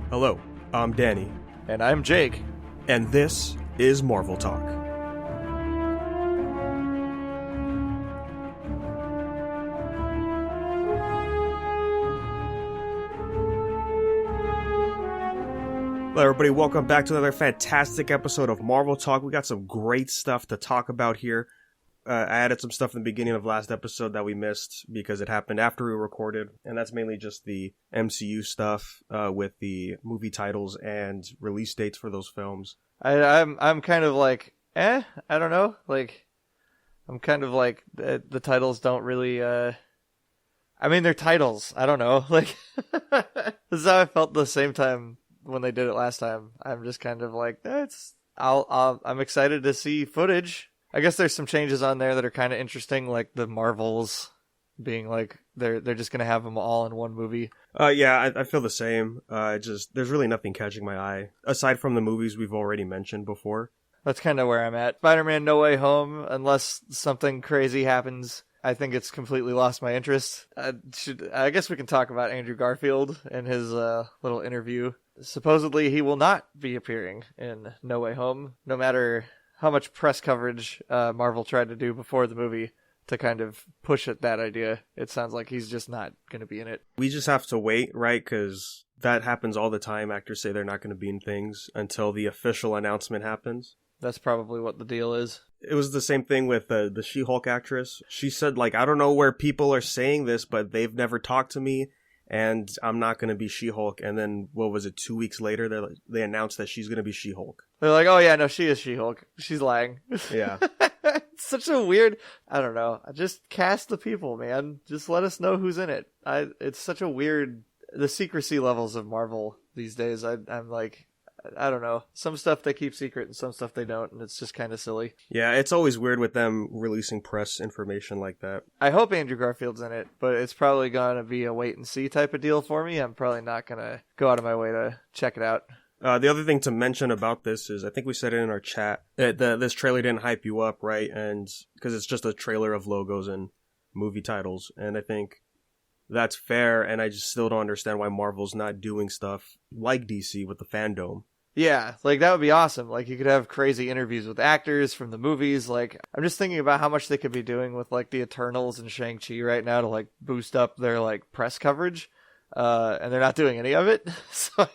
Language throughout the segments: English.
Hello, I'm Danny, And I'm Jake. and this is Marvel Talk. Hello everybody, welcome back to another fantastic episode of Marvel Talk. We got some great stuff to talk about here. I added some stuff in the beginning of last episode that we missed because it happened after we recorded, and that's mainly just the MCU stuff with the movie titles and release dates for those films. I'm kind of like, I don't know. Like, I'm kind of like, the titles don't really, I mean, they're titles. I don't know. Like, this is how I felt the same time when they did it last time. I'm just kind of like, I'm excited to see footage. I guess there's some changes on there that are kind of interesting, like the Marvels being like, they're just going to have them all in one movie. Yeah, I feel the same. There's really nothing catching my eye, aside from the movies we've already mentioned before. That's kind of where I'm at. Spider-Man No Way Home, unless something crazy happens, I think it's completely lost my interest. I guess we can talk about Andrew Garfield and his little interview. Supposedly he will not be appearing in No Way Home, no matter how much press coverage Marvel tried to do before the movie to kind of push at that idea. It sounds like he's just not going to be in it. We just have to wait, right? Because that happens all the time. Actors say they're not going to be in things until the official announcement happens. That's probably what the deal is. It was the same thing with the She-Hulk actress. She said, like, I don't know where people are saying this, but they've never talked to me, and I'm not going to be She-Hulk. And then, 2 weeks later, they announced that she's going to be She-Hulk. They're like, oh yeah, no, she is She-Hulk. She's lying. Yeah. It's such a weird, I don't know. Just cast the people, man. Just let us know who's in it. It's such a weird, the secrecy levels of Marvel these days. I'm like, I don't know. Some stuff they keep secret and some stuff they don't, and it's just kind of silly. Yeah, it's always weird with them releasing press information like that. I hope Andrew Garfield's in it, but it's probably going to be a wait and see type of deal for me. I'm probably not going to go out of my way to check it out. The other thing to mention about this is, I think we said it in our chat, that this trailer didn't hype you up, right? And because it's just a trailer of logos and movie titles, and I think that's fair, and I just still don't understand why Marvel's not doing stuff like DC with the fandom. Yeah, like that would be awesome. Like you could have crazy interviews with actors from the movies. Like I'm just thinking about how much they could be doing with like the Eternals and Shang-Chi right now to like boost up their like press coverage. And they're not doing any of it. So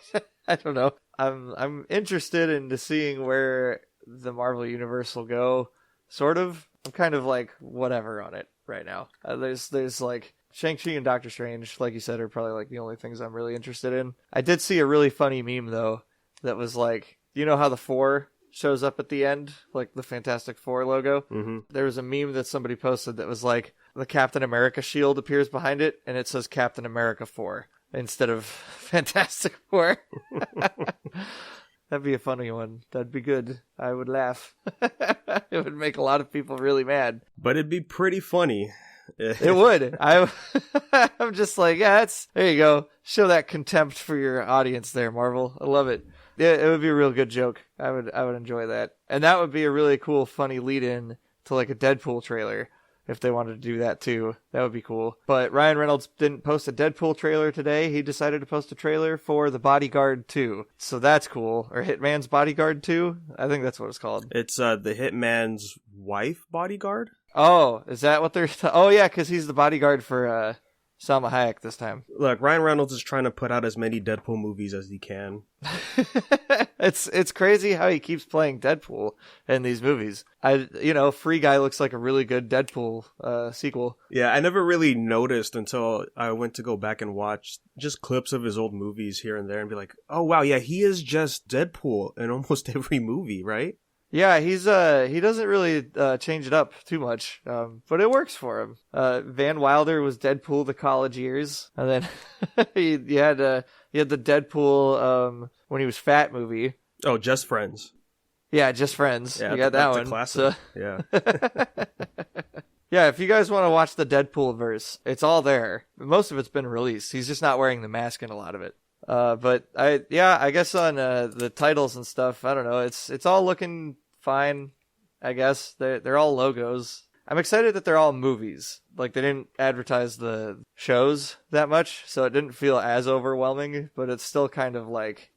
I don't know. I'm interested into seeing where the Marvel universe will go. Sort of. I'm kind of like whatever on it right now. There's like Shang-Chi and Doctor Strange, like you said, are probably like the only things I'm really interested in. I did see a really funny meme though that was like, you know how the Four shows up at the end, like the Fantastic Four logo? Mm-hmm. There was a meme that somebody posted that was like the Captain America shield appears behind it and it says Captain America 4 instead of Fantastic Four. That'd be a funny one. That'd be good. I would laugh. It would make a lot of people really mad. But it'd be pretty funny. It would. I'm just like, yeah, there you go. Show that contempt for your audience there, Marvel. I love it. Yeah, it would be a real good joke. I would enjoy that. And that would be a really cool, funny lead-in to like a Deadpool trailer. If they wanted to do that too, that would be cool. But Ryan Reynolds didn't post a Deadpool trailer today. He decided to post a trailer for The Bodyguard 2. So that's cool. Or Hitman's Bodyguard 2? I think that's what it's called. It's the Hitman's wife bodyguard? Oh, is that what they're... Oh yeah, because he's the bodyguard for Salma Hayek this time. Look, Ryan Reynolds is trying to put out as many Deadpool movies as he can. It's crazy how he keeps playing Deadpool in these movies. Free Guy looks like a really good Deadpool sequel. Yeah, I never really noticed until I went to go back and watch just clips of his old movies here and there and be like, oh wow, yeah, he is just Deadpool in almost every movie, right? Yeah, he doesn't really change it up too much, but it works for him. Van Wilder was Deadpool the college years, and then he had the Deadpool when he was fat movie. Oh, Just Friends. Yeah, Just Friends. Yeah, you got that one. Classic. So. Yeah. Yeah, if you guys want to watch the Deadpool verse, it's all there. Most of it's been released. He's just not wearing the mask in a lot of it. But I guess on the titles and stuff, I don't know. It's all looking fine. I guess they're all logos. I'm excited that they're all movies. Like, they didn't advertise the shows that much, so it didn't feel as overwhelming, but it's still kind of like,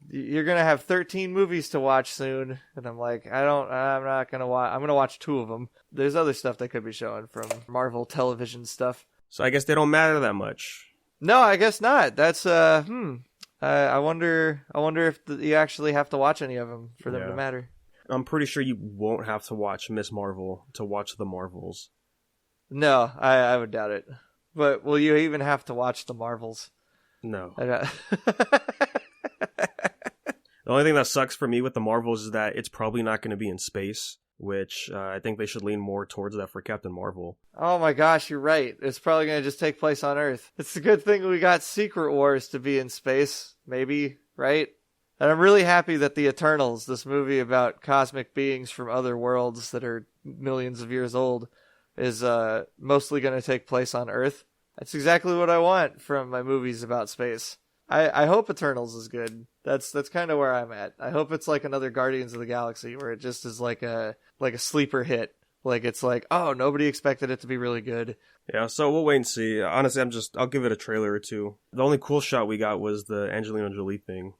you're going to have 13 movies to watch soon. And I'm like, I'm not going to watch, I'm going to watch 2 of them. There's other stuff they could be showing from Marvel television stuff. So I guess they don't matter that much. No, I guess not. That's, I wonder if you actually have to watch any of them for them to matter. I'm pretty sure you won't have to watch Miss Marvel to watch the Marvels. No, I would doubt it. But will you even have to watch the Marvels? No. The only thing that sucks for me with the Marvels is that it's probably not going to be in space, which I think they should lean more towards that for Captain Marvel. Oh my gosh, you're right. It's probably going to just take place on Earth. It's a good thing we got Secret Wars to be in space, maybe, right? And I'm really happy that The Eternals, this movie about cosmic beings from other worlds that are millions of years old, is mostly going to take place on Earth. That's exactly what I want from my movies about space. I hope Eternals is good. That's kind of where I'm at. I hope it's like another Guardians of the Galaxy, where it just is like a sleeper hit. Like, it's like, oh, nobody expected it to be really good. Yeah, so we'll wait and see. Honestly, I'll give it a trailer or two. The only cool shot we got was the Angelina Jolie thing.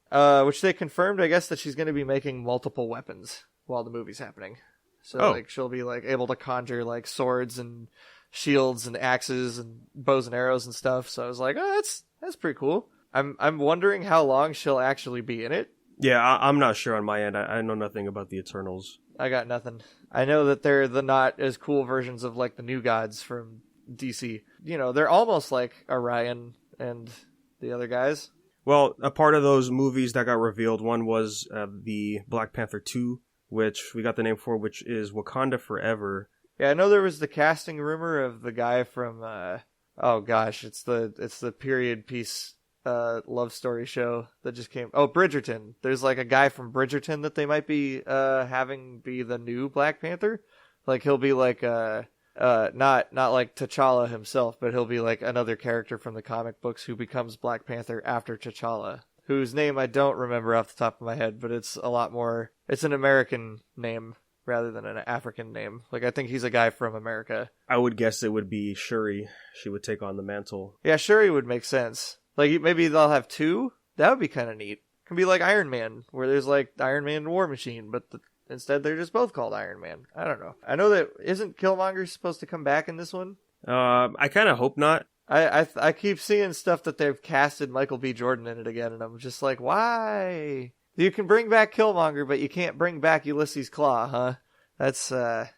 Which they confirmed, I guess, that she's going to be making multiple weapons while the movie's happening. So, like, she'll be, like, able to conjure, like, swords and shields and axes and bows and arrows and stuff. So I was like, oh, that's pretty cool. I'm wondering how long she'll actually be in it. Yeah, I'm not sure on my end. I know nothing about the Eternals. I got nothing. I know that they're the not as cool versions of, like, the New Gods from DC. You know, they're almost like Orion and the other guys. Well, a part of those movies that got revealed, one was the Black Panther 2, which we got the name for, which is Wakanda Forever. Yeah, I know there was the casting rumor of the guy from, oh gosh, it's the period piece love story show that just came. Oh, Bridgerton. There's like a guy from Bridgerton that they might be having be the new Black Panther. Like, he'll be like not like T'Challa himself, but he'll be like another character from the comic books who becomes Black Panther after T'Challa, whose name I don't remember off the top of my head, but it's a lot more, it's an American name rather than an African name. Like, I think he's a guy from America. I would guess it would be Shuri. She would take on the mantle. Yeah, Shuri would make sense. Like, maybe they'll have 2? That would be kind of neat. It can be like Iron Man, where there's like Iron Man and War Machine, but instead they're just both called Iron Man. I don't know. I know that, isn't Killmonger supposed to come back in this one? I kind of hope not. I keep seeing stuff that they've casted Michael B. Jordan in it again, and I'm just like, why? You can bring back Killmonger, but you can't bring back Ulysses Claw, huh? That's a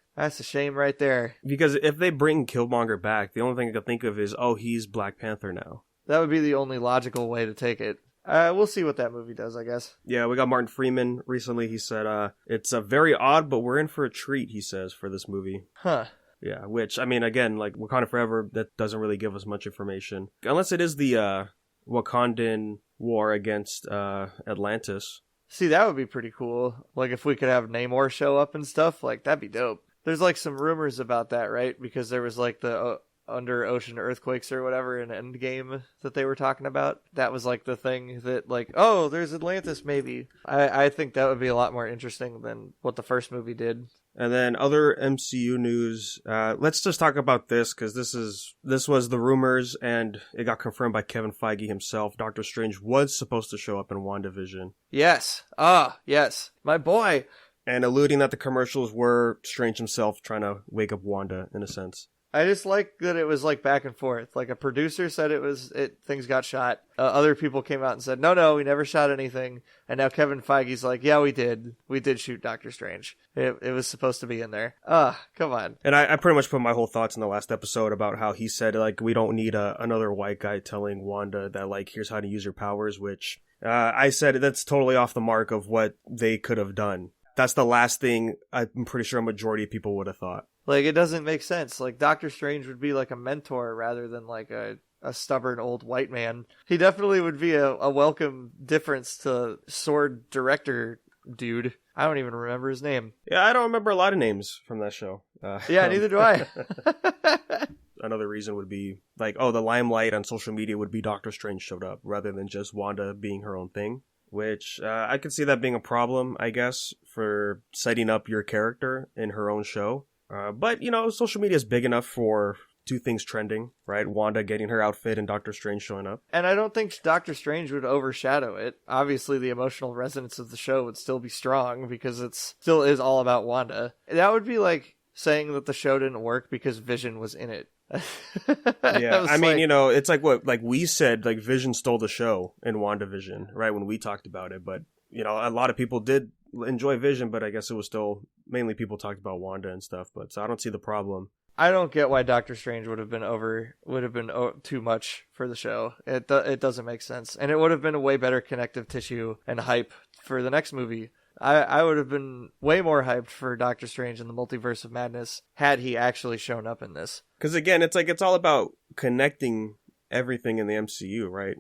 shame right there. Because if they bring Killmonger back, the only thing I could think of is, oh, he's Black Panther now. That would be the only logical way to take it. We'll see what that movie does, I guess. Yeah, we got Martin Freeman recently. He said, it's very odd, but we're in for a treat, he says, for this movie. Huh. Yeah, which, I mean, again, like, Wakanda Forever, that doesn't really give us much information. Unless it is the Wakandan war against Atlantis. See, that would be pretty cool. Like, if we could have Namor show up and stuff, like, that'd be dope. There's, like, some rumors about that, right? Because there was, like, the under ocean earthquakes or whatever in Endgame that they were talking about. That was like the thing that, like, oh, there's Atlantis maybe. I think that would be a lot more interesting than what the first movie did. And then other MCU news, let's just talk about this, because this was the rumors, and it got confirmed by Kevin Feige himself. Doctor Strange was supposed to show up in WandaVision. Yes. Yes. My boy. And alluding that the commercials were Strange himself trying to wake up Wanda, in a sense. I just like that it was like back and forth. Like, a producer said things got shot. Other people came out and said, no, we never shot anything. And now Kevin Feige's like, yeah, we did. We did shoot Doctor Strange. It was supposed to be in there. Come on. And I pretty much put my whole thoughts in the last episode about how he said, like, we don't need another white guy telling Wanda that, like, here's how to use your powers, which I said that's totally off the mark of what they could have done. That's the last thing I'm pretty sure a majority of people would have thought. Like, it doesn't make sense. Like, Doctor Strange would be like a mentor rather than like a stubborn old white man. He definitely would be a welcome difference to sword director dude. I don't even remember his name. Yeah, I don't remember a lot of names from that show. Yeah, neither do I. Another reason would be, like, oh, the limelight on social media would be Doctor Strange showed up rather than just Wanda being her own thing. Which I could see that being a problem, I guess, for setting up your character in her own show. But, social media is big enough for two things trending, right? Wanda getting her outfit and Doctor Strange showing up. And I don't think Doctor Strange would overshadow it. Obviously, the emotional resonance of the show would still be strong because it still is all about Wanda. That would be like saying that the show didn't work because Vision was in it. Yeah, I mean, it's like what, like we said, like Vision stole the show in WandaVision, right? When we talked about it, but a lot of people did enjoy Vision, but I guess it was still mainly people talked about Wanda and stuff. But so I don't see the problem. I don't get why Doctor Strange would have been too much for the show. It doesn't make sense, and it would have been a way better connective tissue and hype for the next movie. I would have been way more hyped for Doctor Strange and the Multiverse of Madness had he actually shown up in this. Because again, it's all about connecting everything in the MCU, right?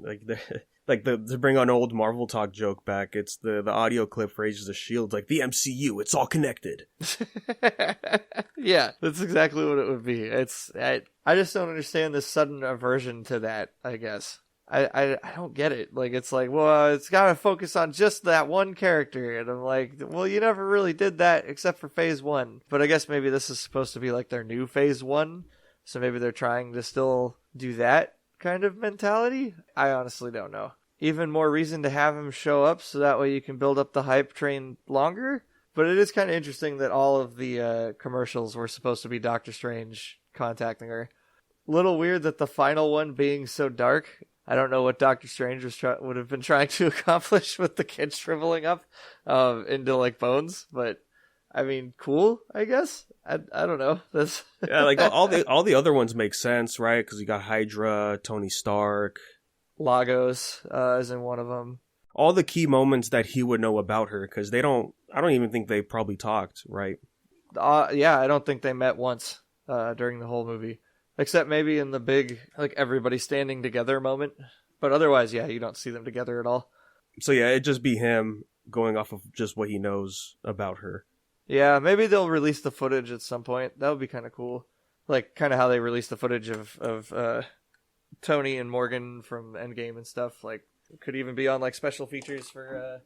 To bring an old Marvel Talk joke back, it's the audio clip for Agents of S.H.I.E.L.D. like, the MCU, it's all connected. Yeah, that's exactly what it would be. I just don't understand this sudden aversion to that, I guess. I don't get it. Like, it's like, well, it's got to focus on just that one character. And I'm like, well, you never really did that except for phase 1. But I guess maybe this is supposed to be like their new phase 1. So maybe they're trying to still do that kind of mentality. I honestly don't know. Even more reason to have him show up so that way you can build up the hype train longer. But it is kind of interesting that all of the commercials were supposed to be Doctor Strange contacting her. Little weird that the final one being so dark. I don't know what Doctor Strange would have been trying to accomplish with the kid shriveling up into like bones, but I mean, cool, I guess. I don't know. That's yeah, like all the other ones make sense, right? Because you got Hydra, Tony Stark, Lagos is in one of them. All the key moments that he would know about her, because I don't even think they probably talked, right? Yeah, I don't think they met once during the whole movie. Except maybe in the big, like, everybody standing together moment. But otherwise, yeah, you don't see them together at all. So yeah, it'd just be him going off of just what he knows about her. Yeah, maybe they'll release the footage at some point. That would be kind of cool. Like, kind of how they released the footage of Tony and Morgan from Endgame and stuff. Like, it could even be on, like, special features for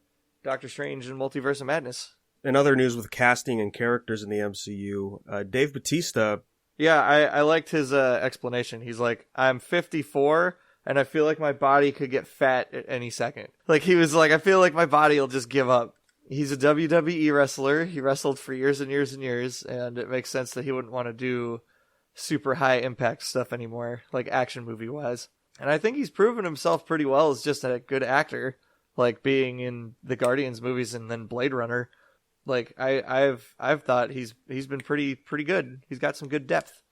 Doctor Strange and Multiverse of Madness. In other news with casting and characters in the MCU, Dave Bautista... Yeah, I liked his explanation. He's like, I'm 54, and I feel like my body could get fat at any second. Like, he was like, I feel like my body will just give up. He's a WWE wrestler. He wrestled for years and years and years, and it makes sense that he wouldn't want to do super high impact stuff anymore, like action movie-wise. And I think he's proven himself pretty well as just a good actor, like being in the Guardians movies and then Blade Runner. Like, I've thought he's been pretty good. He's got some good depth.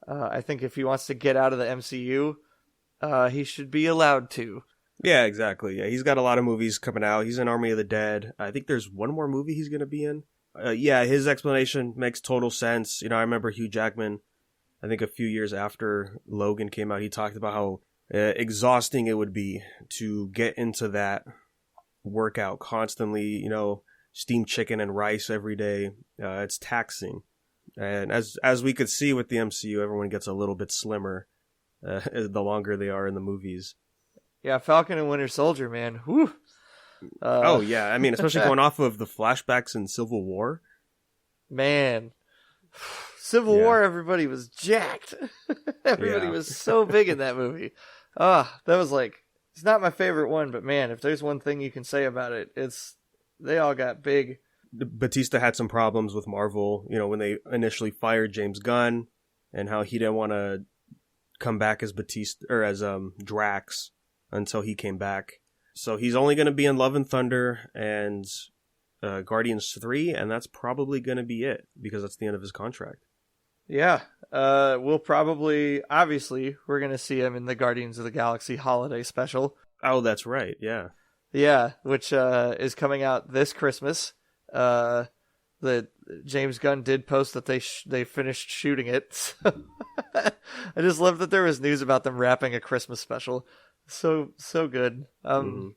I think if he wants to get out of the MCU, he should be allowed to. Yeah, exactly. Yeah, he's got a lot of movies coming out. He's in Army of the Dead. I think there's one more movie he's going to be in. Yeah, his explanation makes total sense. I remember Hugh Jackman, I think a few years after Logan came out, he talked about how exhausting it would be to get into that workout constantly, steamed chicken and rice every day. It's taxing. And as we could see with the MCU, everyone gets a little bit slimmer the longer they are in the movies. Yeah, Falcon and Winter Soldier, man. Whew. Oh, yeah. I mean, especially going off of the flashbacks in Civil War. Man. Civil War, everybody was jacked. Everybody was so big in that movie. That was like, it's not my favorite one, but man, if there's one thing you can say about it, it's they all got big. Batista had some problems with Marvel, when they initially fired James Gunn, and how he didn't want to come back as Batista or as Drax until he came back. So he's only going to be in Love and Thunder and Guardians 3, and that's probably going to be it because that's the end of his contract. Yeah, we'll probably, obviously, we're going to see him in the Guardians of the Galaxy holiday special. Oh, that's right, yeah. Yeah, which is coming out this Christmas. The James Gunn did post that they finished shooting it. I just love that there was news about them wrapping a Christmas special. So good. So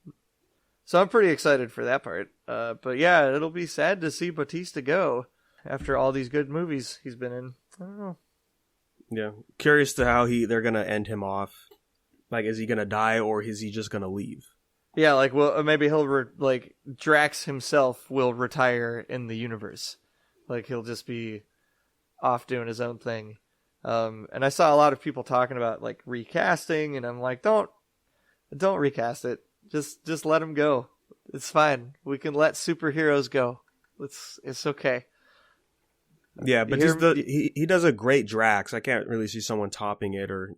I'm pretty excited for that part. But yeah, it'll be sad to see Bautista go after all these good movies he's been in. I don't know. Yeah, curious to how they're gonna end him off. Like, is he gonna die or is he just gonna leave? Yeah, like, well, maybe he'll Drax himself will retire in the universe. Like, he'll just be off doing his own thing. And I saw a lot of people talking about like recasting, and I'm like, don't recast it. Just let him go. It's fine. We can let superheroes go. It's okay. Yeah, but he does a great Drax. I can't really see someone topping it or,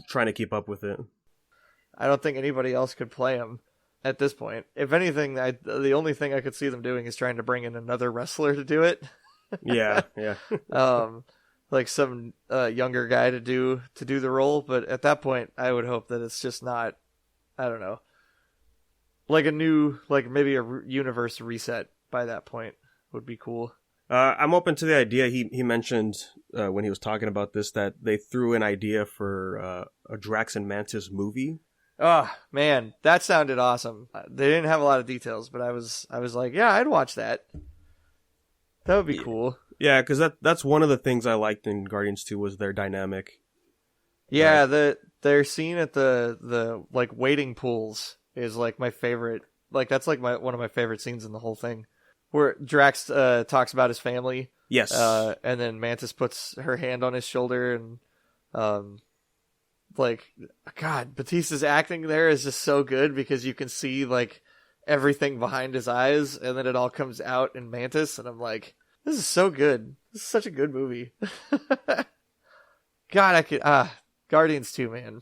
trying to keep up with it. I don't think anybody else could play him at this point. If anything, the only thing I could see them doing is trying to bring in another wrestler to do it. Yeah. Like some younger guy to do the role. But at that point, I would hope that it's just not, I don't know, like a new, like maybe a universe reset by that point would be cool. I'm open to the idea. He mentioned when he was talking about this that they threw an idea for a Drax and Mantis movie. Oh man, that sounded awesome. They didn't have a lot of details, but I was like, yeah, I'd watch that. That would be cool. Yeah, because that's one of the things I liked in Guardians 2 was their dynamic. Yeah, their scene at the like waiting pools is like my favorite. Like that's like one of my favorite scenes in the whole thing. Where Drax talks about his family. Yes. And then Mantis puts her hand on his shoulder and like, God, Batista's acting there is just so good because you can see like everything behind his eyes and then it all comes out in Mantis and I'm like, this is so good. This is such a good movie. God, I could Guardians 2, man.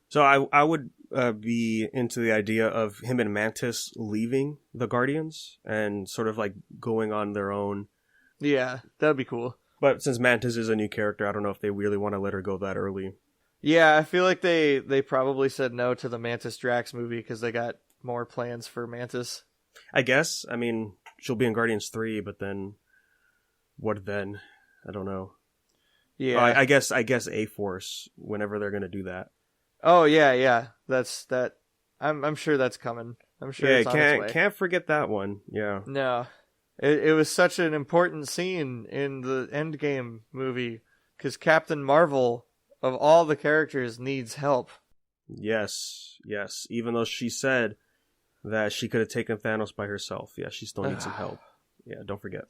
So I would be into the idea of him and Mantis leaving the Guardians and sort of like going on their own. Yeah, that'd be cool. But since Mantis is a new character, I don't know if they really want to let her go that early. Yeah, I feel like they probably said no to the Mantis Drax movie because they got more plans for Mantis. I guess. I mean, she'll be in Guardians 3, but then what then? I don't know. Yeah. I guess A-Force, whenever they're going to do that. Oh yeah. That's that. I'm sure that's coming. I'm sure. Yeah, it's on its way. can't forget that one. Yeah. No, it was such an important scene in the Endgame movie because Captain Marvel, of all the characters, needs help. Yes. Even though she said that she could have taken Thanos by herself, yeah, she still needs some help. Yeah, don't forget.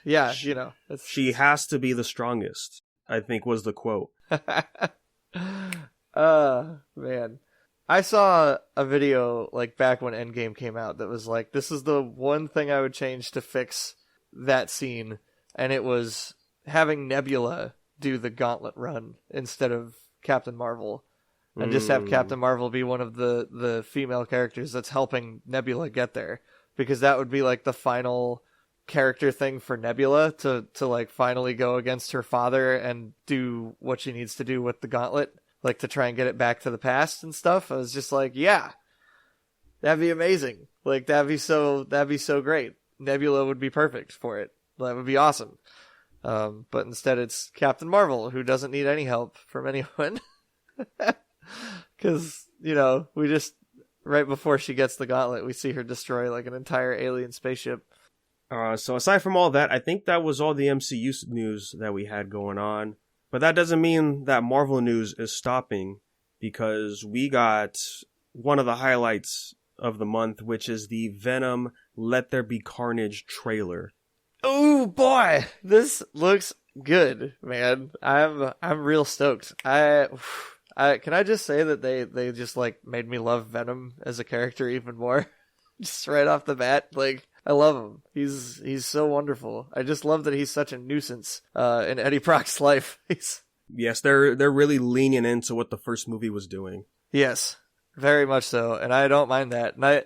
Yeah, she has to be the strongest, I think was the quote. Man. I saw a video like back when Endgame came out that was like, this is the one thing I would change to fix that scene, and it was having Nebula do the gauntlet run instead of Captain Marvel, and just have Captain Marvel be one of the female characters that's helping Nebula get there, because that would be like the final character thing for Nebula to like finally go against her father and do what she needs to do with the gauntlet. Like to try and get it back to the past and stuff. I was just like, yeah, that'd be amazing. Like that'd be so great. Nebula would be perfect for it. That would be awesome. But instead it's Captain Marvel, who doesn't need any help from anyone. Cause, we just, right before she gets the gauntlet, we see her destroy like an entire alien spaceship. So aside from all that, I think that was all the MCU news that we had going on. But that doesn't mean that Marvel news is stopping, because we got one of the highlights of the month, which is the Venom Let There Be Carnage trailer. Oh boy, this looks good, man. I'm real stoked. Can I just say that they just like made me love Venom as a character even more, just right off the bat. Like, I love him. He's so wonderful. I just love that he's such a nuisance in Eddie Brock's life. Yes, they're really leaning into what the first movie was doing. Yes, very much so, and I don't mind that. And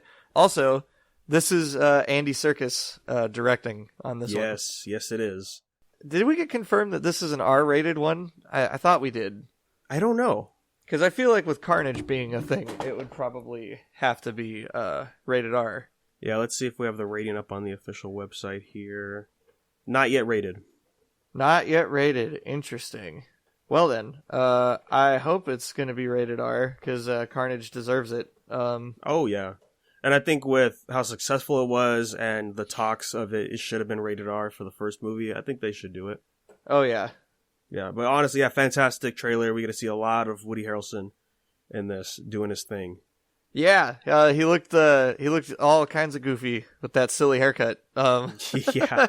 this is Andy Serkis directing on this one. Yes, it is. Did we get confirmed that this is an R-rated one? I thought we did. I don't know. Because I feel like with Carnage being a thing, it would probably have to be rated R. Yeah, let's see if we have the rating up on the official website here. Not yet rated. Not yet rated. Interesting. Well then, I hope it's going to be rated R, because Carnage deserves it. Oh, yeah. And I think with how successful it was and the talks of it should have been rated R for the first movie. I think they should do it. Oh, yeah. Yeah, but honestly, yeah, fantastic trailer. We get to see a lot of Woody Harrelson in this, doing his thing. Yeah, he looked all kinds of goofy with that silly haircut. Yeah.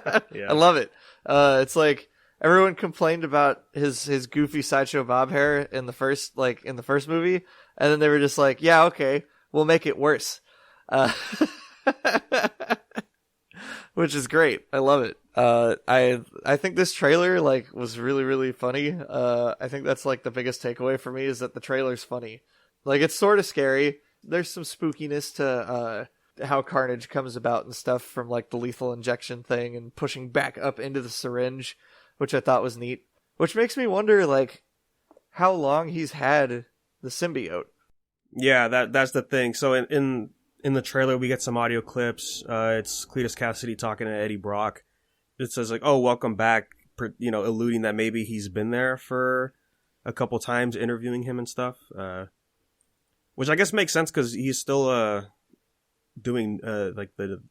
I love it. It's like Everyone complained about his goofy Sideshow Bob hair in the first movie, and then they were just like, yeah, okay, we'll make it worse. Which is great. I love it. I think this trailer was really, really funny. I think that's the biggest takeaway for me is that the trailer's funny. It's sort of scary. There's some spookiness to how Carnage comes about and stuff from the lethal injection thing and pushing back up into the syringe, which I thought was neat. Which makes me wonder how long he's had the symbiote. Yeah, that's the thing. So in the trailer, we get some audio clips. It's Cletus Cassidy talking to Eddie Brock. It says oh, welcome back, alluding that maybe he's been there for a couple times, interviewing him and stuff. Which I guess makes sense because he's still doing the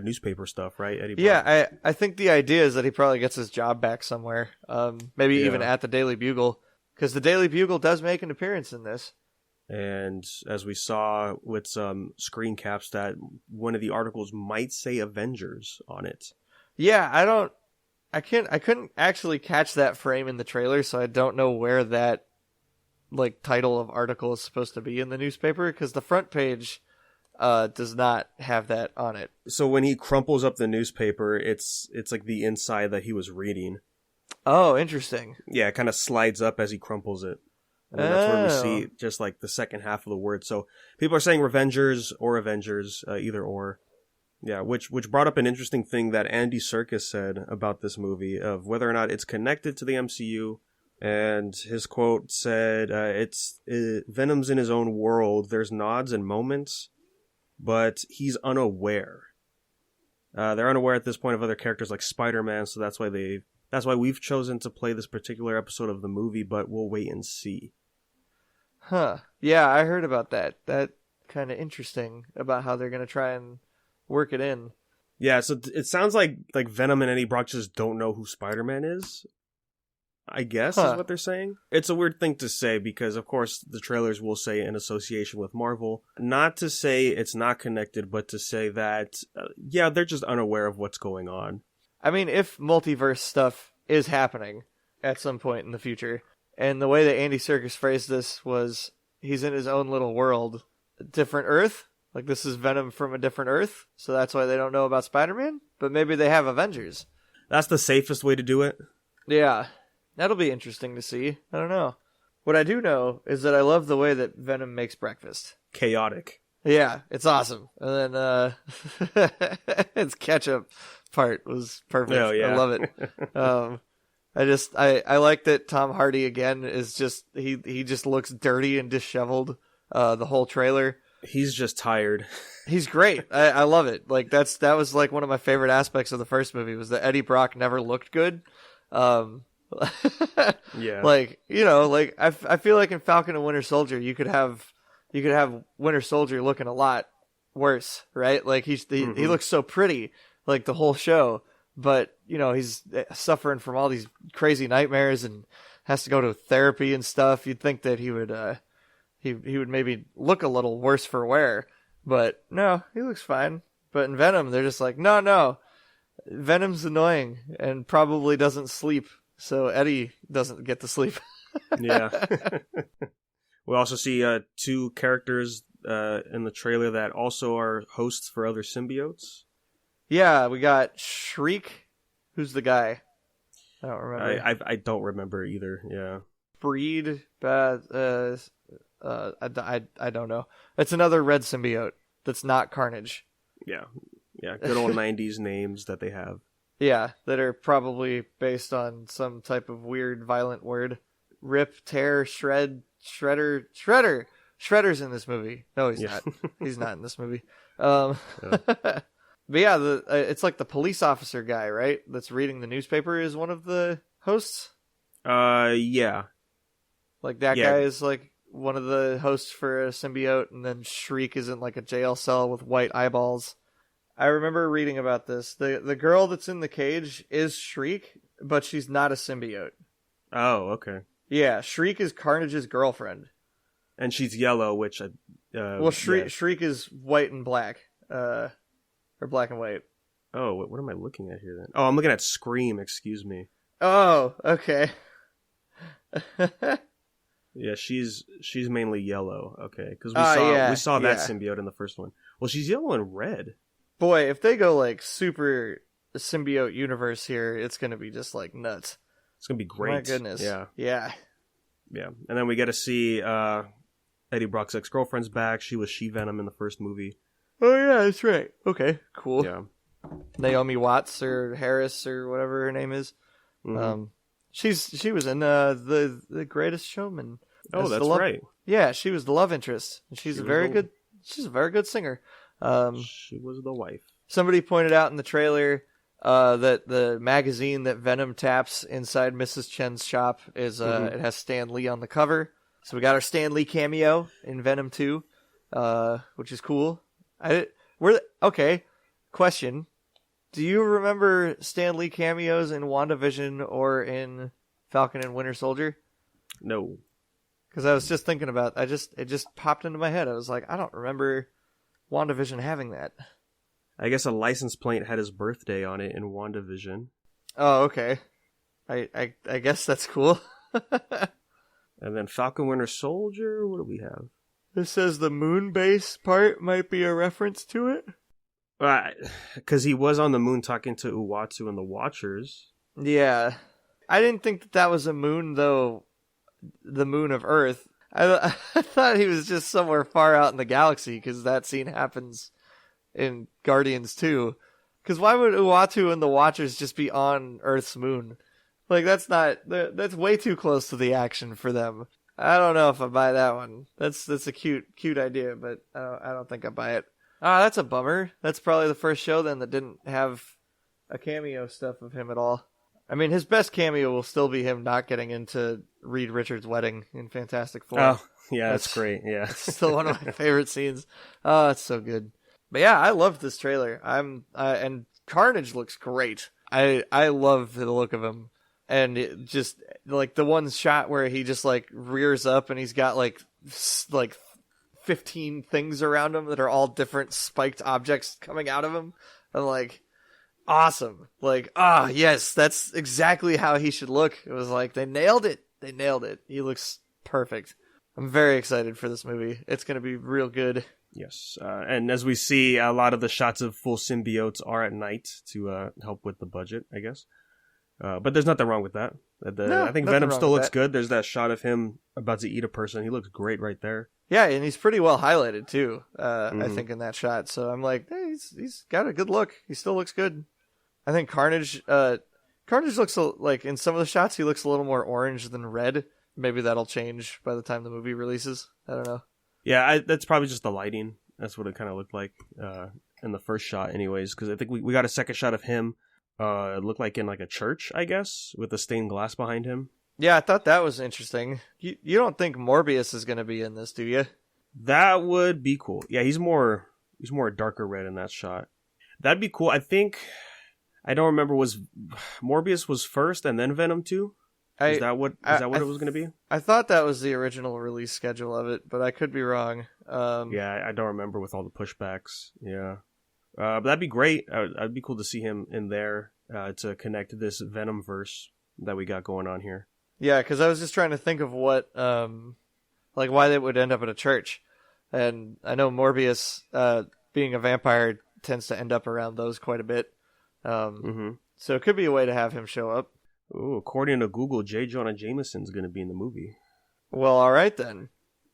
newspaper stuff, right, Eddie Brock? Yeah, I think the idea is that he probably gets his job back somewhere. Maybe even at the Daily Bugle, because the Daily Bugle does make an appearance in this. And as we saw with some screen caps, that one of the articles might say Avengers on it. Yeah, I couldn't actually catch that frame in the trailer, so I don't know where that title of article is supposed to be in the newspaper, because the front page does not have that on it. So when he crumples up the newspaper, it's the inside that he was reading. Oh, interesting. Yeah, it kind of slides up as he crumples it. And that's where we see just the second half of the word. So people are saying Revengers or Avengers, either or. Yeah, which brought up an interesting thing that Andy Serkis said about this movie, of whether or not it's connected to the MCU. And his quote said, Venom's in his own world. There's nods and moments, but he's unaware. They're unaware at this point of other characters like Spider-Man, so that's why we've chosen to play this particular episode of the movie, but we'll wait and see. Huh. Yeah, I heard about that. That kind of interesting about how they're going to try and work it in. Yeah, so it sounds like Venom and Eddie Brock just don't know who Spider-Man is, I guess, is what they're saying. It's a weird thing to say because, of course, the trailers will say in association with Marvel. Not to say it's not connected, but to say that, they're just unaware of what's going on. I mean, if multiverse stuff is happening at some point in the future, and the way that Andy Serkis phrased this was he's in his own little world, different Earth, this is Venom from a different Earth, so that's why they don't know about Spider-Man, but maybe they have Avengers. That's the safest way to do it. Yeah. That'll be interesting to see. I don't know. What I do know is that I love the way that Venom makes breakfast. Chaotic. Yeah, it's awesome. And then its ketchup part was perfect. Oh, yeah. I love it. I like that Tom Hardy again is just he just looks dirty and disheveled the whole trailer. He's just tired. He's great. I love it. That was one of my favorite aspects of the first movie was that Eddie Brock never looked good. Yeah. I feel like in Falcon and Winter Soldier you could have Winter Soldier looking a lot worse, right? He looks so pretty the whole show, but he's suffering from all these crazy nightmares and has to go to therapy and stuff. You'd think that he would maybe look a little worse for wear, but no, he looks fine. But in Venom they're just no, Venom's annoying and probably doesn't sleep, so Eddie doesn't get to sleep. Yeah. We also see two characters in the trailer that also are hosts for other symbiotes. Yeah, we got Shriek. Who's the guy? I don't remember. I don't remember either. Yeah. Breed. I don't know. It's another red symbiote that's not Carnage. Yeah. Yeah, good old 90s names that they have. Yeah, that are probably based on some type of weird violent word. Rip, tear, shred, shredder. Shredder's in this movie. No, he's not. He's not in this movie. Yeah. But yeah, it's the police officer guy, right? That's reading the newspaper is one of the hosts? Yeah. That guy is one of the hosts for a symbiote, and then Shriek is in a jail cell with white eyeballs. I remember reading about this. The girl that's in the cage is Shriek, but she's not a symbiote. Oh, okay. Yeah, Shriek is Carnage's girlfriend. And she's yellow, which... Shriek is white and black. Or black and white. Oh, what am I looking at here then? Oh, I'm looking at Scream, excuse me. Oh, okay. Yeah, she's mainly yellow. Okay, because we saw that symbiote in the first one. Well, she's yellow and red. Boy, if they go like super symbiote universe here, it's gonna be just like nuts. It's gonna be great. My goodness. Yeah. And then we get to see Eddie Brock's ex-girlfriend's back. She was She-Venom in the first movie. Oh yeah, that's right. Okay, cool. Yeah. Naomi Watts or Harris or whatever her name is. Mm-hmm. She was in the Greatest Showman. Oh, that's right. Yeah, she was the love interest. She's a very good singer. She was the wife. Somebody pointed out in the trailer that the magazine that Venom taps inside Mrs. Chen's shop is it has Stan Lee on the cover. So we got our Stan Lee cameo in Venom 2, which is cool. Okay. Question. Do you remember Stan Lee cameos in WandaVision or in Falcon and Winter Soldier? No. Because I was just thinking about it just popped into my head. I was like, I don't remember WandaVision having that. I guess a license plate had his birthday on it in WandaVision. Oh, okay. I guess that's cool. And then Falcon Winter Soldier, what do we have? This says the moon base part might be a reference to it. Because he was on the moon talking to Uatu and the Watchers. Yeah. I didn't think that was a moon, though. The moon of Earth. I thought he was just somewhere far out in the galaxy, because that scene happens in Guardians 2. Because why would Uatu and the Watchers just be on Earth's moon? Like, that's way too close to the action for them. I don't know if I buy that one. That's a cute idea, but I don't think I buy it. Ah, that's a bummer. That's probably the first show then that didn't have a cameo stuff of him at all. I mean, his best cameo will still be him not getting into Reed Richards' wedding in Fantastic Four. Oh, yeah, that's great. Yeah, it's still one of my favorite scenes. Oh, it's so good. But yeah, I love this trailer. And Carnage looks great. I love the look of him, and it just like the one shot where he just like rears up and he's got like 15 things around him that are all different spiked objects coming out of him. I'm like, awesome. Like, yes, that's exactly how he should look. It was like, they nailed it. He looks perfect. I'm very excited for this movie. It's going to be real good. Yes. And as we see, a lot of the shots of full symbiotes are at night to help with the budget, I guess. But there's nothing wrong with that. I think Venom still looks good. There's that shot of him about to eat a person. He looks great right there. Yeah, and he's pretty well highlighted too, I think, in that shot. So I'm like, hey, he's got a good look. He still looks good. I think Carnage looks like, in some of the shots, he looks a little more orange than red. Maybe that'll change by the time the movie releases. I don't know. Yeah, that's probably just the lighting. That's what it kind of looked like in the first shot anyways, because I think we got a second shot of him. It looked like in like a church, I guess, with the stained glass behind him. Yeah, I thought that was interesting. You don't think Morbius is going to be in this, do you? That would be cool. Yeah, he's more darker red in that shot. That'd be cool. I think, I don't remember, was Morbius was first and then Venom 2? Is that what it was going to be? I thought that was the original release schedule of it, but I could be wrong. Yeah, I don't remember with all the pushbacks. Yeah. But that'd be great. It'd be cool to see him in there to connect to this Venom verse that we got going on here. Yeah, because I was just trying to think of what, like why they would end up at a church. And I know Morbius, being a vampire, tends to end up around those quite a bit. So it could be a way to have him show up. Ooh, according to Google, J. Jonah Jameson's going to be in the movie. Well, all right then.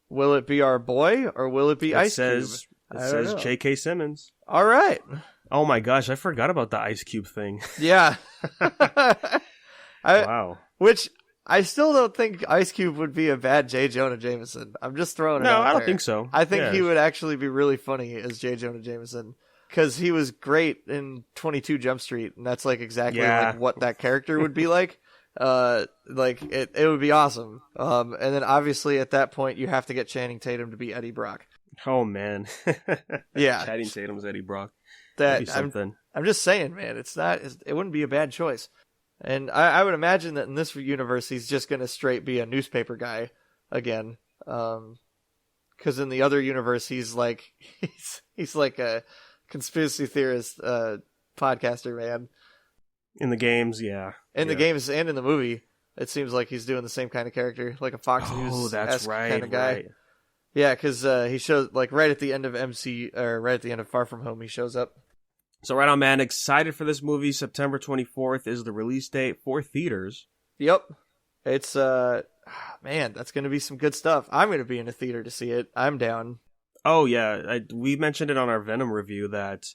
Will it be our boy or will it be Ice Cube? It says J.K. Simmons. All right. Oh my gosh, I forgot about the Ice Cube thing. Yeah. Wow. Which I still don't think Ice Cube would be a bad J. Jonah Jameson. I'm just throwing it out there. No, I don't think so. I think he would actually be really funny as J. Jonah Jameson. Because he was great in 22 Jump Street, and that's like exactly like what that character would be like. Like it would be awesome. And then obviously at that point you have to get Channing Tatum to be Eddie Brock. Oh man. Yeah. Channing Tatum's Eddie Brock. I'm just saying, man, it wouldn't be a bad choice. And I would imagine that in this universe he's just gonna straight be a newspaper guy again. Because in the other universe he's like he's like a conspiracy theorist podcaster, man. In the games, yeah. In the games and in the movie, it seems like he's doing the same kind of character, like a Fox News that's right, kind of guy. right. Yeah, because he shows like right at the end of right at the end of Far From Home, he shows up. So right on, man. Excited for this movie. September 24th is the release date for theaters. Yep. It's man, that's gonna be some good stuff. I'm gonna be in a theater to see it. I'm down. Oh yeah, we mentioned it on our Venom review that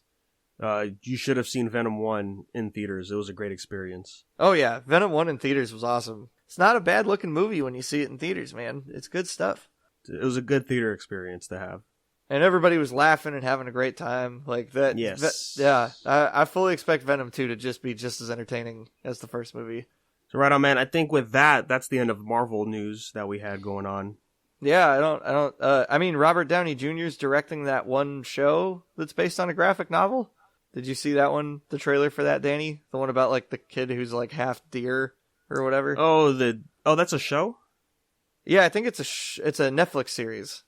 you should have seen Venom 1 in theaters. It was a great experience. Oh yeah, Venom 1 in theaters was awesome. It's not a bad looking movie when you see it in theaters, man. It's good stuff. It was a good theater experience to have. And everybody was laughing and having a great time. Like that. Yes. Yeah, I fully expect Venom 2 to just be just as entertaining as the first movie. So right on, man. I think with that's the end of Marvel news that we had going on. Yeah, I mean, Robert Downey Jr. is directing that one show that's based on a graphic novel. Did you see that one? The trailer for that, Danny? The one about like the kid who's like half deer or whatever. Oh, that's a show? Yeah, I think it's a Netflix series.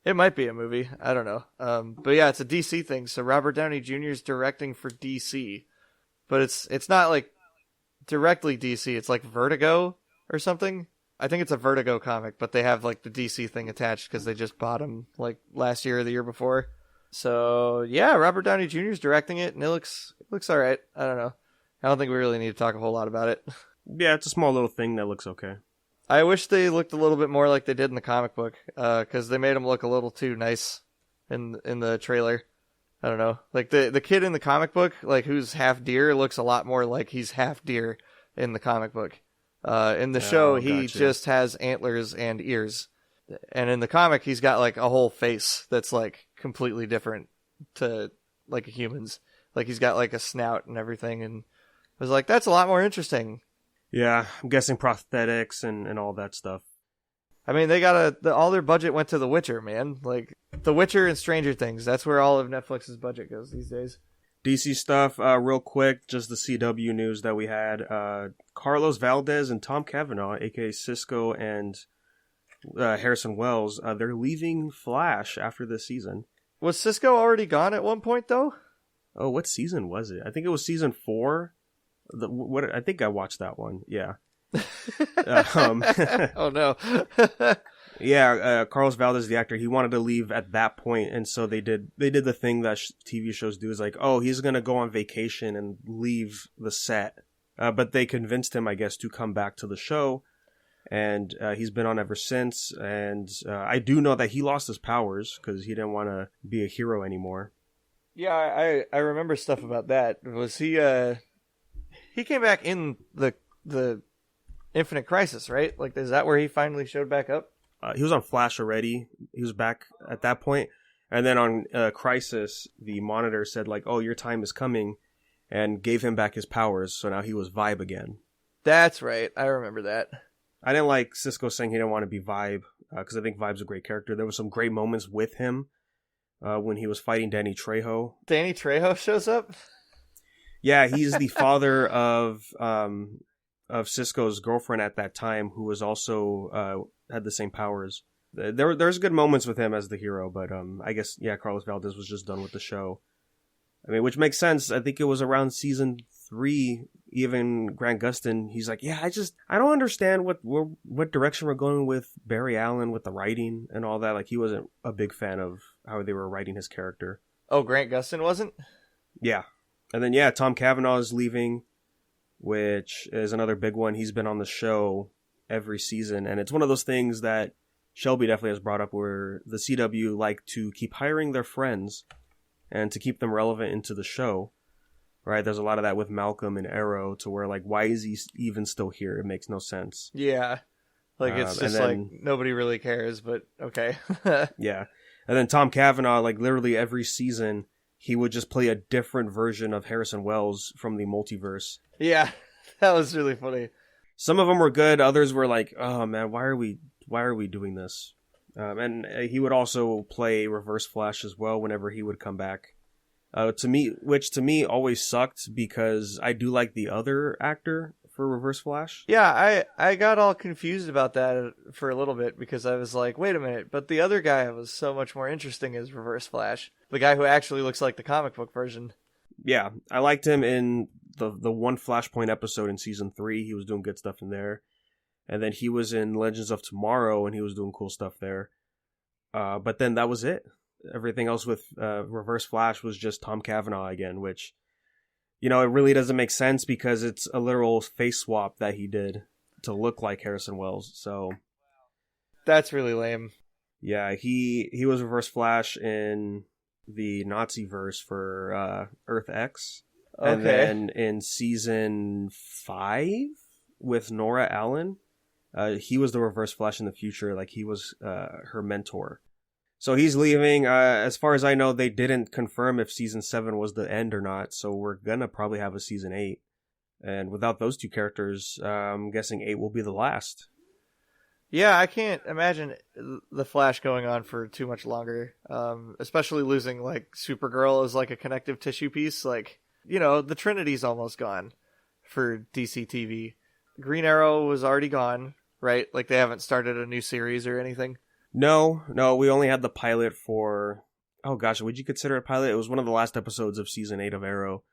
It might be a movie. I don't know. But yeah, it's a DC thing. So Robert Downey Jr. is directing for DC, but it's not like directly DC. It's like Vertigo or something. I think it's a Vertigo comic, but they have like the DC thing attached because they just bought him like last year or the year before. So yeah, Robert Downey Jr. is directing it, and it looks all right. I don't know. I don't think we really need to talk a whole lot about it. Yeah, it's a small little thing that looks okay. I wish they looked a little bit more like they did in the comic book, because they made him look a little too nice in the trailer. I don't know, like the kid in the comic book, like who's half deer, looks a lot more like he's half deer in the comic book. In the show, he just has antlers and ears, and in the comic, he's got like a whole face that's like completely different to like a human's. Like he's got like a snout and everything, and I was like, that's a lot more interesting. Yeah, I'm guessing prosthetics and all that stuff. I mean, they got all their budget went to The Witcher, man. Like The Witcher and Stranger Things. That's where all of Netflix's budget goes these days. DC stuff, real quick, just the CW news that we had. Carlos Valdez and Tom Cavanaugh, aka Cisco and Harrison Wells, they're leaving Flash after this season. Was Cisco already gone at one point, though? Oh, what season was it? I think it was season 4. I think I watched that one. Yeah. Oh no. Yeah, Carlos Valdez, the actor, he wanted to leave at that point, and so they did the thing that TV shows do, is like, oh, he's gonna go on vacation and leave the set, but they convinced him, I guess, to come back to the show, and he's been on ever since. And I do know that he lost his powers because he didn't want to be a hero anymore. Yeah, I remember stuff about that. Was he came back in the Infinite Crisis, right? Like, is that where he finally showed back up? He was on Flash already. He was back at that point. And then on Crisis, the Monitor said, like, oh, your time is coming, and gave him back his powers, so now he was Vibe again. That's right. I remember that. I didn't like Cisco saying he didn't want to be Vibe, because I think Vibe's a great character. There were some great moments with him when he was fighting Danny Trejo. Danny Trejo shows up? Yeah, he's the father of Cisco's girlfriend at that time, who was also had the same powers. There's good moments with him as the hero, but I guess, yeah, Carlos Valdez was just done with the show. I mean, which makes sense. I think it was around season 3, even Grant Gustin, he's like, yeah, I don't understand what direction we're going with Barry Allen with the writing and all that. Like, he wasn't a big fan of how they were writing his character. Oh, Grant Gustin wasn't? Yeah. And then, yeah, Tom Cavanaugh is leaving, which is another big one. He's been on the show every season, and it's one of those things that Shelby definitely has brought up, where the CW like to keep hiring their friends and to keep them relevant into the show, right? There's a lot of that with Malcolm and Arrow, to where, like, why is he even still here? It makes no sense. Yeah. Like, it's just like, nobody really cares, but okay. Yeah. And then Tom Cavanaugh, like, literally every season, he would just play a different version of Harrison Wells from the multiverse. Yeah, that was really funny. Some of them were good. Others were like, oh man, why are we doing this? And he would also play Reverse Flash as well whenever he would come back. Which to me always sucked, because I do like the other actor for Reverse Flash. Yeah, I got all confused about that for a little bit, because I was like, wait a minute, but the other guy was so much more interesting as Reverse Flash. The guy who actually looks like the comic book version. Yeah, I liked him in the one Flashpoint episode in season 3. He was doing good stuff in there. And then he was in Legends of Tomorrow, and he was doing cool stuff there. But then that was it. Everything else with Reverse Flash was just Tom Cavanaugh again, which, it really doesn't make sense because it's a literal face swap that he did to look like Harrison Wells. So that's really lame. Yeah, he was Reverse Flash in the Nazi verse for Earth X. Okay. And then in season 5 with Nora Allen, he was the Reverse Flash in the future. Like, he was her mentor. So he's leaving. As far as I know, they didn't confirm if season 7 was the end or not. So we're gonna probably have a season 8. And without those two characters, I'm guessing 8 will be the last. Yeah, I can't imagine the Flash going on for too much longer. Especially losing, like, Supergirl as, like, a connective tissue piece. Like, the Trinity's almost gone for DC TV. Green Arrow was already gone, right? Like, they haven't started a new series or anything. No, we only had the pilot for... Oh gosh, would you consider it a pilot? It was one of the last episodes of season 8 of Arrow.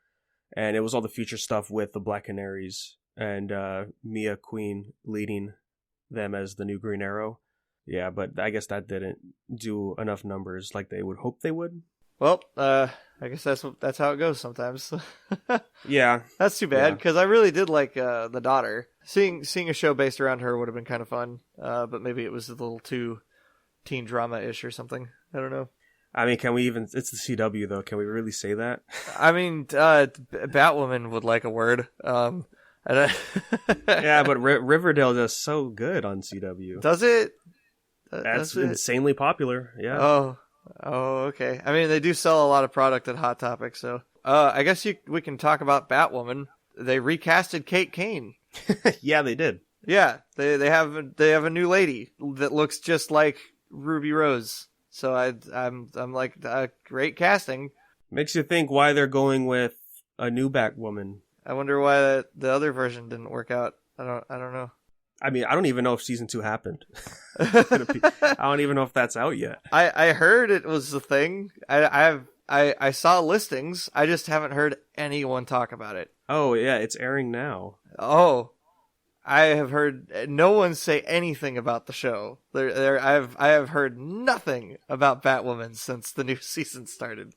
And it was all the future stuff with the Black Canaries and Mia Queen leading them as the new Green Arrow. Yeah, but I guess that didn't do enough numbers like they would hope they would. Well, I guess that's how it goes sometimes. Yeah. That's too bad, because I really did like the daughter. Seeing a show based around her would have been kind of fun, but maybe it was a little too teen drama-ish or something. I don't know. I mean, can we even... It's the CW, though. Can we really say that? I mean, Batwoman would like a word. Yeah, but Riverdale does so good on CW. Does it? That's insanely popular, yeah. Oh, okay. I mean, they do sell a lot of product at Hot Topic, so... I guess we can talk about Batwoman. They recasted Kate Kane. Yeah, they did. Yeah, they have a new lady that looks just like Ruby Rose. So I'm like, great casting. Makes you think why they're going with a new Batwoman. I wonder why the other version didn't work out. I don't know. I mean, I don't even know if season 2 happened. I don't even know if that's out yet. I heard it was the thing. I saw listings. I just haven't heard anyone talk about it. Oh yeah, it's airing now. Oh, I have heard no one say anything about the show. I have heard nothing about Batwoman since the new season started.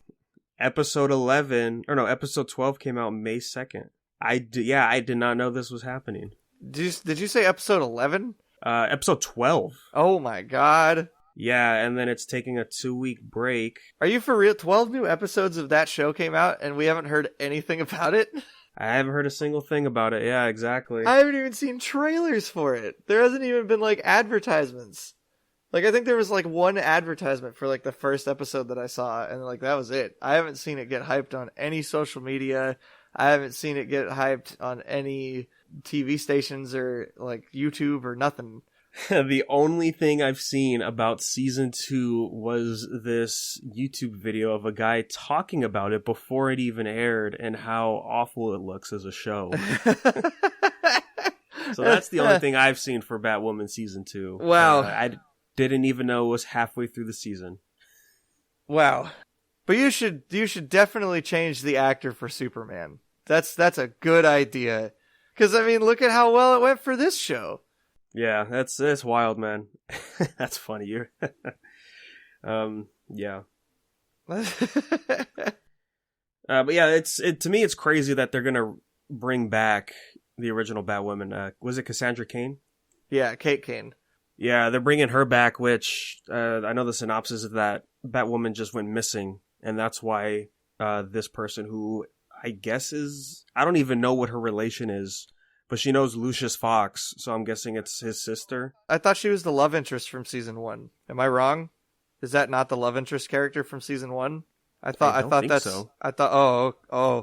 Episode 12 came out May 2nd. I did not know this was happening. Did you say episode 11? Episode 12. Oh my god. Yeah, and then it's taking a 2-week break. Are you for real? 12 new episodes of that show came out and we haven't heard anything about it? I haven't heard a single thing about it. Yeah, exactly. I haven't even seen trailers for it. There hasn't even been, like, advertisements. Like, I think there was, like, one advertisement for, like, the first episode that I saw, and, like, that was it. I haven't seen it get hyped on any social media. I haven't seen it get hyped on any TV stations or, like, YouTube or nothing. The only thing I've seen about season 2 was this YouTube video of a guy talking about it before it even aired and how awful it looks as a show. So that's the only thing I've seen for Batwoman season 2. Wow. I didn't even know it was halfway through the season. Wow. But you should definitely change the actor for Superman. That's a good idea. Because, I mean, look at how well it went for this show. Yeah, that's wild, man. That's funny. Yeah. But yeah, to me it's crazy that they're gonna bring back the original Batwoman. Was it Cassandra Cain? Yeah, Kate Kane. Yeah, they're bringing her back, which I know the synopsis is that Batwoman just went missing, and that's why this person who I guess I don't even know what her relation is. But she knows Lucius Fox, so I'm guessing it's his sister. I thought she was the love interest from season 1. Am I wrong? Is that not the love interest character from season 1? I thought that's so. I thought oh.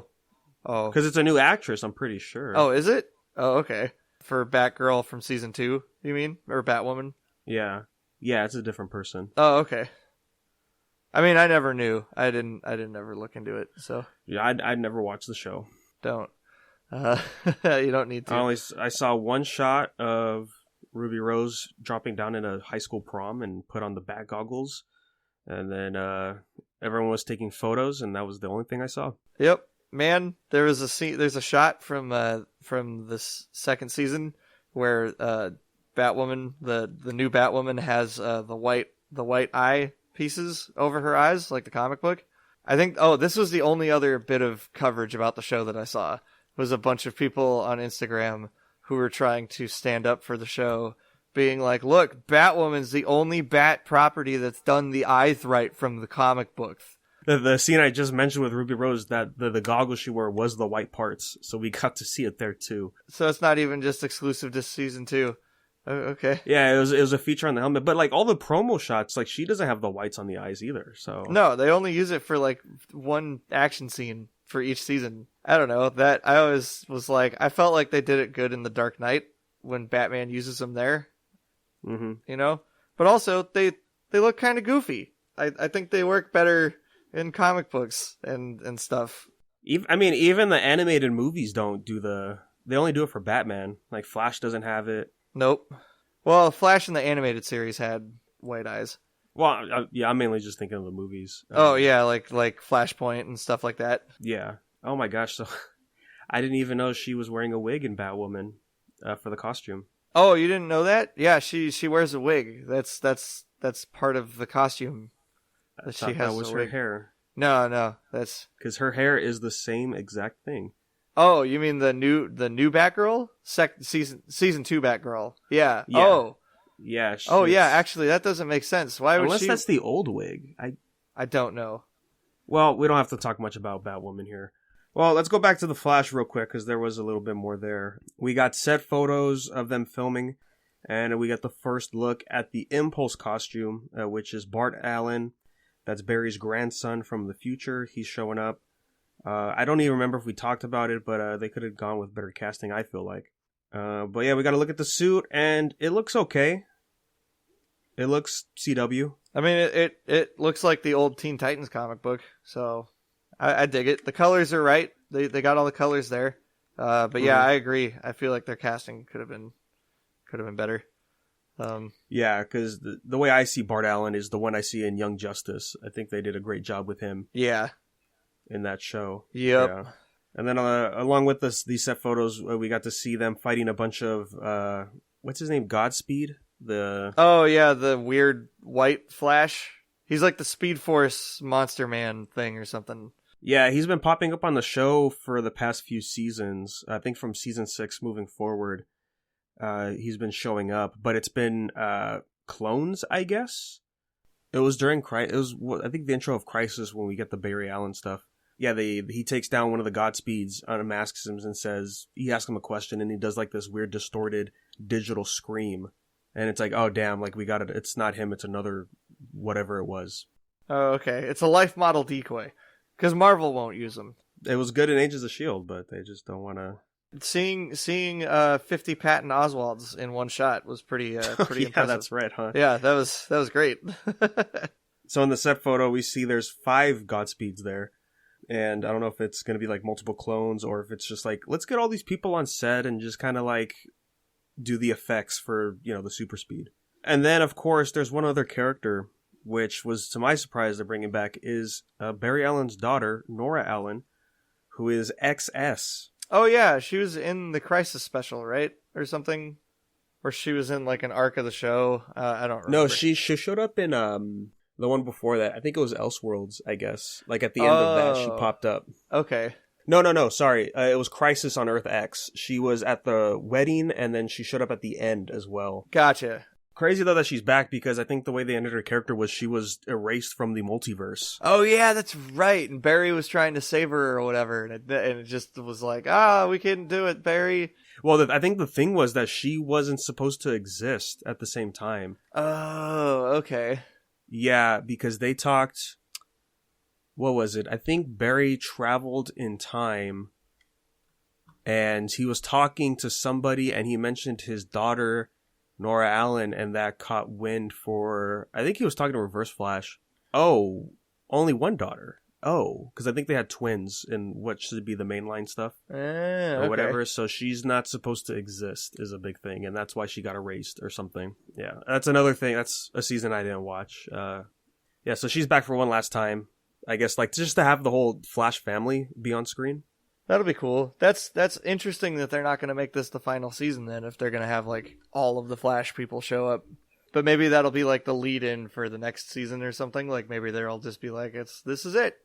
Because it's a new actress, I'm pretty sure. Oh, is it? Oh, okay. For Batgirl from season 2, you mean? Or Batwoman? Yeah. Yeah, it's a different person. Oh, okay. I mean, I never knew. I didn't ever look into it, so. Yeah, I'd never watched the show. Don't. You don't need to. I saw one shot of Ruby Rose dropping down in a high school prom and put on the bat goggles, and then everyone was taking photos, and that was the only thing I saw. Yep. Man, there's a shot from this second season where Batwoman, the new Batwoman, has the white eye pieces over her eyes, like the comic book. I think. Oh, this was the only other bit of coverage about the show that I saw. Was a bunch of people on Instagram who were trying to stand up for the show, being like, "Look, Batwoman's the only Bat property that's done the eyes right from the comic books." The scene I just mentioned with Ruby Rose, that the goggles she wore was the white parts, so we got to see it there too. So it's not even just exclusive to season 2. Okay. Yeah, it was a feature on the helmet, but like all the promo shots, like she doesn't have the whites on the eyes either. So No, they only use it for like one action scene for each season. I don't know. That I always was like, I felt like they did it good in The Dark Knight when Batman uses them there. Mm-hmm. You know? But also they look kind of goofy. I think they work better in comic books and stuff. Even the animated movies don't do they only do it for Batman. Like Flash doesn't have it. Nope. Well, Flash in the animated series had white eyes. Well, yeah, I'm mainly just thinking of the movies. Oh yeah, like Flashpoint and stuff like that. Yeah. Oh my gosh, so I didn't even know she was wearing a wig in Batwoman for the costume. Oh, you didn't know that? Yeah, she wears a wig. That's part of the costume. I thought that was her hair. No, that's because her hair is the same exact thing. Oh, you mean the new Batgirl? Season 2 Batgirl. Yeah. Yeah. Oh. Yeah. Yeah, actually that doesn't make sense. Why would unless that's the old wig. I don't know. Well, we don't have to talk much about Batwoman here. Well, let's go back to the Flash real quick because there was a little bit more there. We got set photos of them filming, and we got the first look at the Impulse costume, which is Bart Allen. That's Barry's grandson from the future. He's showing up. I don't even remember if we talked about it, but they could have gone with better casting, I feel like. But yeah, we got to look at the suit, and it looks okay. It looks CW. I mean, it looks like the old Teen Titans comic book, so I dig it. The colors are right. They got all the colors there. But yeah, I agree. I feel like their casting could have been better. Yeah, because the way I see Bart Allen is the one I see in Young Justice. I think they did a great job with him. Yeah. In that show. Yep. Yeah. And then along with these set photos, we got to see them fighting a bunch of, what's his name? Godspeed? Oh, yeah, the weird white Flash. He's like the Speed Force Monster Man thing or something. Yeah, he's been popping up on the show for the past few seasons. I think from season 6 moving forward. He's been showing up, but it's been clones, I guess. It was during I think the intro of Crisis when we get the Barry Allen stuff. Yeah, he takes down one of the Godspeeds, unmasks him, and he asks him a question, and he does like this weird distorted digital scream, and it's like, oh damn, like we got it. It's not him. It's another whatever it was. Oh, okay. It's a life model decoy, because Marvel won't use them. It was good in Agents of S.H.I.E.L.D., but they just don't want to. Seeing 50 Patton Oswalds in one shot was pretty impressive. Yeah, that's right, huh? Yeah, that was great. So in the set photo, we see there's 5 Godspeeds there, and I don't know if it's going to be like multiple clones or if it's just like, let's get all these people on set and just kind of like do the effects for, the super speed. And then, of course, there's one other character, which was, to my surprise, they're bringing back, is Barry Allen's daughter, Nora Allen, who is XS. Oh, yeah, she was in the Crisis special, right? Or something? Or she was in, like, an arc of the show? I don't remember. No, she showed up in the one before that. I think it was Elseworlds, I guess. Like, at the end of that, she popped up. Okay. No, sorry. It was Crisis on Earth X. She was at the wedding, and then she showed up at the end as well. Gotcha. Crazy, though, that she's back, because I think the way they ended her character was she was erased from the multiverse. Oh, yeah, that's right. And Barry was trying to save her or whatever, and it just was like, we couldn't do it, Barry. Well, I think the thing was that she wasn't supposed to exist at the same time. Oh, okay. Yeah, because they talked... What was it? I think Barry traveled in time, and he was talking to somebody, and he mentioned his daughter... Nora Allen, and that caught wind for... I think he was talking to Reverse Flash. Oh, only one daughter. Oh, because I think they had twins in what should be the mainline stuff. Or whatever, so she's not supposed to exist is a big thing, and that's why she got erased or something. Yeah, that's another thing. That's a season I didn't watch. Yeah, so she's back for one last time. I guess, like, just to have the whole Flash family be on screen. That'll be cool. That's interesting that they're not going to make this the final season then, if they're going to have like all of the Flash people show up. But maybe that'll be like the lead-in for the next season or something. Like maybe they'll just be like, this is it.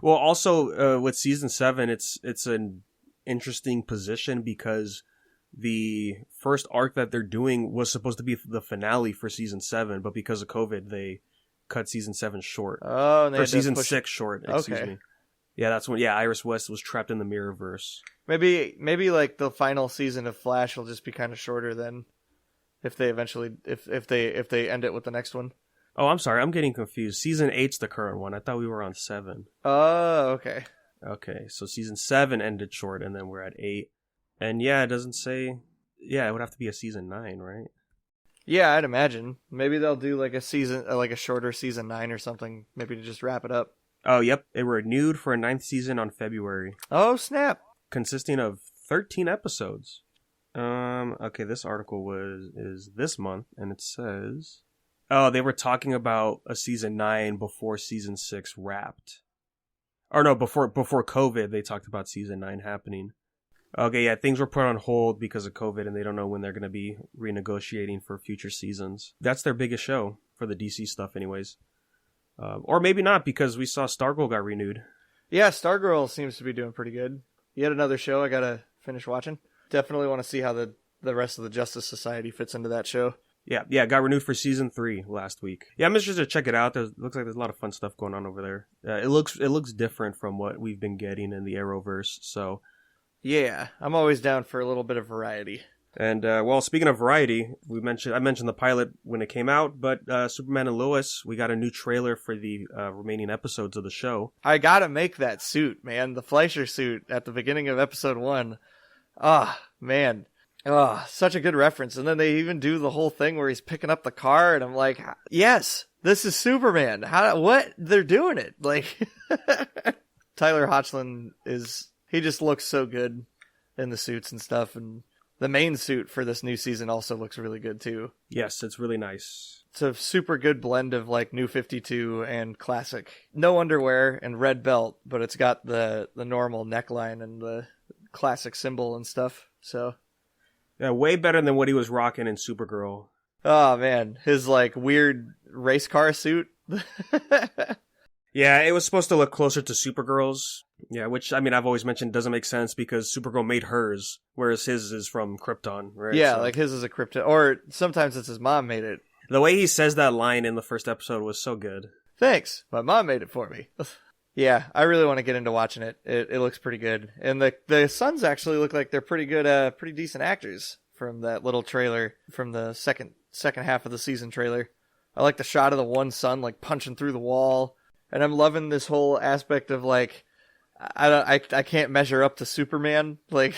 Well, also with season 7, it's an interesting position because the first arc that they're doing was supposed to be the finale for season 7, but because of COVID, they cut season 7 short. Oh, and they or had to season push... 6 short. Excuse me. Yeah, that's when. Yeah, Iris West was trapped in the Mirrorverse. Maybe like the final season of Flash will just be kind of shorter then, if they eventually if they end it with the next one. Oh, I'm sorry, I'm getting confused. Season 8's the current one. I thought we were on 7. Oh, okay. Okay, so season 7 ended short, and then we're at 8. And yeah, it doesn't say. Yeah, it would have to be a season 9, right? Yeah, I'd imagine. Maybe they'll do like a season, like a shorter season 9 or something. Maybe to just wrap it up. Oh, yep. It renewed for a 9th season on February. Oh, snap. Consisting of 13 episodes. Okay, this article is this month, and it says... Oh, they were talking about a season 9 before season 6 wrapped. Or no, before COVID, they talked about season 9 happening. Okay, yeah, things were put on hold because of COVID, and they don't know when they're going to be renegotiating for future seasons. That's their biggest show for the DC stuff anyways. Or maybe not, because we saw Stargirl got renewed. Yeah, Stargirl seems to be doing pretty good. Yet another show I gotta finish watching. Definitely want to see how the rest of the Justice Society fits into that show. Yeah, it got renewed for season 3 last week. Yeah, I'm interested to check it out. Looks like there's a lot of fun stuff going on over there. It looks different from what we've been getting in the Arrowverse, so... Yeah, I'm always down for a little bit of variety. And, well, speaking of variety, I mentioned the pilot when it came out, but Superman and Lois, we got a new trailer for the remaining episodes of the show. I gotta make that suit, man. The Fleischer suit at the beginning of episode 1. Ah, man. Ah, such a good reference. And then they even do the whole thing where he's picking up the car, and I'm like, yes, this is Superman. What? They're doing it. Like, Tyler Hoechlin he just looks so good in the suits and stuff, and the main suit for this new season also looks really good too. Yes, it's really nice. It's a super good blend of like New 52 and classic. No underwear and red belt, but it's got the normal neckline and the classic symbol and stuff. So yeah, way better than what he was rocking in Supergirl. Oh man, his like weird race car suit. Yeah, it was supposed to look closer to Supergirl's. Yeah, which, I mean, I've always mentioned doesn't make sense because Supergirl made hers, whereas his is from Krypton, right? Yeah, so, like his is a Krypton, or sometimes it's his mom made it. The way he says that line in the first episode was so good. Thanks, my mom made it for me. Yeah, I really want to get into watching it. It looks pretty good. And the sons actually look like they're pretty good, pretty decent actors from that little trailer, from the second half of the season trailer. I like the shot of the one son like punching through the wall. And I'm loving this whole aspect of like, I can't measure up to Superman. Like,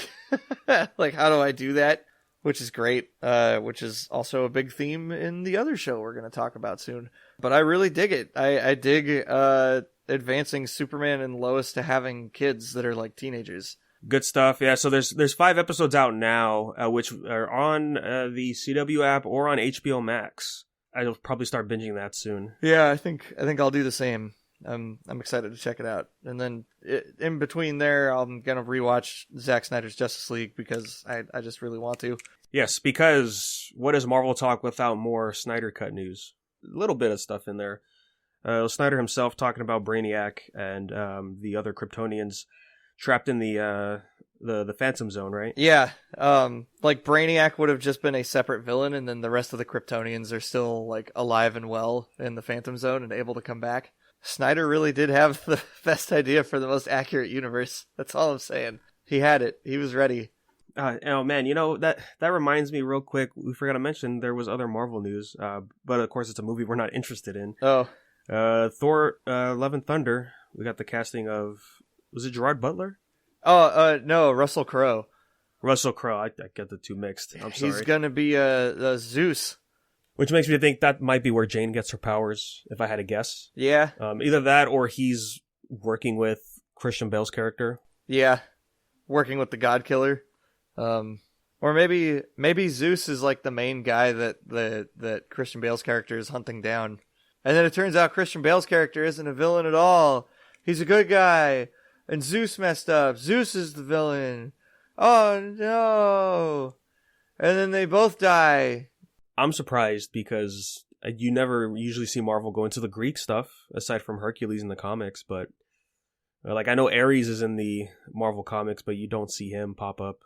like how do I do that? Which is great. Which is also a big theme in the other show we're going to talk about soon. But I really dig it. I dig advancing Superman and Lois to having kids that are like teenagers. Good stuff. Yeah. So there's 5 episodes out now, which are on the CW app or on HBO Max. I'll probably start binging that soon. Yeah, I think I'll do the same. I'm excited to check it out. And then in between there, I'm going to rewatch Zack Snyder's Justice League because I just really want to. Yes, because what is Marvel Talk without more Snyder Cut news? A little bit of stuff in there. Snyder himself talking about Brainiac and the other Kryptonians trapped in the Phantom Zone, right? Yeah. Like Brainiac would have just been a separate villain, and then the rest of the Kryptonians are still like alive and well in the Phantom Zone and able to come back. Snyder really did have the best idea for the most accurate universe. That's all I'm saying. He had it. He was ready. Oh man, you know, that reminds me real quick. We forgot to mention there was other Marvel news, but of course it's a movie we're not interested in. Oh. Thor, Love and Thunder. We got the casting of, was it Gerard Butler? Oh, no, Russell Crowe. Russell Crowe. I get the two mixed. I'm sorry. He's gonna be Zeus. Which makes me think that might be where Jane gets her powers, if I had to guess. Yeah. Either that or he's working with Christian Bale's character. Yeah. Working with the God Killer. Or maybe Zeus is like the main guy that Christian Bale's character is hunting down. And then it turns out Christian Bale's character isn't a villain at all. He's a good guy. And Zeus messed up. Zeus is the villain. Oh, no. And then they both die. I'm surprised because you never usually see Marvel go into the Greek stuff, aside from Hercules in the comics, but like I know Ares is in the Marvel comics, but you don't see him pop up.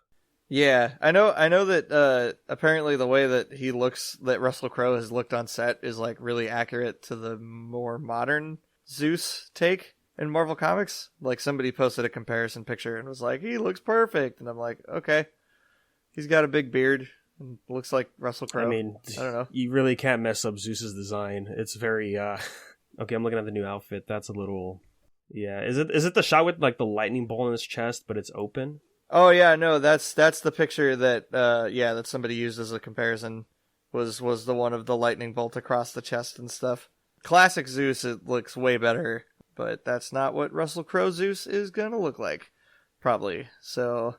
Yeah, I know that apparently the way that he looks, that Russell Crowe has looked on set is like really accurate to the more modern Zeus take in Marvel Comics. Like somebody posted a comparison picture and was like, he looks perfect. And I'm like, okay. He's got a big beard and looks like Russell Crowe. I mean, I don't know. You really can't mess up Zeus's design. It's very, okay, I'm looking at the new outfit. That's a little, yeah. Is it the shot with like the lightning bolt in his chest, but it's open? Oh yeah, no, that's the picture that, that somebody used as a comparison was the one of the lightning bolt across the chest and stuff. Classic Zeus, it looks way better, but that's not what Russell Crowe Zeus is gonna look like. Probably. So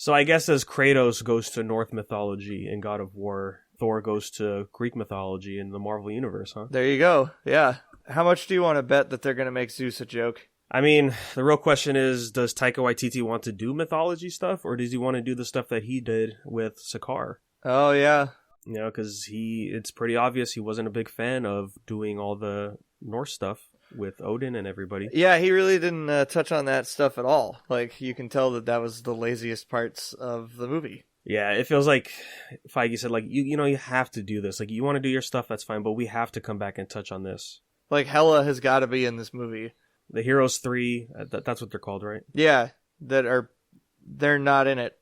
I guess as Kratos goes to Norse mythology in God of War, Thor goes to Greek mythology in the Marvel Universe, huh? There you go. Yeah. How much do you want to bet that they're going to make Zeus a joke? I mean, the real question is, does Taika Waititi want to do mythology stuff, or does he want to do the stuff that he did with Sakaar? Oh, yeah. You know, because it's pretty obvious he wasn't a big fan of doing all the Norse stuff with Odin and everybody. Yeah, he really didn't touch on that stuff at all. Like, you can tell that was the laziest parts of the movie. Yeah, it feels like Feige said, like, you know, you have to do this. Like, you want to do your stuff, that's fine, but we have to come back and touch on this. Like, Hela has got to be in this movie. The Heroes 3, that's what they're called, right? Yeah, they're not in it.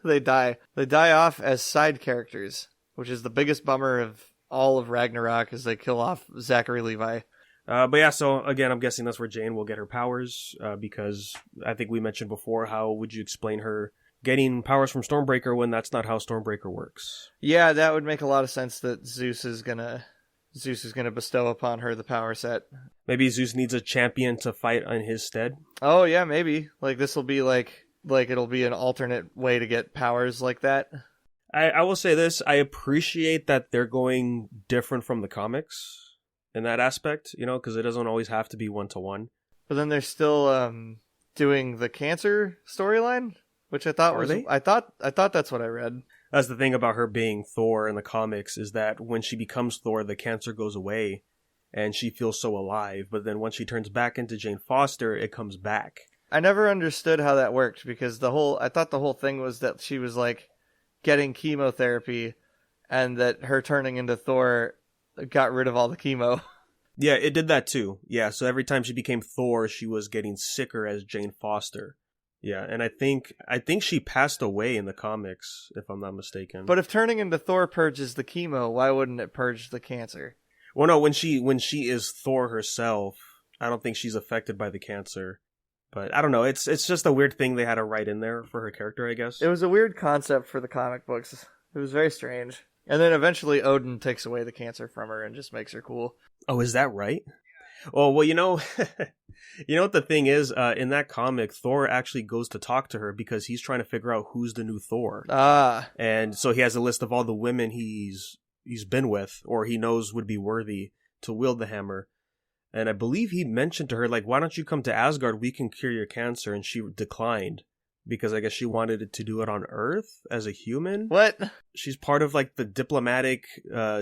They die. They die off as side characters, which is the biggest bummer of all of Ragnarok, as they kill off Zachary Levi. But yeah, so again, I'm guessing that's where Jane will get her powers, because I think we mentioned before, how would you explain her getting powers from Stormbreaker when that's not how Stormbreaker works? Yeah, that would make a lot of sense that Zeus is gonna bestow upon her the power set. Maybe Zeus needs a champion to fight in his stead? Oh yeah, maybe. Like this will be like it'll be an alternate way to get powers like that. I will say this, I appreciate that they're going different from the comics in that aspect, you know, because it doesn't always have to be one-to-one. But then they're still doing the cancer storyline, which I thought I thought that's what I read. That's the thing about her being Thor in the comics, is that when she becomes Thor, the cancer goes away and she feels so alive, but then once she turns back into Jane Foster, it comes back. I never understood how that worked, because I thought the whole thing was that she was like getting chemotherapy and that her turning into Thor got rid of all the chemo. Yeah, it did that too. Yeah, so every time she became Thor, she was getting sicker as Jane Foster. Yeah, and I think she passed away in the comics, if I'm not mistaken. But if turning into Thor purges the chemo, why wouldn't it purge the cancer? Well, no, when she is Thor herself, I don't think she's affected by the cancer. But I don't know, it's just a weird thing they had to write in there for her character, I guess. It was a weird concept for the comic books. It was very strange. And then eventually Odin takes away the cancer from her and just makes her cool. Oh, is that right? Oh, well, you know, you know what the thing is? In that comic, Thor actually goes to talk to her because he's trying to figure out who's the new Thor. Ah. And so he has a list of all the women he's been with, or he knows would be worthy to wield the hammer. And I believe he mentioned to her, like, why don't you come to Asgard? We can cure your cancer. And she declined because I guess she wanted to do it on Earth as a human. What? She's part of like the diplomatic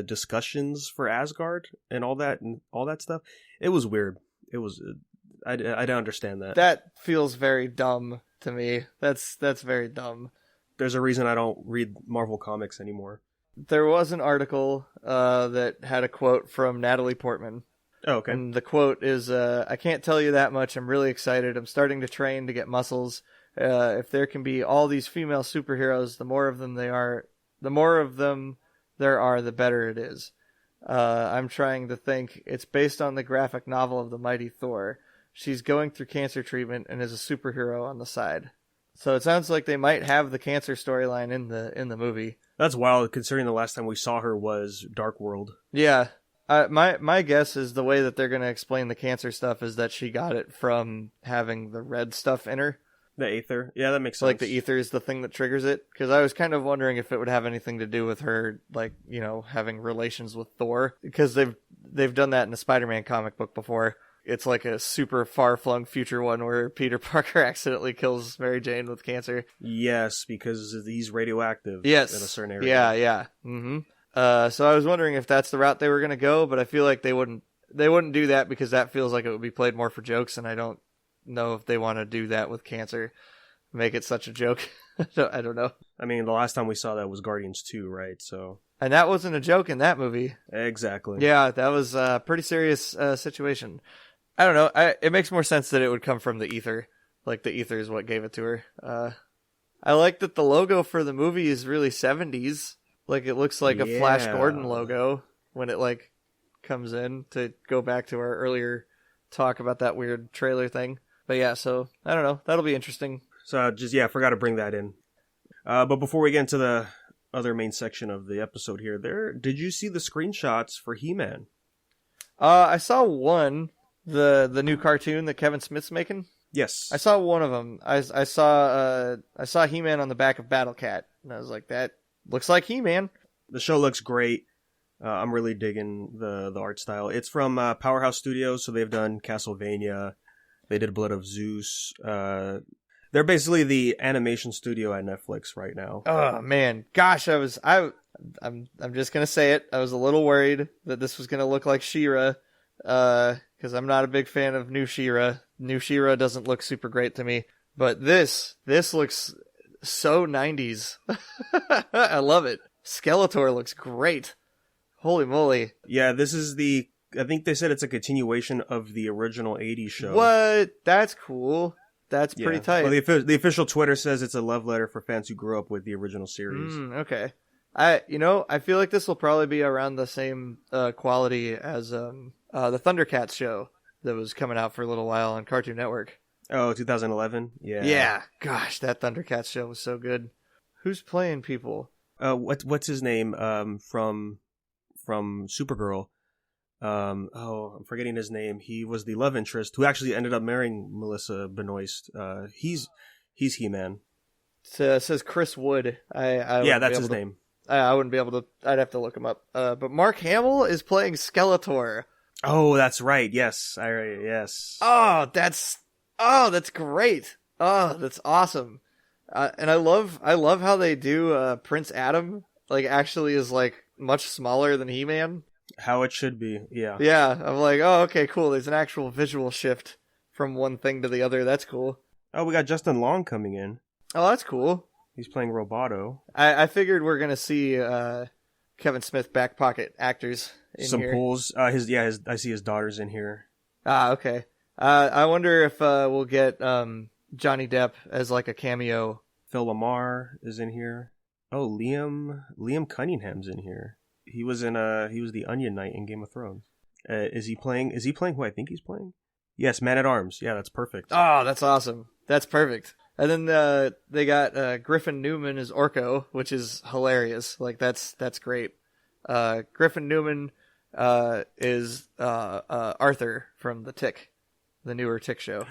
discussions for Asgard and all that stuff. It was weird. It was I don't understand that. That feels very dumb to me. That's very dumb. There's a reason I don't read Marvel comics anymore. There was an article that had a quote from Natalie Portman. Oh, okay. And the quote is, I can't tell you that much. I'm really excited. I'm starting to train to get muscles. If there can be all these female superheroes, the more of them there are, the better it is. I'm trying to think. It's based on the graphic novel of the Mighty Thor. She's going through cancer treatment and is a superhero on the side. So it sounds like they might have the cancer storyline in the movie. That's wild, considering the last time we saw her was Dark World. Yeah. My guess is the way that they're going to explain the cancer stuff is that she got it from having the red stuff in her. The Aether. Yeah, that makes sense. Like the ether is the thing that triggers it. Because I was kind of wondering if it would have anything to do with her, like, having relations with Thor. Because they've done that in a Spider-Man comic book before. It's like a super far-flung future one where Peter Parker accidentally kills Mary Jane with cancer. Yes, because he's radioactive. Yes. In a certain area. Yeah. Mm-hmm. So I was wondering if that's the route they were going to go, but I feel like they wouldn't do that because that feels like it would be played more for jokes, and I don't know if they want to do that with cancer. Make it such a joke. I don't know. I mean, the last time we saw that was Guardians 2, right? So. And that wasn't a joke in that movie. Exactly. Yeah, that was a pretty serious situation. I don't know. It makes more sense that it would come from the ether. Like, the ether is what gave it to her. I like that the logo for the movie is really 70s. Like, it looks like a Flash Gordon logo when it, like, comes in, to go back to our earlier talk about that weird trailer thing. But yeah, so, I don't know. That'll be interesting. So, I forgot to bring that in. But before we get into the other main section of the episode here, did you see the screenshots for He-Man? I saw one, the new cartoon that Kevin Smith's making. Yes. I saw one of them. I saw He-Man on the back of Battle Cat, and I was like, that looks like He-Man. The show looks great. I'm really digging the art style. It's from Powerhouse Studios, so they've done Castlevania. They did Blood of Zeus. They're basically the animation studio at Netflix right now. Oh man, gosh, I'm just gonna say it. I was a little worried that this was gonna look like She-Ra, because I'm not a big fan of new She-Ra. New She-Ra doesn't look super great to me, but this looks so 90s. I love it. Skeletor looks great. Holy moly. Yeah, this is I think they said it's a continuation of the original 80s show. What? That's cool. That's pretty tight. Well, the official Twitter says it's a love letter for fans who grew up with the original series. Okay. I feel like this will probably be around the same quality as the Thundercats show that was coming out for a little while on Cartoon Network. Oh, 2011? Yeah. Yeah. Gosh, that Thundercats show was so good. Who's playing people? What's his name from Supergirl? I'm forgetting his name. He was the love interest who actually ended up marrying Melissa Benoist. He's He-Man. It says Chris Wood. That's his name. I wouldn't be able to. I'd have to look him up. But Mark Hamill is playing Skeletor. Oh, that's right. Yes, yes. Oh, that's great. Oh, that's awesome. And I love how they do Prince Adam. Like, actually is like much smaller than He-Man. How it should be, yeah. Yeah, I'm like, oh, okay, cool. There's an actual visual shift from one thing to the other. That's cool. Oh, we got Justin Long coming in. Oh, that's cool. He's playing Roboto. I figured we're gonna see Kevin Smith back pocket actors in some here. pulls. I see his daughter's in here. Ah, okay. I wonder if we'll get Johnny Depp as like a cameo. Phil Lamar is in here. Oh, Liam Cunningham's in here. He was the Onion Knight in Game of Thrones. Is he playing who I think he's playing? Yes, Man at Arms. Yeah, that's perfect. Oh, that's awesome. That's perfect. And then they got Griffin Newman as Orko, which is hilarious. Like, that's great. Griffin Newman is Arthur from the Tick, the newer Tick show.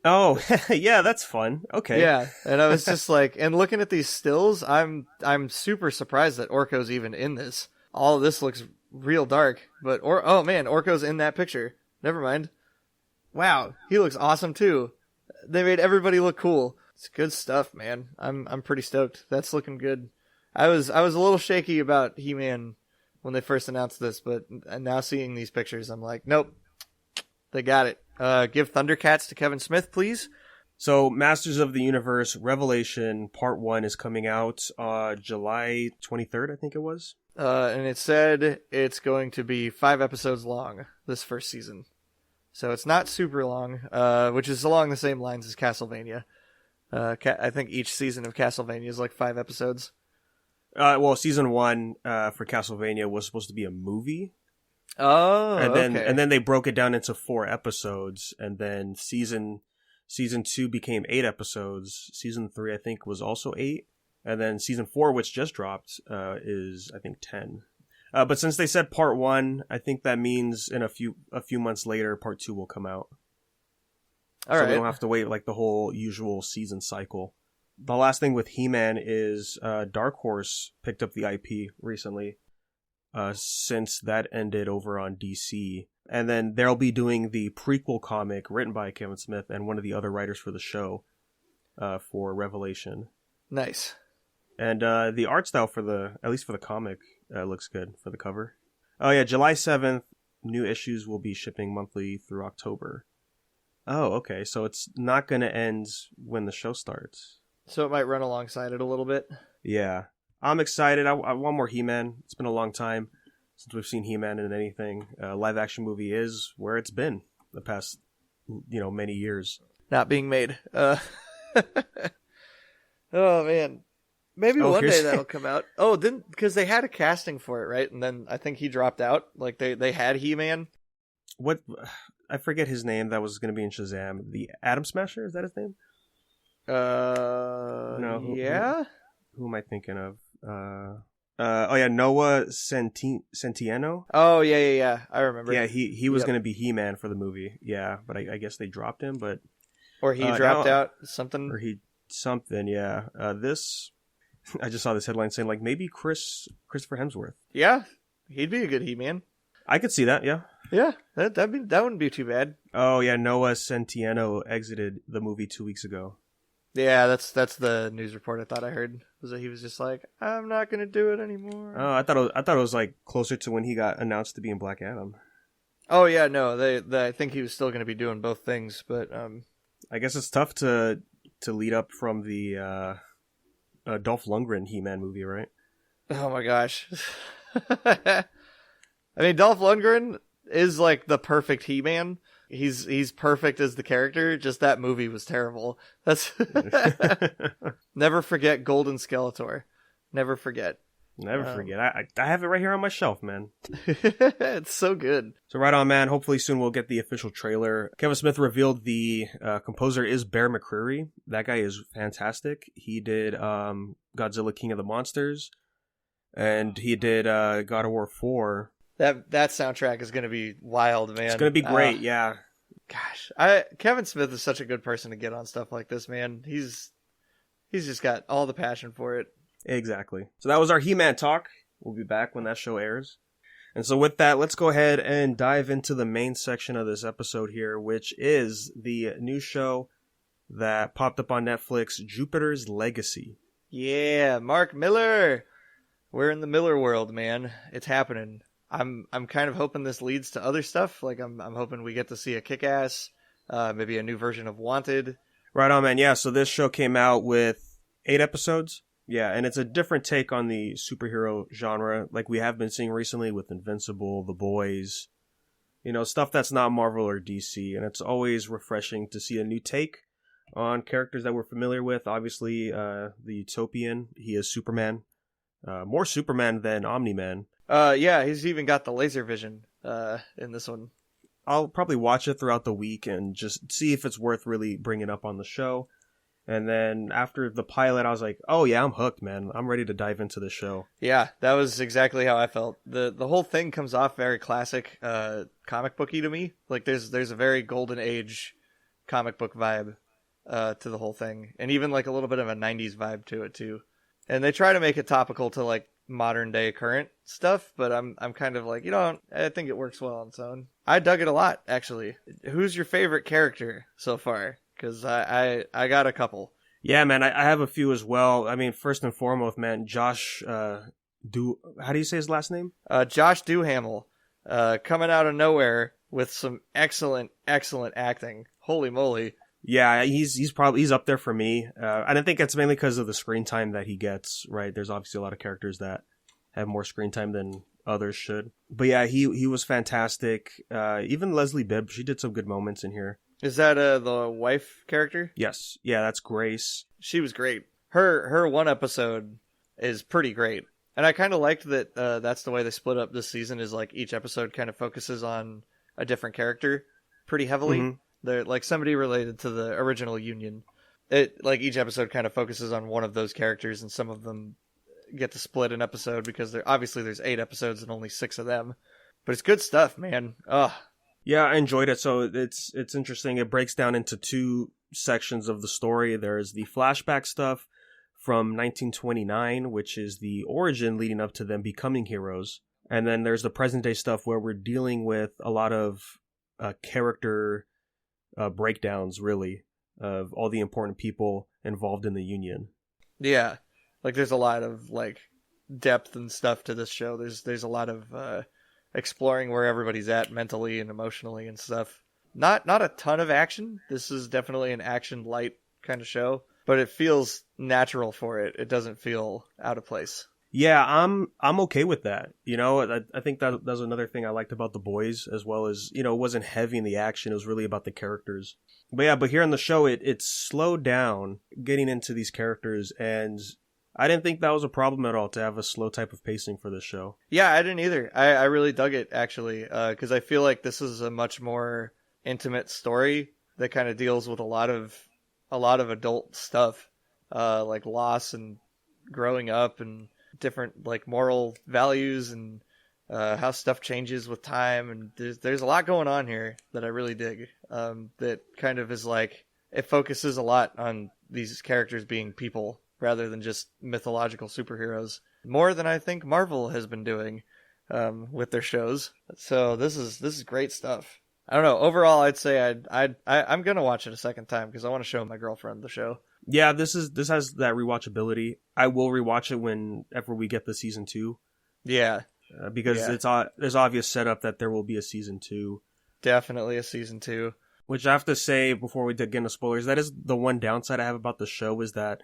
Oh, yeah, that's fun. Okay. Yeah, and I was just like, and looking at these stills, I'm super surprised that Orko's even in this. All of this looks real dark, but oh man, Orko's in that picture. Never mind. Wow, he looks awesome too. They made everybody look cool. It's good stuff, man. I'm pretty stoked. That's looking good. I was a little shaky about He-Man when they first announced this, but now seeing these pictures, I'm like, nope, they got it. Give Thundercats to Kevin Smith, please. So, Masters of the Universe Revelation Part 1 is coming out July 23rd, I think it was. And it said it's going to be 5 episodes long, this first season. So it's not super long, which is along the same lines as Castlevania. I think each season of Castlevania is like 5 episodes. Well, season 1 for Castlevania was supposed to be a movie. Oh, and then they broke it down into 4 episodes, and then season 2 became 8 episodes. Season 3, I think, was also 8, and then season 4, which just dropped, is I think 10. But since they said part 1, I think that means in a few months later, part 2 will come out. All so right. we don't have to wait like the whole usual season cycle. The last thing with He-Man is Dark Horse picked up the IP recently, since that ended over on DC. And then they'll be doing the prequel comic written by Kevin Smith and one of the other writers for the show for Revelation. Nice. And the art style at least for the comic, looks good for the cover. Oh yeah, July 7th, new issues will be shipping monthly through October. Oh, okay, so it's not going to end when the show starts. So it might run alongside it a little bit. Yeah. I'm excited. I want more He-Man. It's been a long time since we've seen He-Man in anything. Live action movie is where it's been the past, many years. Not being made. Oh, man. Maybe one day that'll come out. Oh, then because they had a casting for it, right? And then I think he dropped out. Like they had He-Man. What? I forget his name. That was going to be in Shazam. The Atom Smasher, is that his name? No. Yeah. Who am I thinking of? Noah Centineo. Oh yeah. I remember. Yeah, he was going to be He-Man for the movie. Yeah, but I guess they dropped him. But or he dropped out something. Or he something. Yeah. This. I just saw this headline saying like maybe Christopher Hemsworth. Yeah, he'd be a good He-Man. I could see that. Yeah. Yeah, that wouldn't be too bad. Oh yeah, Noah Centineo exited the movie 2 weeks ago. Yeah, that's the news report I thought I heard. Was that he was just like, I'm not gonna do it anymore. Oh, I thought it was like closer to when he got announced to be in Black Adam. Oh yeah, no, I think he was still gonna be doing both things, but I guess it's tough to lead up from the Dolph Lundgren He-Man movie, right? Oh my gosh. I mean, Dolph Lundgren is like the perfect He-Man. He's perfect as the character. Just that movie was terrible. That's never forget Golden Skeletor. Never forget. Never forget. I have it right here on my shelf, man. It's so good. So right on, man. Hopefully soon we'll get the official trailer. Kevin Smith revealed the composer is Bear McCreary. That guy is fantastic. He did Godzilla King of the Monsters, and he did God of War 4. That soundtrack is going to be wild, man. It's going to be great, yeah. Gosh, Kevin Smith is such a good person to get on stuff like this, man. He's just got all the passion for it. Exactly. So that was our He-Man talk. We'll be back when that show airs. And so with that, let's go ahead and dive into the main section of this episode here, which is the new show that popped up on Netflix, Jupiter's Legacy. Yeah, Mark Miller. We're in the Miller world, man. It's happening. I'm kind of hoping this leads to other stuff. Like I'm hoping we get to see a Kick-Ass, maybe a new version of Wanted. Right on, man. Yeah, so this show came out with 8 episodes. Yeah, and it's a different take on the superhero genre, like we have been seeing recently with Invincible, The Boys, stuff that's not Marvel or DC. And it's always refreshing to see a new take on characters that we're familiar with. Obviously, the Utopian, he is Superman. More Superman than Omni-Man. Yeah, he's even got the laser vision in this one. I'll probably watch it throughout the week and just see if it's worth really bringing up on the show. And then after the pilot, I was like, oh yeah, I'm hooked, man. I'm ready to dive into the show. Yeah, that was exactly how I felt. The whole thing comes off very classic comic booky to me. Like there's a very golden age comic book vibe to the whole thing. And even like a little bit of a 90s vibe to it too. And they try to make it topical to like modern day current stuff, but I'm kind of like, I think it works well on its own. I dug it a lot, actually. Who's your favorite character so far? Because I got a couple. Yeah, man, I have a few as well. I mean, first and foremost, man, Josh, how do you say his last name? Josh Duhamel, coming out of nowhere with some excellent acting. Holy moly. Yeah, he's up there for me. I don't think it's mainly because of the screen time that he gets, right? There's obviously a lot of characters that have more screen time than others should. But yeah, he was fantastic. Even Leslie Bibb, she did some good moments in here. Is that the wife character? Yes. Yeah, that's Grace. She was great. Her one episode is pretty great. And I kind of liked that that's the way they split up this season, is like each episode kind of focuses on a different character pretty heavily. Mm-hmm. They're like somebody related to the original Union. It like each episode kind of focuses on one of those characters, and some of them get to split an episode because there's 8 episodes and only 6 of them. But it's good stuff, man. Ugh. Yeah, I enjoyed it. So it's interesting. It breaks down into two sections of the story. There's the flashback stuff from 1929, which is the origin leading up to them becoming heroes. And then there's the present day stuff where we're dealing with a lot of character breakdowns, really, of all the important people involved in the Union. Yeah, like there's a lot of like depth and stuff to this show. There's a lot of exploring where everybody's at mentally and emotionally and stuff. Not a ton of action. This is definitely an action light kind of show, but it feels natural for it. It doesn't feel out of place. Yeah, I'm okay with that. You know, I think that was another thing I liked about The Boys, as well as, you know, it wasn't heavy in the action. It was really about the characters. But yeah, but here on the show, it slowed down getting into these characters, and I didn't think that was a problem at all to have a slow type of pacing for this show. Yeah, I didn't either. I really dug it, actually, because I feel like this is a much more intimate story that kind of deals with a lot of adult stuff, like loss and growing up and different like moral values and how stuff changes with time, and there's a lot going on here that I really dig. That kind of is like, it focuses a lot on these characters being people rather than just mythological superheroes, more than I think Marvel has been doing with their shows. So this is great stuff. I don't know. Overall, I'd say I'm gonna watch it a second time because I want to show my girlfriend the show. Yeah, this has that rewatchability. I will rewatch it whenever we get the season 2. Yeah, because there's obvious setup that there will be a season 2. Definitely a season 2. Which I have to say before we get into spoilers, that is the one downside I have about the show, is that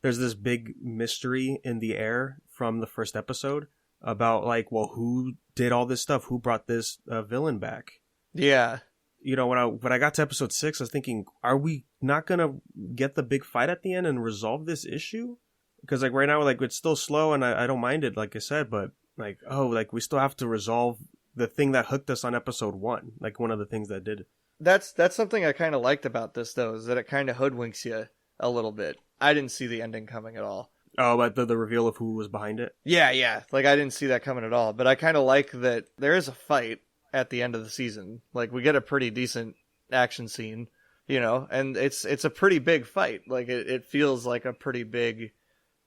there's this big mystery in the air from the first episode about like, well, who did all this stuff? Who brought this villain back? Yeah. You know, when I got to episode 6, I was thinking, are we not gonna get the big fight at the end and resolve this issue? Because like right now, like it's still slow, and I don't mind it, like I said, but like, oh, like we still have to resolve the thing that hooked us on episode 1. Like one of the things that did. That's something I kind of liked about this, though, is that it kind of hoodwinks you a little bit. I didn't see the ending coming at all. Oh, but the reveal of who was behind it? Yeah. Like, I didn't see that coming at all. But I kind of like that there is a fight at the end of the season. Like, we get a pretty decent action scene, you know, and it's a pretty big fight. Like, it feels like a pretty big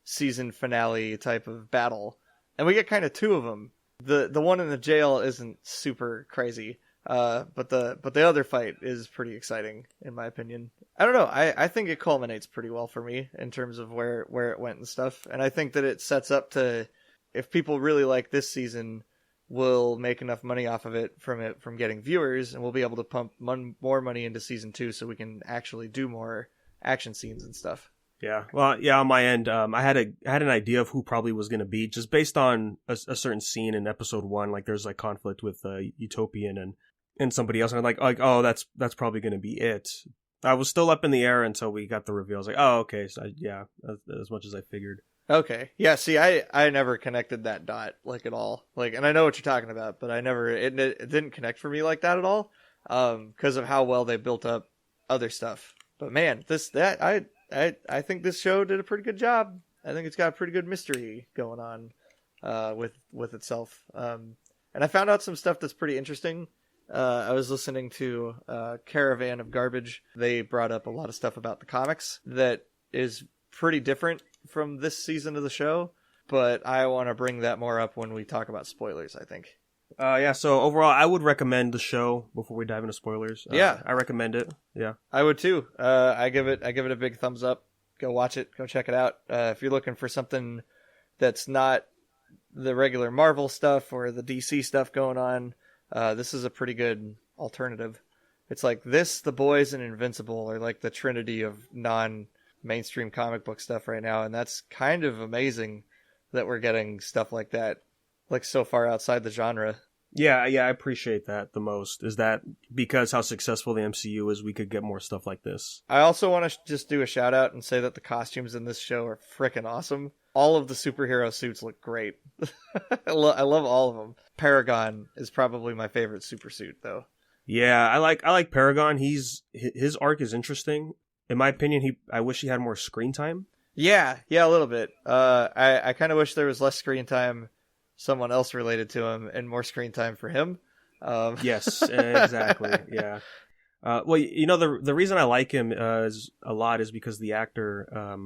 season finale type of battle. And we get kind of 2 of them. The one in the jail isn't super crazy. But the other fight is pretty exciting, in my opinion. I don't know. I think it culminates pretty well for me in terms of where it went and stuff. And I think that it sets up to, if people really like this season, we'll make enough money off of it from getting viewers, and we'll be able to pump more money into season 2 so we can actually do more action scenes and stuff. Yeah. Well, yeah, on my end, I had an idea of who probably was going to be, just based on a certain scene in episode 1. Like there's like conflict with Utopian and somebody else, and I'm like, oh, that's probably going to be it. I was still up in the air until we got the reveal. I was like, oh, okay, so yeah, as much as I figured. Okay, yeah. See, I never connected that dot like at all. Like, and I know what you're talking about, but I never it didn't connect for me like that at all. Because of how well they built up other stuff. But man, I think this show did a pretty good job. I think it's got a pretty good mystery going on with itself. And I found out some stuff that's pretty interesting. I was listening to Caravan of Garbage. They brought up a lot of stuff about the comics that is pretty different from this season of the show, but I want to bring that more up when we talk about spoilers, I think. Yeah, so overall, I would recommend the show before we dive into spoilers. Yeah. I recommend it. Yeah. I would too. I give it a big thumbs up. Go watch it. Go check it out. If you're looking for something that's not the regular Marvel stuff or the DC stuff going on, this is a pretty good alternative. It's like this, The Boys, and Invincible are like the trinity of non-mainstream comic book stuff right now, and that's kind of amazing that we're getting stuff like that, like so far outside the genre. Yeah, I appreciate that the most, is that because how successful the MCU is, we could get more stuff like this. I also want to just do a shout out and say that the costumes in this show are freaking awesome. All of the superhero suits look great. I love all of them. Paragon is probably my favorite super suit, though. Yeah, I like Paragon. His arc is interesting. In my opinion, I wish he had more screen time. Yeah, a little bit. I kind of wish there was less screen time, someone else related to him, and more screen time for him. Yes, exactly. Yeah. Well, the reason I like him is a lot is because the actor.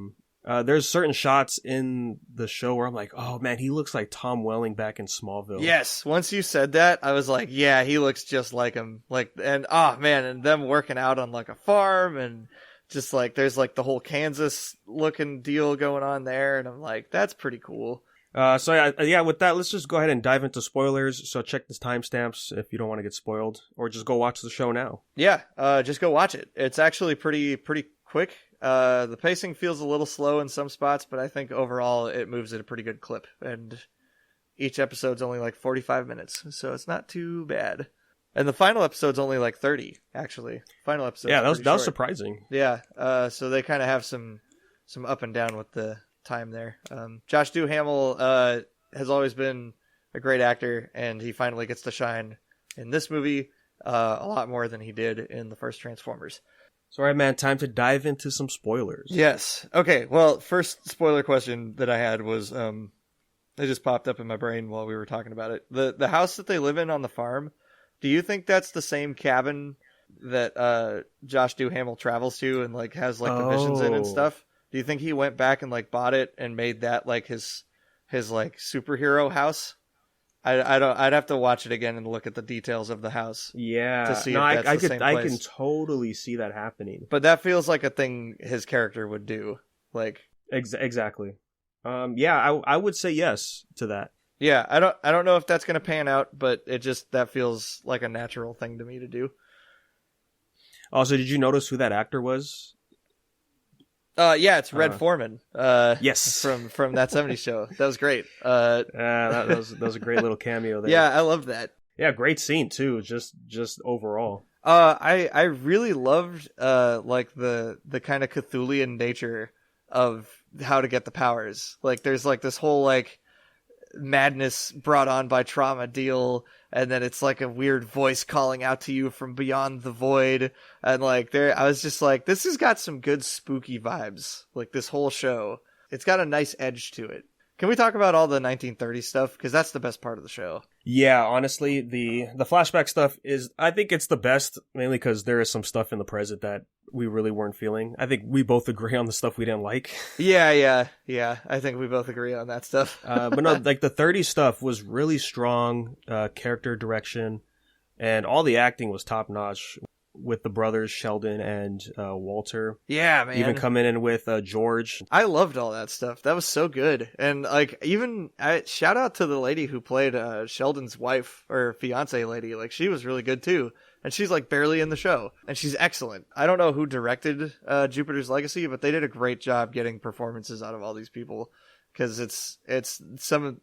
There's certain shots in the show where I'm like, oh man, he looks like Tom Welling back in Smallville. Yes, once you said that, I was like, yeah, he looks just like him. Like, and oh man, and them working out on like a farm, and just like there's like the whole Kansas looking deal going on there, and I'm like, that's pretty cool. So yeah, with that, let's just go ahead and dive into spoilers. So check the timestamps if you don't want to get spoiled, or just go watch the show now. Yeah, just go watch it. It's actually pretty quick. The pacing feels a little slow in some spots, but I think overall it moves at a pretty good clip. And each episode's only like 45 minutes, so it's not too bad. And the final episode's only like 30, actually. Final episode. Yeah, that was surprising. Yeah, so they kind of have some up and down with the time there. Josh Duhamel has always been a great actor, and he finally gets to shine in this movie a lot more than he did in the first Transformers. So, all right, man, time to dive into some spoilers. Yes. Okay, well, first spoiler question that I had was, it just popped up in my brain while we were talking about it. The house that they live in on the farm, do you think that's the same cabin that Josh Duhamel travels to and like has like the visions in and stuff? Do you think he went back and like bought it and made that like his like superhero house? I'd have to watch it again and look at the details of the house. Yeah, to see if that's the same place. I can totally see that happening. But that feels like a thing his character would do. Like exactly. Yeah, I would say yes to that. Yeah, I don't know if that's going to pan out, but that feels like a natural thing to me to do. Also, did you notice who that actor was? Yeah, it's Red Foreman. Yes, from that '70s show. That was great. That was a great little cameo there. Yeah, I love that. Yeah, great scene too. Just overall. I really loved like the kind of Cthulian nature of how to get the powers. Like, there's like this whole like madness brought on by trauma deal, and then it's like a weird voice calling out to you from beyond the void, and like I was just like, this has got some good spooky vibes. Like, this whole show, it's got a nice edge to it. Can we talk about all the 1930s stuff? Because that's the best part of the show. Yeah, honestly, the flashback stuff is, I think it's the best, mainly because there is some stuff in the present that we really weren't feeling. I think we both agree on the stuff we didn't like. Yeah. I think we both agree on that stuff. But no, like the 30s stuff was really strong, character direction, and all the acting was top notch with the brothers Sheldon and Walter. Yeah, man. Even coming in with George. I loved all that stuff. That was so good. And like, even shout out to the lady who played Sheldon's wife or fiance lady. Like, she was really good too. And she's like barely in the show, and she's excellent. I don't know who directed Jupiter's Legacy, but they did a great job getting performances out of all these people, because it's some of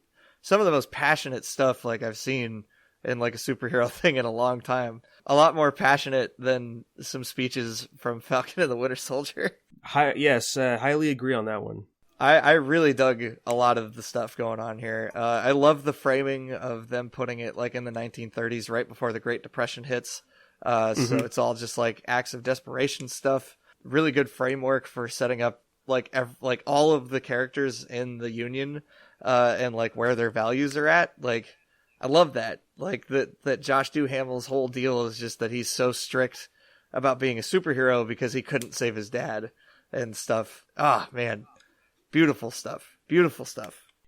the most passionate stuff like I've seen in like a superhero thing in a long time. A lot more passionate than some speeches from Falcon and the Winter Soldier. Yes, highly agree on that one. I really dug a lot of the stuff going on here. I love the framing of them putting it like in the 1930s, right before the Great Depression hits. So it's all just like acts of desperation stuff. Really good framework for setting up like all of the characters in the Union, and like where their values are at. Like, I love that. Like that Josh Duhamel's whole deal is just that he's so strict about being a superhero because he couldn't save his dad and stuff. Ah, man. Beautiful stuff.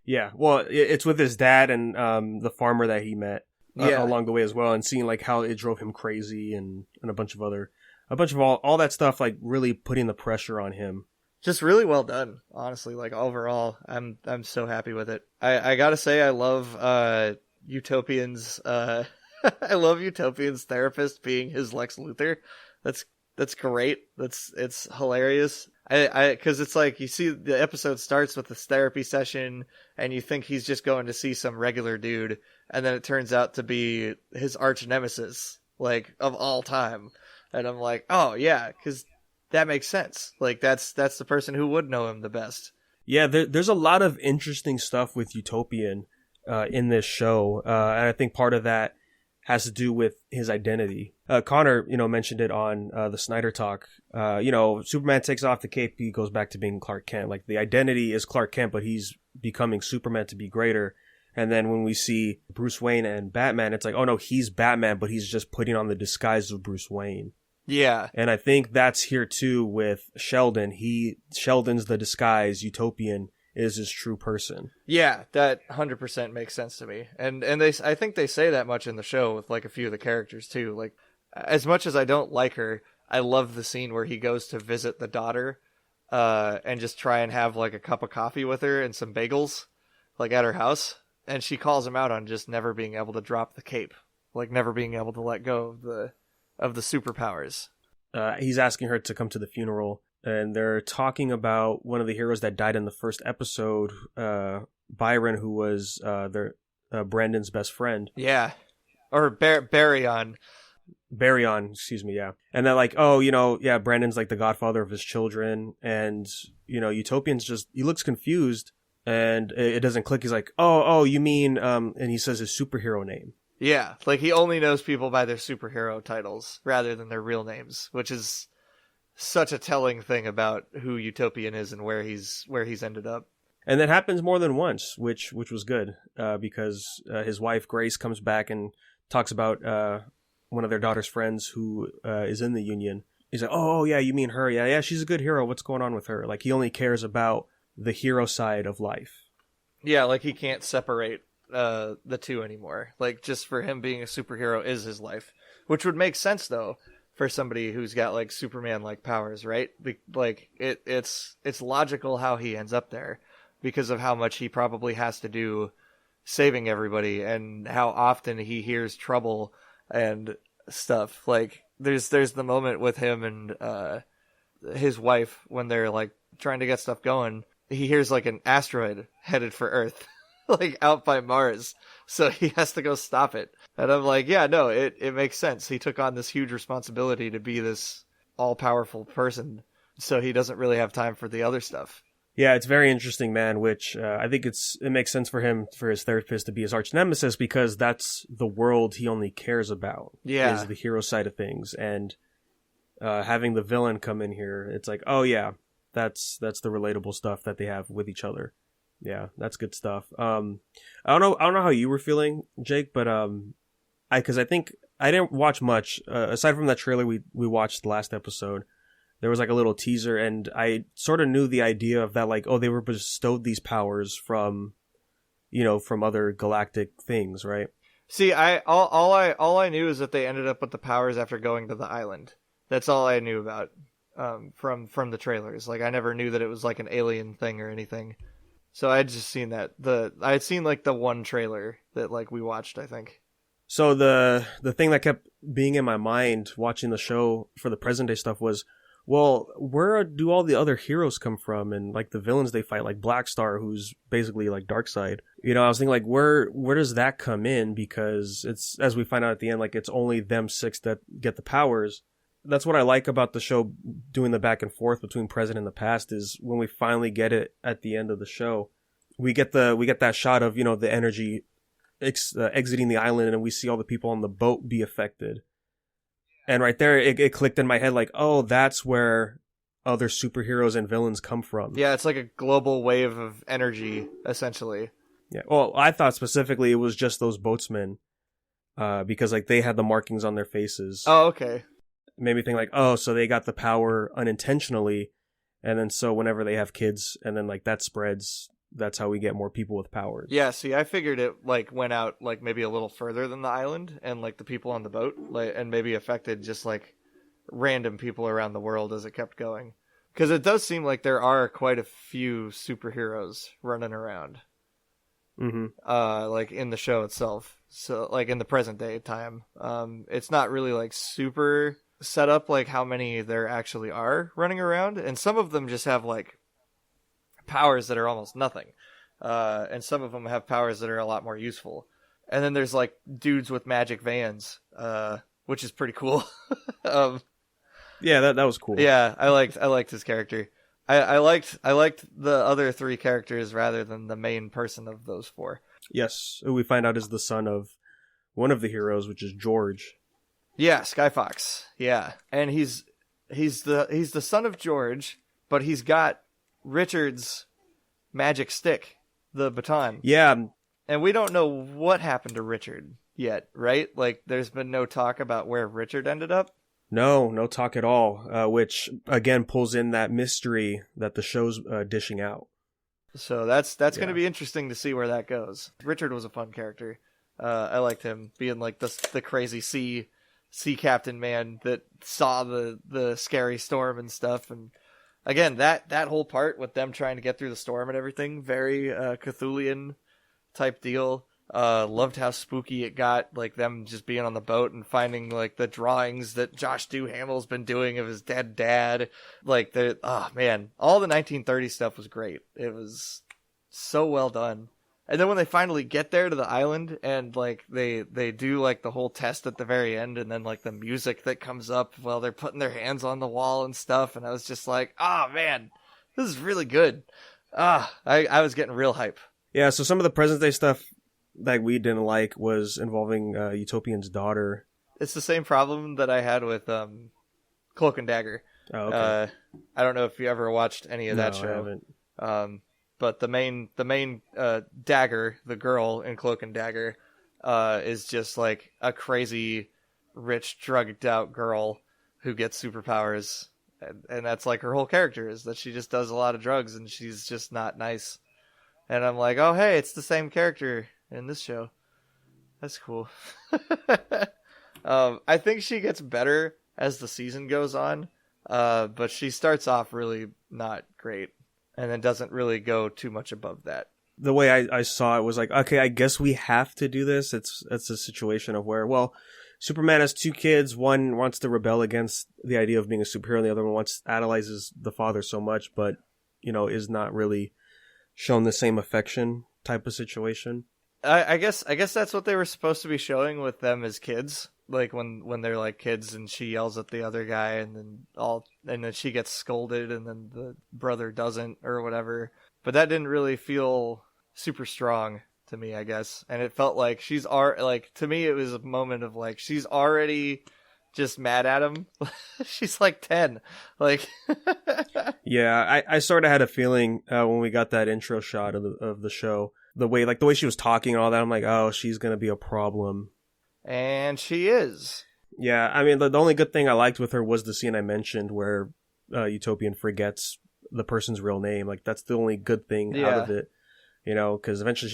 Yeah, well, it's with his dad and the farmer that he met along the way as well, and seeing like how it drove him crazy, and a bunch of all that stuff, like really putting the pressure on him. Just really well done, honestly. Like, overall, I'm so happy with it. I gotta say, I love Utopian's I love Utopian's therapist being his Lex Luthor. That's great. It's hilarious. Because it's like, you see the episode starts with this therapy session, and you think he's just going to see some regular dude, and then it turns out to be his arch nemesis, like, of all time. And I'm like, oh yeah, because that makes sense. Like, that's the person who would know him the best. Yeah, there's a lot of interesting stuff with Utopian in this show, and I think part of that has to do with his identity. Connor, mentioned it on the Snyder Talk. Superman takes off the cape, he goes back to being Clark Kent. Like, the identity is Clark Kent, but he's becoming Superman to be greater. And then when we see Bruce Wayne and Batman, it's like, oh no, he's Batman, but he's just putting on the disguise of Bruce Wayne. Yeah. And I think that's here too with Sheldon. Sheldon's the disguise. Utopian is his true person. Yeah, that 100% makes sense to me. And I think they say that much in the show with like a few of the characters too. Like, as much as I don't like her, I love the scene where he goes to visit the daughter, and just try and have like a cup of coffee with her and some bagels, like at her house. And she calls him out on just never being able to drop the cape, like never being able to let go of the superpowers. He's asking her to come to the funeral, and they're talking about one of the heroes that died in the first episode, Byron, who was Brandon's best friend. Yeah. Or Baryon. Baryon, excuse me, yeah. And they're like, oh, yeah, Brandon's like the godfather of his children, and, Utopian's just, he looks confused, and it doesn't click. He's like, oh, you mean, and he says his superhero name. Yeah, like he only knows people by their superhero titles rather than their real names, which is such a telling thing about who Utopian is and where he's ended up. And that happens more than once, which was good, because his wife Grace comes back and talks about one of their daughter's friends who is in the Union. He's like, oh yeah, you mean her? Yeah, she's a good hero. What's going on with her? Like, he only cares about the hero side of life. Yeah, like he can't separate the two anymore. Like, just for him, being a superhero is his life, which would make sense though for somebody who's got like Superman like powers, right? Like it's logical how he ends up there because of how much he probably has to do saving everybody and how often he hears trouble and stuff. Like there's the moment with him and his wife when they're like trying to get stuff going. He hears like an asteroid headed for Earth. Like out by Mars, so he has to go stop it. And I'm like, yeah, no, it makes sense. He took on this huge responsibility to be this all-powerful person, so he doesn't really have time for the other stuff. Yeah, it's very interesting, man, which I think it makes sense for him, for his therapist to be his arch nemesis, because that's the world he only cares about, is the hero side of things. And having the villain come in here, it's like, oh yeah, that's the relatable stuff that they have with each other. Yeah, that's good stuff. I don't know how you were feeling, Jake, but because I think I didn't watch much aside from that trailer we watched the last episode. There was like a little teaser, and I sort of knew the idea of that, like, oh, they were bestowed these powers from other galactic things, right? See, all I knew is that they ended up with the powers after going to the island. That's all I knew about from the trailers. Like, I never knew that it was like an alien thing or anything. So I had just seen that. I had seen like the one trailer that like we watched, I think. So the thing that kept being in my mind watching the show for the present day stuff was, well, where do all the other heroes come from? And like the villains they fight, like Black Star, who's basically like Darkseid. I was thinking like, where does that come in? Because it's, as we find out at the end, like it's only them six that get the powers. That's what I like about the show, doing the back and forth between present and the past, is when we finally get it at the end of the show, we get that shot of, the energy exiting the island, and we see all the people on the boat be affected. And right there, it clicked in my head like, oh, that's where other superheroes and villains come from. Yeah, it's like a global wave of energy, essentially. Yeah. Well, I thought specifically it was just those boatsmen, because like they had the markings on their faces. Oh, okay. Made me think like, oh, so they got the power unintentionally, and then so whenever they have kids, and then like that spreads, that's how we get more people with powers. Yeah, see, I figured it like went out like maybe a little further than the island, and like the people on the boat, like, and maybe affected just like random people around the world as it kept going. Because it does seem like there are quite a few superheroes running around. Mm-hmm. Like in the show itself. So like in the present day time, it's not really like super set up like how many there actually are running around, and some of them just have like powers that are almost nothing, and some of them have powers that are a lot more useful. And then there's like dudes with magic vans, which is pretty cool. Yeah, that was cool. Yeah, I liked his character. I liked the other three characters rather than the main person of those four. Yes, who we find out is the son of one of the heroes, which is George. Yeah, Skyfox. Yeah, and he's the son of George, but he's got Richard's magic stick, the baton. Yeah, And we don't know what happened to Richard yet, right? Like, there's been no talk about where Richard ended up. No talk at all, which, again, pulls in that mystery that the show's dishing out. So that's going to be interesting to see where that goes. Richard was a fun character. I liked him being like the crazy sea captain man that saw the scary storm and stuff. And again, that whole part with them trying to get through the storm and everything, very Cthulhian type deal. Loved how spooky it got, like them just being on the boat and finding like the drawings that Josh Duhamel's been doing of his dead dad. Like man, all the 1930s stuff was great. It was so well done. And then when they finally get there to the island and like they do like the whole test at the very end, and then like the music that comes up while they're putting their hands on the wall and stuff, and I was just like, man, this is really good. I was getting real hype. Yeah, so some of the present day stuff that we didn't like was involving Utopian's daughter. It's the same problem that I had with Cloak and Dagger. Oh, okay. I don't know if you ever watched any of that show. I haven't. But the main Dagger, the girl in Cloak and Dagger, is just like a crazy, rich, drugged out girl who gets superpowers, and that's like her whole character, is that she just does a lot of drugs and she's just not nice. And I'm like, oh hey, it's the same character in this show. That's cool. I think she gets better as the season goes on, but she starts off really not great and then doesn't really go too much above that. The way I saw it was like, okay, I guess we have to do this. It's a situation of where, well, Superman has two kids. One wants to rebel against the idea of being a superhero, and the other one idolizes the father so much, but is not really shown the same affection type of situation. I guess that's what they were supposed to be showing with them as kids, like when they're like kids and she yells at the other guy and then she gets scolded and then the brother doesn't or whatever. But that didn't really feel super strong to me, I guess. And it felt like to me it was a moment of like she's already just mad at him. She's like 10. Like Yeah, I sort of had a feeling when we got that intro shot of the show. The way she was talking and all that, I'm like, oh, she's going to be a problem. And she is. Yeah, I mean, the only good thing I liked with her was the scene I mentioned where Utopian forgets the person's real name. Like, that's the only good thing out of it. Because eventually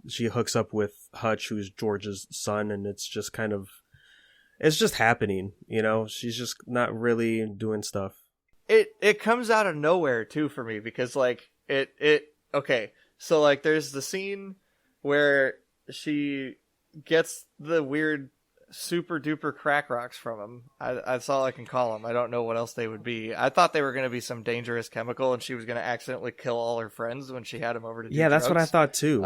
she hooks up with Hutch, who's George's son, and it's just it's just happening, She's just not really doing stuff. It comes out of nowhere, too, for me, because, like, okay. So, like, there's the scene where she gets the weird super duper crack rocks from him. That's all I can call them. I don't know what else they would be. I thought they were going to be some dangerous chemical and she was going to accidentally kill all her friends when she had him over to do that's drugs. what I thought, too.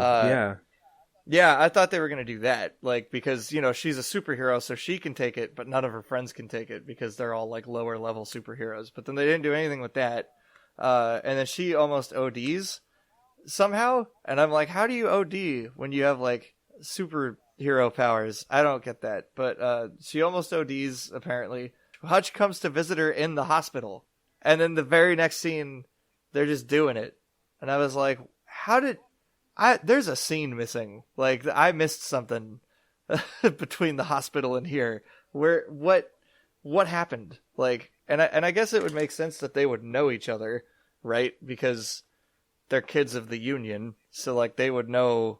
Yeah, I thought they were going to do that. Like, because, she's a superhero, so she can take it, but none of her friends can take it because they're all, like, lower level superheroes. But then they didn't do anything with that. And then she almost ODs somehow, and I'm like, how do you OD when you have like superhero powers? I don't get that, but she almost ODs apparently. Hutch comes to visit her in the hospital, and then the very next scene they're just doing it, and I was like, there's a scene missing. Like, I missed something between the hospital and here. What happened? Like, and I guess it would make sense that they would know each other, right? Because they're kids of the Union, so like they would know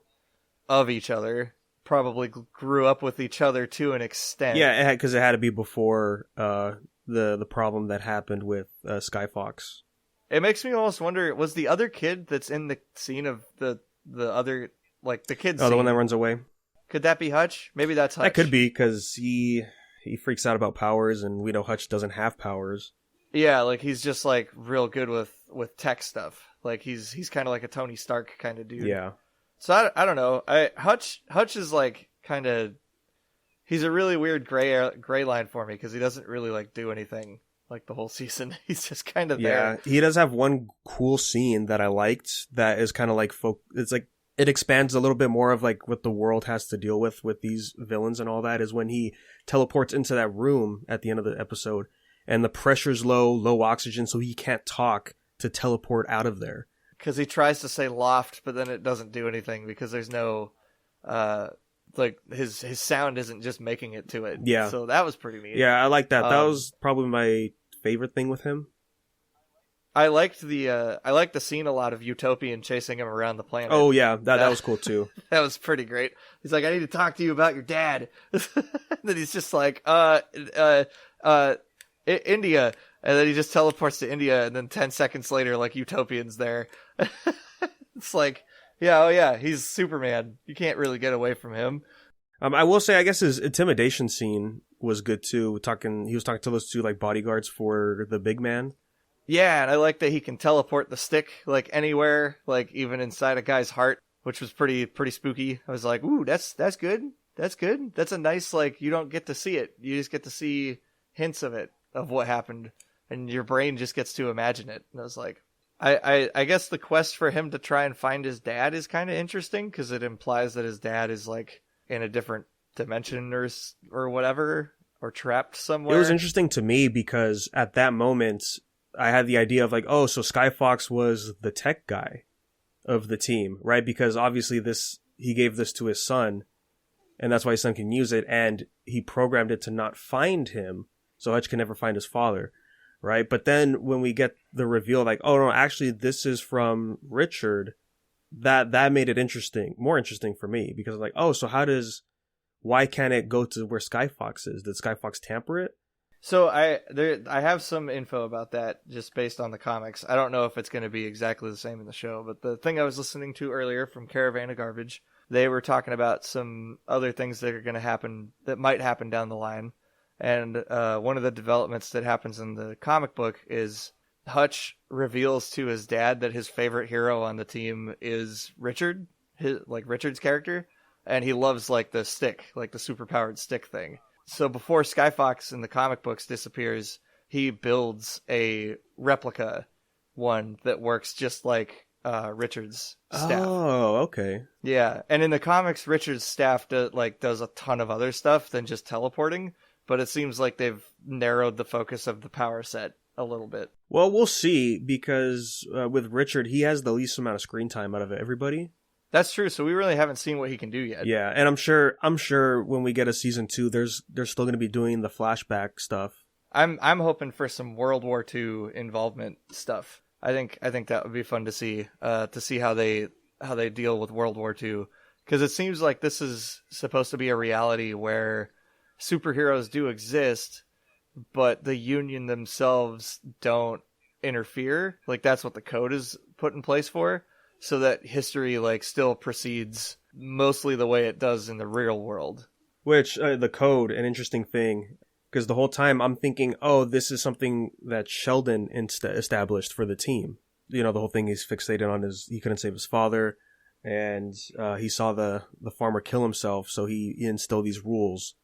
of each other, probably grew up with each other to an extent. Yeah, because it had to be before the problem that happened with Skyfox. It makes me almost wonder, was the other kid that's in the scene of the other, like the kid scene, the one that runs away? Could that be Hutch? Maybe that's Hutch. That could be, because he freaks out about powers, and we know Hutch doesn't have powers. Yeah, like he's just like real good with tech stuff. Like he's kind of like a Tony Stark kind of dude. Yeah. So I don't know. Hutch is like kind of, he's a really weird gray line for me because he doesn't really like do anything like the whole season. He's just kind of there. Yeah, he does have one cool scene that I liked that is kind of like it's like it expands a little bit more of like what the world has to deal with these villains and all that, is when he teleports into that room at the end of the episode and the pressure's low oxygen, so he can't talk to teleport out of there. Because he tries to say loft, but then it doesn't do anything because there's no like his sound isn't just making it to it. Yeah. So that was pretty neat. Yeah, I like that. That was probably my favorite thing with him. I liked the scene a lot of Utopian chasing him around the planet. Oh yeah, that was cool too. That was pretty great. He's like, I need to talk to you about your dad. Then he's just like, India. And then he just teleports to India, and then 10 seconds later, like, Utopian's there. It's like, yeah, oh yeah, he's Superman. You can't really get away from him. I will say, I guess his intimidation scene was good too. He was talking to those two like bodyguards for the big man. Yeah, and I like that he can teleport the stick like anywhere, like even inside a guy's heart, which was pretty spooky. I was like, ooh, that's good. That's good. That's a nice, like, you don't get to see it. You just get to see hints of it, of what happened, and your brain just gets to imagine it. And I was like, I guess the quest for him to try and find his dad is kind of interesting, because it implies that his dad is like in a different dimension or whatever, or trapped somewhere. It was interesting to me because at that moment I had the idea of like, oh, so Skyfox was the tech guy of the team, right? Because obviously he gave this to his son, and that's why his son can use it, and he programmed it to not find him, so Hutch can never find his father, right? But then when we get the reveal, like, oh no, actually this is from Richard, that made it more interesting for me, because like, oh, so why can't it go to where Skyfox is? Did Skyfox tamper it? So I have some info about that just based on the comics. I don't know if it's going to be exactly the same in the show, but the thing I was listening to earlier from Caravan of Garbage, they were talking about some other things that are going to happen, that might happen down the line. And one of the developments that happens in the comic book is Hutch reveals to his dad that his favorite hero on the team is Richard, Richard's character, and he loves like the stick, like the superpowered stick thing. So before Skyfox in the comic books disappears, he builds a replica one that works just like Richard's staff. Oh, okay. Yeah, and in the comics, Richard's staff does a ton of other stuff than just teleporting, but it seems like they've narrowed the focus of the power set a little bit. Well, we'll see, because with Richard, he has the least amount of screen time out of everybody. That's true. So we really haven't seen what he can do yet. Yeah, and I'm sure when we get a season 2, they're still going to be doing the flashback stuff. I'm hoping for some World War II involvement stuff. I think that would be fun to see how they deal with World War II, because it seems like this is supposed to be a reality where superheroes do exist, but the Union themselves don't interfere. Like, that's what the code is put in place for, so that history like still proceeds mostly the way it does in the real world. Which the code, an interesting thing, because the whole time I'm thinking, oh, this is something that Sheldon established for the team. You know, the whole thing he's fixated on he couldn't save his father, and he saw the farmer kill himself, so he instilled these rules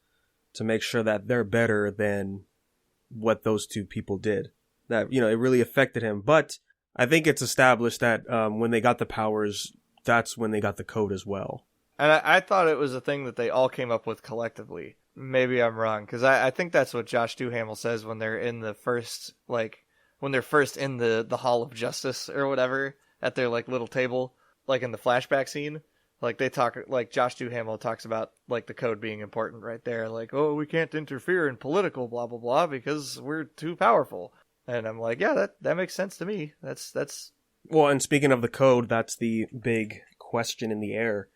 to make sure that they're better than what those two people did. That, you know, it really affected him. But I think it's established that when they got the powers, that's when they got the code as well. And I thought it was a thing that they all came up with collectively. Maybe I'm wrong, because I think that's what Josh Duhamel says when they're in the first, when they're first in the Hall of Justice or whatever, at their like little table, like in the flashback scene. Like they talk, like Josh Duhamel talks about like the code being important right there. Like, oh, we can't interfere in political blah blah blah because we're too powerful. And I'm like, yeah, that makes sense to me. That's. Well, and speaking of the code, that's the big question in the air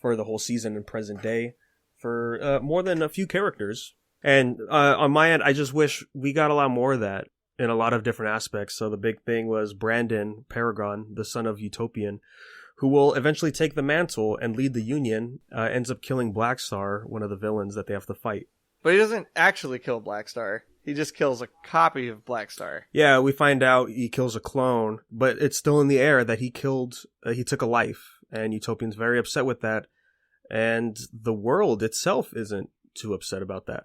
for the whole season in present day for more than a few characters. And on my end, I just wish we got a lot more of that in a lot of different aspects. So the big thing was Brandon Paragon, the son of Utopian, who will eventually take the mantle and lead the Union, ends up killing Black Star, one of the villains that they have to fight. But he doesn't actually kill Black Star. He just kills a copy of Black Star. Yeah, we find out he kills a clone, but it's still in the air that he took a life, and Utopian's very upset with that, and the world itself isn't too upset about that.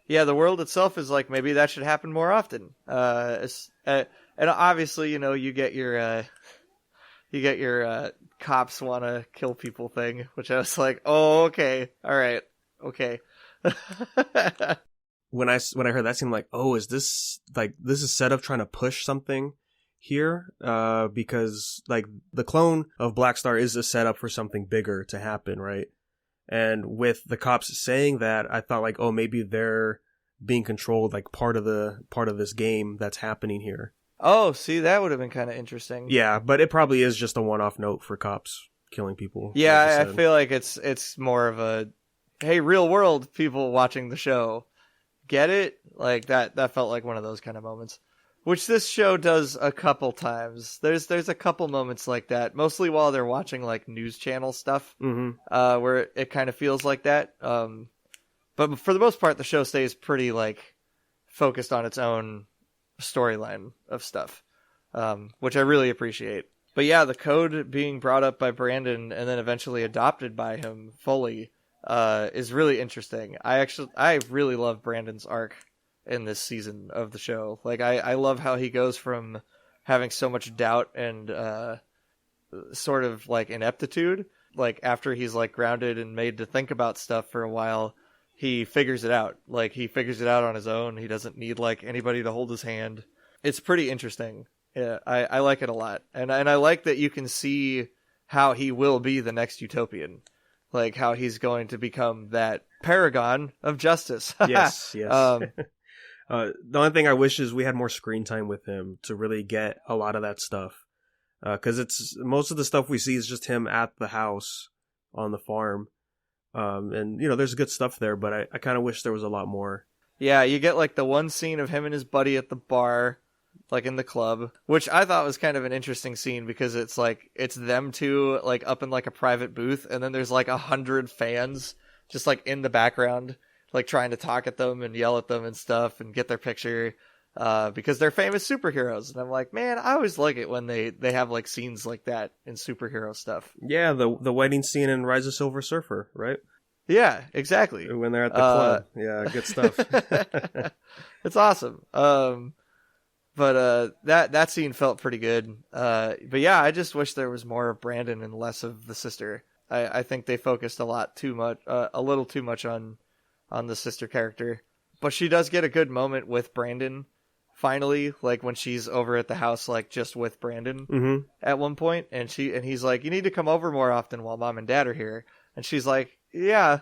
Yeah, the world itself is like, maybe that should happen more often. And obviously, you know, you get your cops want to kill people thing, which I was like, oh, okay, all right, okay. When I heard that, seemed like, oh, is this set up trying to push something here? Because like the clone of Black Star is a setup for something bigger to happen, right? And with the cops saying that, I thought like, oh, maybe they're being controlled, like part of this game that's happening here. Oh, see, that would have been kind of interesting. Yeah, but it probably is just a one-off note for cops killing people. Yeah, I feel like it's more of a, hey, real world people watching the show, get it? Like that felt like one of those kind of moments, which this show does a couple times. There's a couple moments like that, mostly while they're watching like news channel stuff, where it kind of feels like that. But for the most part, the show stays pretty like focused on its own storyline of stuff, which I really appreciate. But yeah, the code being brought up by Brandon and then eventually adopted by him fully is really interesting. I really love Brandon's arc in this season of the show. Like I love how he goes from having so much doubt and sort of like ineptitude, like after he's like grounded and made to think about stuff for a while, he figures it out. Like he figures it out on his own. He doesn't need like anybody to hold his hand. It's pretty interesting. Yeah, I like it a lot. And I like that you can see how he will be the next Utopian. Like how he's going to become that paragon of justice. Yes. The only thing I wish is we had more screen time with him to really get a lot of that stuff. Because it's most of the stuff we see is just him at the house on the farm. And, you know, there's good stuff there, but I kind of wish there was a lot more. Yeah, you get like the one scene of him and his buddy at the bar, like in the club, which I thought was kind of an interesting scene because it's like, it's them two like up in like a private booth, and then there's like 100 fans just like in the background, like trying to talk at them and yell at them and stuff and get their picture because they're famous superheroes. And I'm like, man, I always like it when they have like scenes like that in superhero stuff. Yeah, the wedding scene in Rise of Silver Surfer, right? Yeah, exactly. When they're at the club. Yeah, good stuff. It's awesome. But that scene felt pretty good. But yeah, I just wish there was more of Brandon and less of the sister. I think they focused a little too much on the sister character. But she does get a good moment with Brandon, finally, like when she's over at the house, like just with Brandon at one point, and he's like, "You need to come over more often while Mom and Dad are here." And she's like, "Yeah,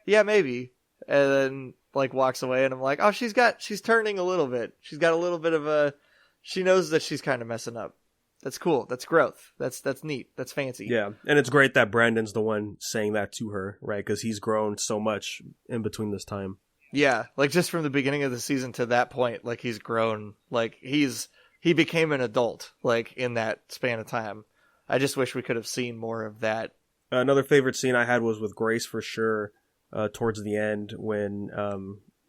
maybe." And then like walks away, and I'm like, "Oh, she's turning a little bit. She's got a little bit of she knows that she's kind of messing up. That's cool. That's growth. That's neat. That's fancy." Yeah, and it's great that Brandon's the one saying that to her, right? Because he's grown so much in between this time. Yeah, like just from the beginning of the season to that point, like he's grown. Like he became an adult, like in that span of time. I just wish we could have seen more of that. Another favorite scene I had was with Grace for sure. Towards the end when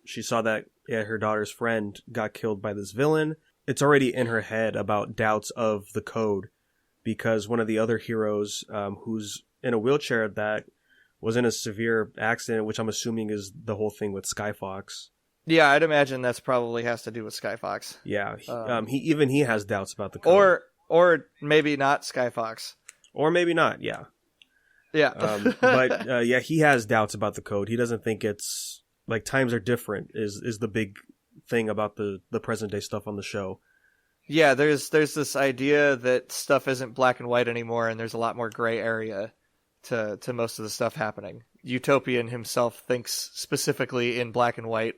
she saw that her daughter's friend got killed by this villain. It's already in her head about doubts of the code because one of the other heroes who's in a wheelchair that was in a severe accident, which I'm assuming is the whole thing with Skyfox. Yeah, I'd imagine that's probably has to do with Skyfox. Yeah, he has doubts about the code. Or maybe not Skyfox. Or maybe not, yeah. Yeah. But he has doubts about the code. He doesn't think it's like times are different is the big thing about the present day stuff on the show. Yeah, there's this idea that stuff isn't black and white anymore, and there's a lot more gray area to most of the stuff happening. Utopian himself thinks specifically in black and white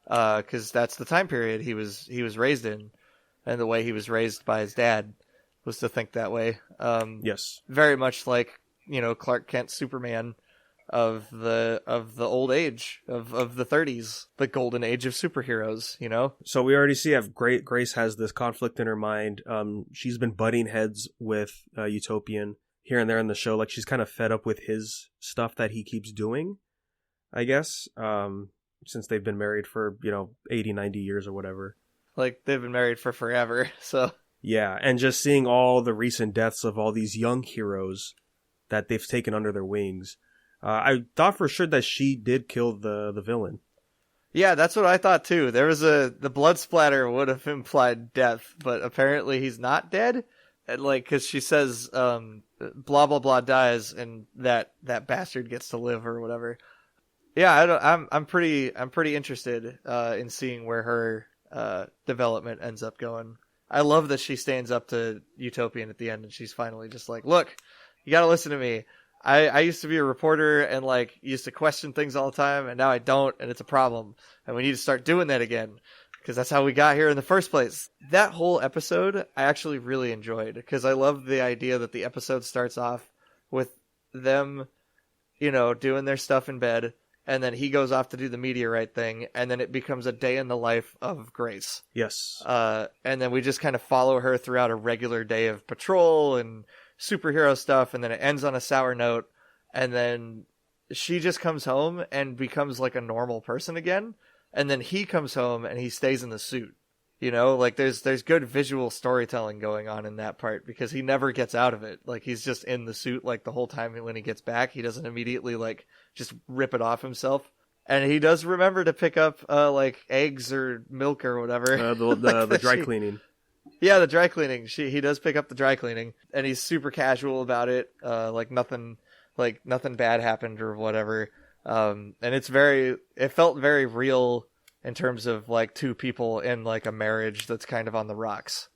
because that's the time period he was raised in, and the way he was raised by his dad was to think that way. Yes, very much like, you know, Clark Kent Superman of the old age of the 30s, the golden age of superheroes, you know? So we already see if Grace has this conflict in her mind. She's been butting heads with Utopian here and there in the show. Like she's kind of fed up with his stuff that he keeps doing, I guess, since they've been married for, 80, 90 years or whatever. Like they've been married for forever. So yeah. And just seeing all the recent deaths of all these young heroes that they've taken under their wings. I thought for sure that she did kill the villain. Yeah, that's what I thought too. There was the blood splatter would have implied death, but apparently he's not dead. And like, cause she says, blah, blah, blah dies and that bastard gets to live or whatever. Yeah, I'm pretty interested, in seeing where her, development ends up going. I love that she stands up to Utopian at the end and she's finally just like, look, you gotta listen to me. I used to be a reporter and like used to question things all the time, and now I don't, and it's a problem. And we need to start doing that again, because that's how we got here in the first place. That whole episode I actually really enjoyed, because I love the idea that the episode starts off with them, you know, doing their stuff in bed, and then he goes off to do the meteorite thing, and then it becomes a day in the life of Grace. Yes. And then we just kind of follow her throughout a regular day of patrol and superhero stuff, and then it ends on a sour note, and then she just comes home and becomes like a normal person again, and then he comes home and he stays in the suit. You know, like there's good visual storytelling going on in that part, because he never gets out of it. Like he's just in the suit like the whole time. When he gets back, he doesn't immediately like just rip it off himself. And he does remember to pick up like eggs or milk or whatever. The dry cleaning. Yeah, the dry cleaning. He does pick up the dry cleaning, and he's super casual about it. Like nothing bad happened or whatever. And it felt very real in terms of like two people in like a marriage that's kind of on the rocks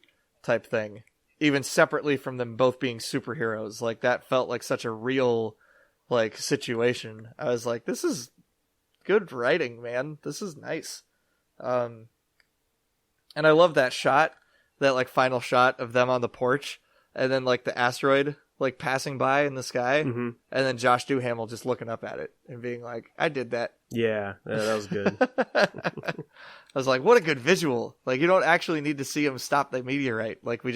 type thing, even separately from them both being superheroes. Like that felt like such a real like situation. I was like, this is good writing, man. This is nice. And I love that shot, that like final shot of them on the porch, and then like the asteroid like passing by in the sky, mm-hmm. and then Josh Duhamel just looking up at it and being like, I did that. Yeah, that was good. I was like, what a good visual. Like you don't actually need to see him stop the meteorite. Like we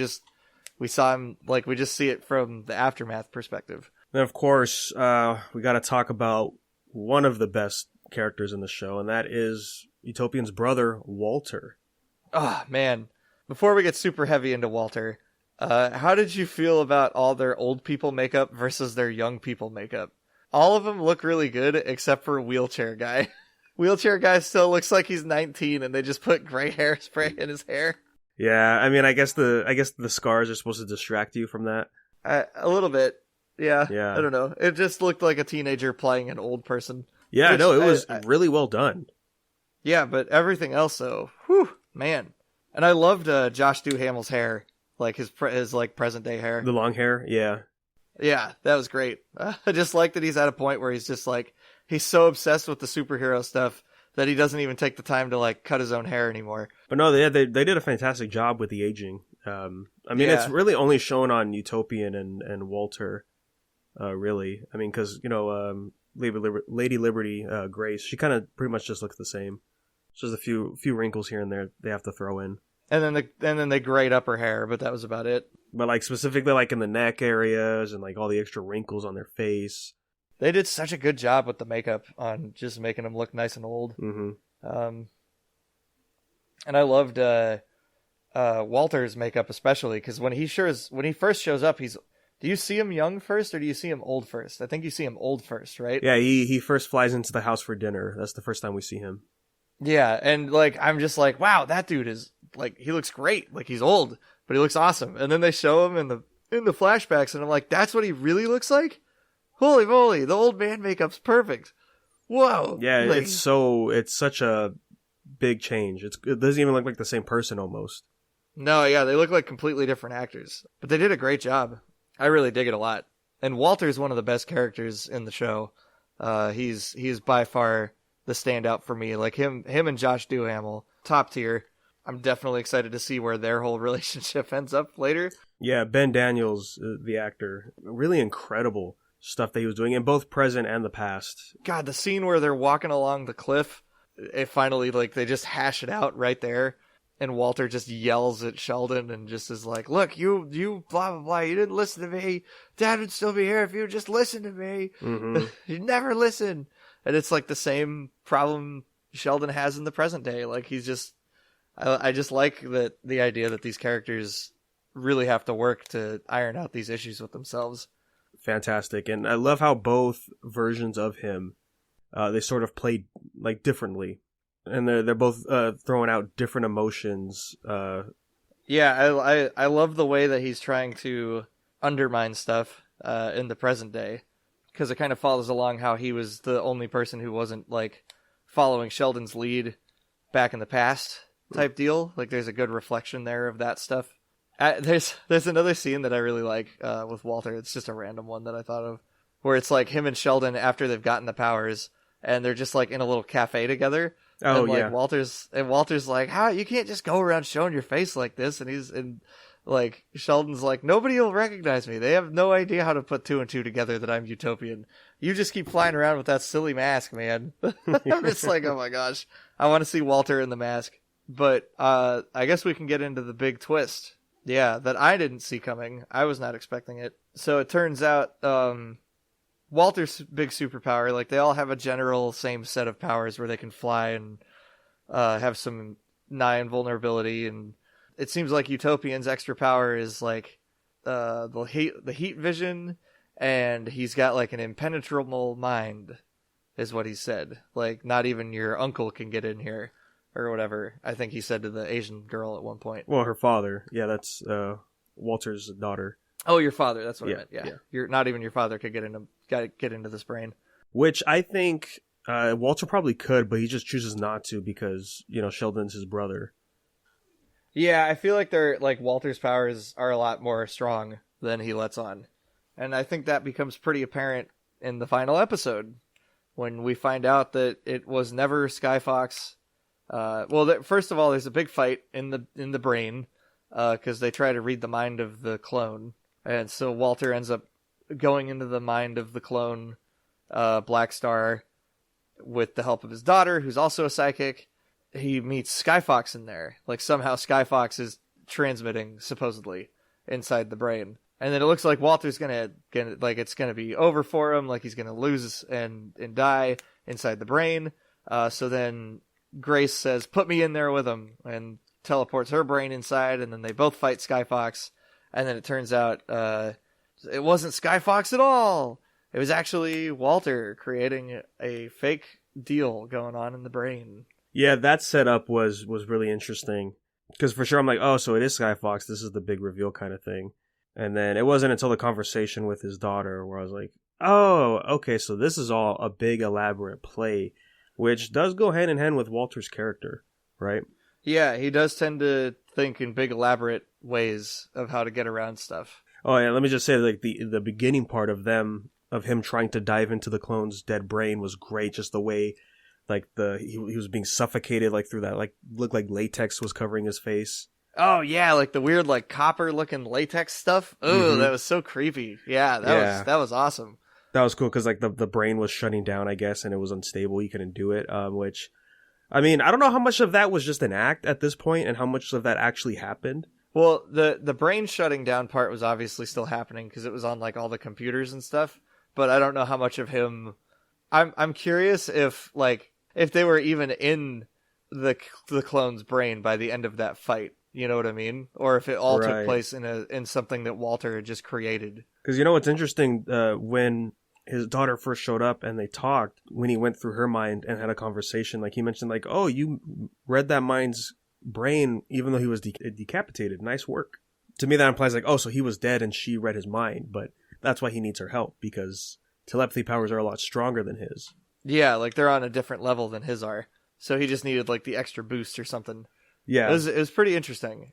saw him, like we just see it from the aftermath perspective. Then of course, we got to talk about one of the best characters in the show, and that is Utopian's brother, Walter. Oh man. Before we get super heavy into Walter, how did you feel about all their old people makeup versus their young people makeup? All of them look really good except for Wheelchair Guy. Wheelchair Guy still looks like he's 19, and they just put gray hairspray in his hair. Yeah, I mean, I guess the scars are supposed to distract you from that. A little bit. Yeah. Yeah. I don't know. It just looked like a teenager playing an old person. Yeah, no, it was really well done. Yeah, but everything else, though, whew, man. And I loved Josh Duhamel's hair. Like his like present day hair. The long hair, yeah. Yeah, that was great. I just like that he's at a point where he's just like, he's so obsessed with the superhero stuff that he doesn't even take the time to like cut his own hair anymore. But no, they did a fantastic job with the aging. I mean, It's really only shown on Utopian and Walter, really. I mean, because, you know, Lady Liberty, Grace, she kind of pretty much just looks the same. Just a few wrinkles here and there they have to throw in. And then they grayed up her hair, but that was about it. But like specifically like in the neck areas and like all the extra wrinkles on their face. They did such a good job with the makeup on just making them look nice and old. Mm-hmm. And I loved Walter's makeup especially, because when he first shows up, do you see him young first or do you see him old first? I think you see him old first, right? Yeah, he first flies into the house for dinner. That's the first time we see him. Yeah, and like I'm just like, wow, that dude is like, he looks great. Like he's old, but he looks awesome. And then they show him in the flashbacks, and I'm like, that's what he really looks like? Holy moly, the old man makeup's perfect. Whoa. Yeah, like, it's such a big change. It doesn't even look like the same person almost. No, yeah, they look like completely different actors. But they did a great job. I really dig it a lot. And Walter's one of the best characters in the show. He's by far the standout for me. Like him and Josh Duhamel, top tier. I'm definitely excited to see where their whole relationship ends up later. Yeah, Ben Daniels, the actor, really incredible stuff that he was doing in both present and the past. God, the scene where they're walking along the cliff, it finally, like, they just hash it out right there. And Walter just yells at Sheldon and just is like, look, you blah, blah, blah, you didn't listen to me. Dad would still be here if you would just listen to me. Mm-hmm. You never listen. And it's like the same problem Sheldon has in the present day. Like, he's just, I just like that the idea that these characters really have to work to iron out these issues with themselves. Fantastic. And I love how both versions of him, they sort of played like differently. And they're both throwing out different emotions. Yeah, I love the way that he's trying to undermine stuff in the present day, because it kind of follows along how he was the only person who wasn't like following Sheldon's lead back in the past type deal. Like there's a good reflection there of that stuff. There's another scene that I really like with Walter. It's just a random one that I thought of. where it's like him and Sheldon after they've gotten the powers, and they're just like in a little cafe together. Oh, and like yeah. Walter's like, how you can't just go around showing your face like this, and like Sheldon's like, nobody will recognize me. They have no idea how to put two and two together that I'm Utopian. You just keep flying around with that silly mask, man. I'm just like, oh my gosh, I want to see Walter in the mask. But I guess we can get into the big twist. Yeah, that I didn't see coming. I was not expecting it. So it turns out Walter's big superpower, like they all have a general same set of powers where they can fly and have some nigh invulnerability, and it seems like Utopian's extra power is like the heat vision, and he's got like an impenetrable mind, is what he said. Like not even your uncle can get in here, or whatever. I think he said to the Asian girl at one point. Well, her father. Yeah, that's Walter's daughter. Oh, your father. That's what I meant. Yeah. You're not even your father could get into this brain. Which I think Walter probably could, but he just chooses not to because, Sheldon's his brother. Yeah, I feel like Walter's powers are a lot more strong than he lets on. And I think that becomes pretty apparent in the final episode when we find out that it was never Skyfox. First of all, there's a big fight in the brain because they try to read the mind of the clone. And so Walter ends up going into the mind of the clone, Black Star, with the help of his daughter, who's also a psychic. He meets Skyfox in there. Like somehow Skyfox is transmitting, supposedly, inside the brain. And then it looks like Walter's gonna it's gonna be over for him, like he's gonna lose and die inside the brain. So then Grace says, "Put me in there with him," and teleports her brain inside, and then they both fight Skyfox. And then it turns out it wasn't Skyfox at all. It was actually Walter creating a fake deal going on in the brain. Yeah, that setup was really interesting. Because for sure I'm like, oh, so it is Skyfox. This is the big reveal kind of thing. And then it wasn't until the conversation with his daughter where I was like, oh, okay, so this is all a big elaborate play, which does go hand in hand with Walter's character, right? Yeah, he does tend to think in big elaborate ways of how to get around stuff. Oh yeah, let me just say, like the beginning part of him trying to dive into the clone's dead brain was great. Just the way, like he was being suffocated, like through that, like looked like latex was covering his face. Oh yeah, like the weird like copper looking latex stuff. Oh, That was so creepy. Yeah, that was awesome. That was cool because like the brain was shutting down, I guess, and it was unstable. He couldn't do it. Which, I mean, I don't know how much of that was just an act at this point, and how much of that actually happened. Well, the brain shutting down part was obviously still happening because it was on like all the computers and stuff. But I don't know how much of him. I'm curious if they were even in the clone's brain by the end of that fight. You know what I mean? Or if it all took place in something that Walter had just created. Because what's interesting, when his daughter first showed up and they talked, when he went through her mind and had a conversation, like he mentioned, like, oh, you read that mind's brain even though he was decapitated. Nice work. To me, that implies like, oh, so he was dead and she read his mind, but that's why he needs her help, because telepathy powers are a lot stronger than his. Yeah, like they're on a different level than his are. So he just needed like the extra boost or something. Yeah. It was pretty interesting.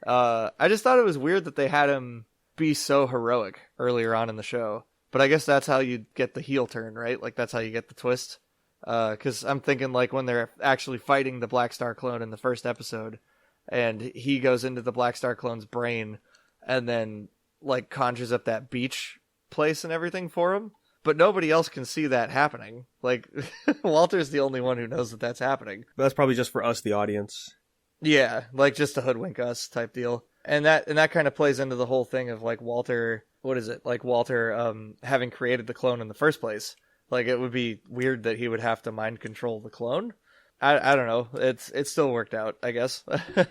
I just thought it was weird that they had him be so heroic earlier on in the show. But I guess that's how you get the heel turn, right? Like that's how you get the twist. Because I'm thinking like when they're actually fighting the Black Star clone in the first episode, and he goes into the Black Star clone's brain and then like conjures up that beach place and everything for him. But nobody else can see that happening. Like, Walter's the only one who knows that that's happening. But that's probably just for us, the audience. Yeah, like just to hoodwink us type deal. And that kind of plays into the whole thing of like Walter, what is it? Like Walter having created the clone in the first place. Like it would be weird that he would have to mind control the clone. I don't know. It still worked out, I guess.